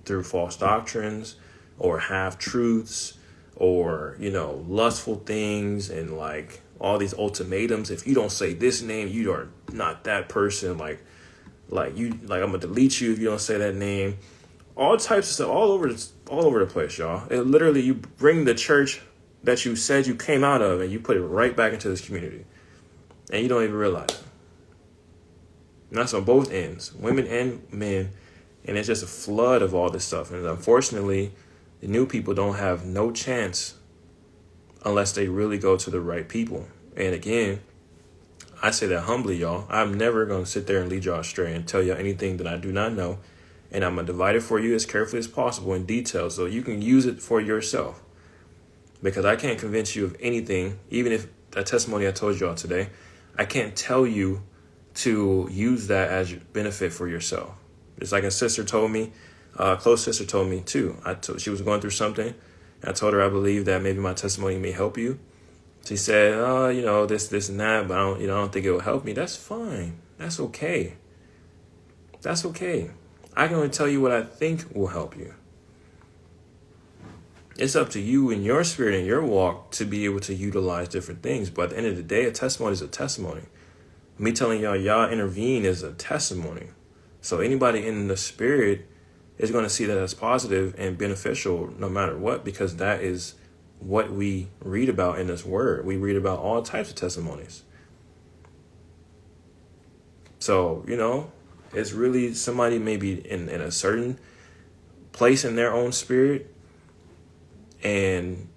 S1: through false doctrines or half truths or, lustful things and all these ultimatums. If you don't say this name, you are not that person. I'm gonna delete you if you don't say that name. All types of stuff, all over the place, y'all. It literally, you bring the church that you said you came out of and you put it right back into this community, and you don't even realize it. And that's on both ends, women and men, and it's just a flood of all this stuff. And unfortunately, the new people don't have no chance unless they really go to the right people. And again, I say that humbly, y'all. I'm never going to sit there and lead y'all astray and tell y'all anything that I do not know. And I'm going to divide it for you as carefully as possible in detail so you can use it for yourself. Because I can't convince you of anything, even if that testimony I told y'all today, I can't tell you to use that as your benefit for yourself. It's like a sister told me, a close sister told me too. She was going through something. I told her I believe that maybe my testimony may help you. She said, this and that, but I don't think it will help me. That's fine. That's okay. That's okay. I can only tell you what I think will help you. It's up to you in your spirit and your walk to be able to utilize different things. But at the end of the day, a testimony is a testimony. Me telling y'all intervene is a testimony. So anybody in the spirit is going to see that as positive and beneficial no matter what, because that is what we read about in this word. We read about all types of testimonies. So, it's really somebody maybe in a certain place in their own spirit. And,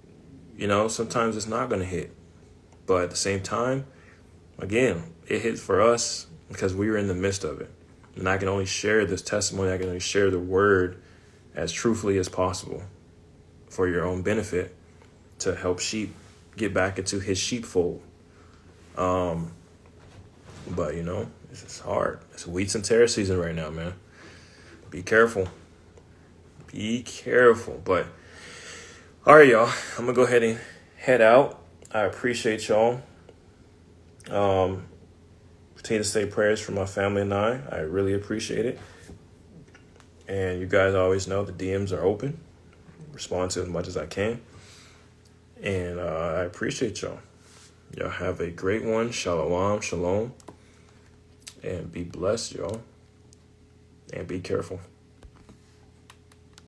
S1: sometimes it's not going to hit. But at the same time, again, it hits for us because we were in the midst of it. And I can only share this testimony. I can only share the word as truthfully as possible for your own benefit, to help sheep get back into his sheepfold. But, it's hard. It's wheats and tares season right now, man. Be careful. Be careful. But, all right, y'all. I'm going to go ahead and head out. I appreciate y'all. Continue to say prayers for my family and I. I really appreciate it. And you guys always know the DMs are open. Respond to as much as I can. And I appreciate y'all. Y'all have a great one. Shalom, shalom. And be blessed, y'all. And be careful.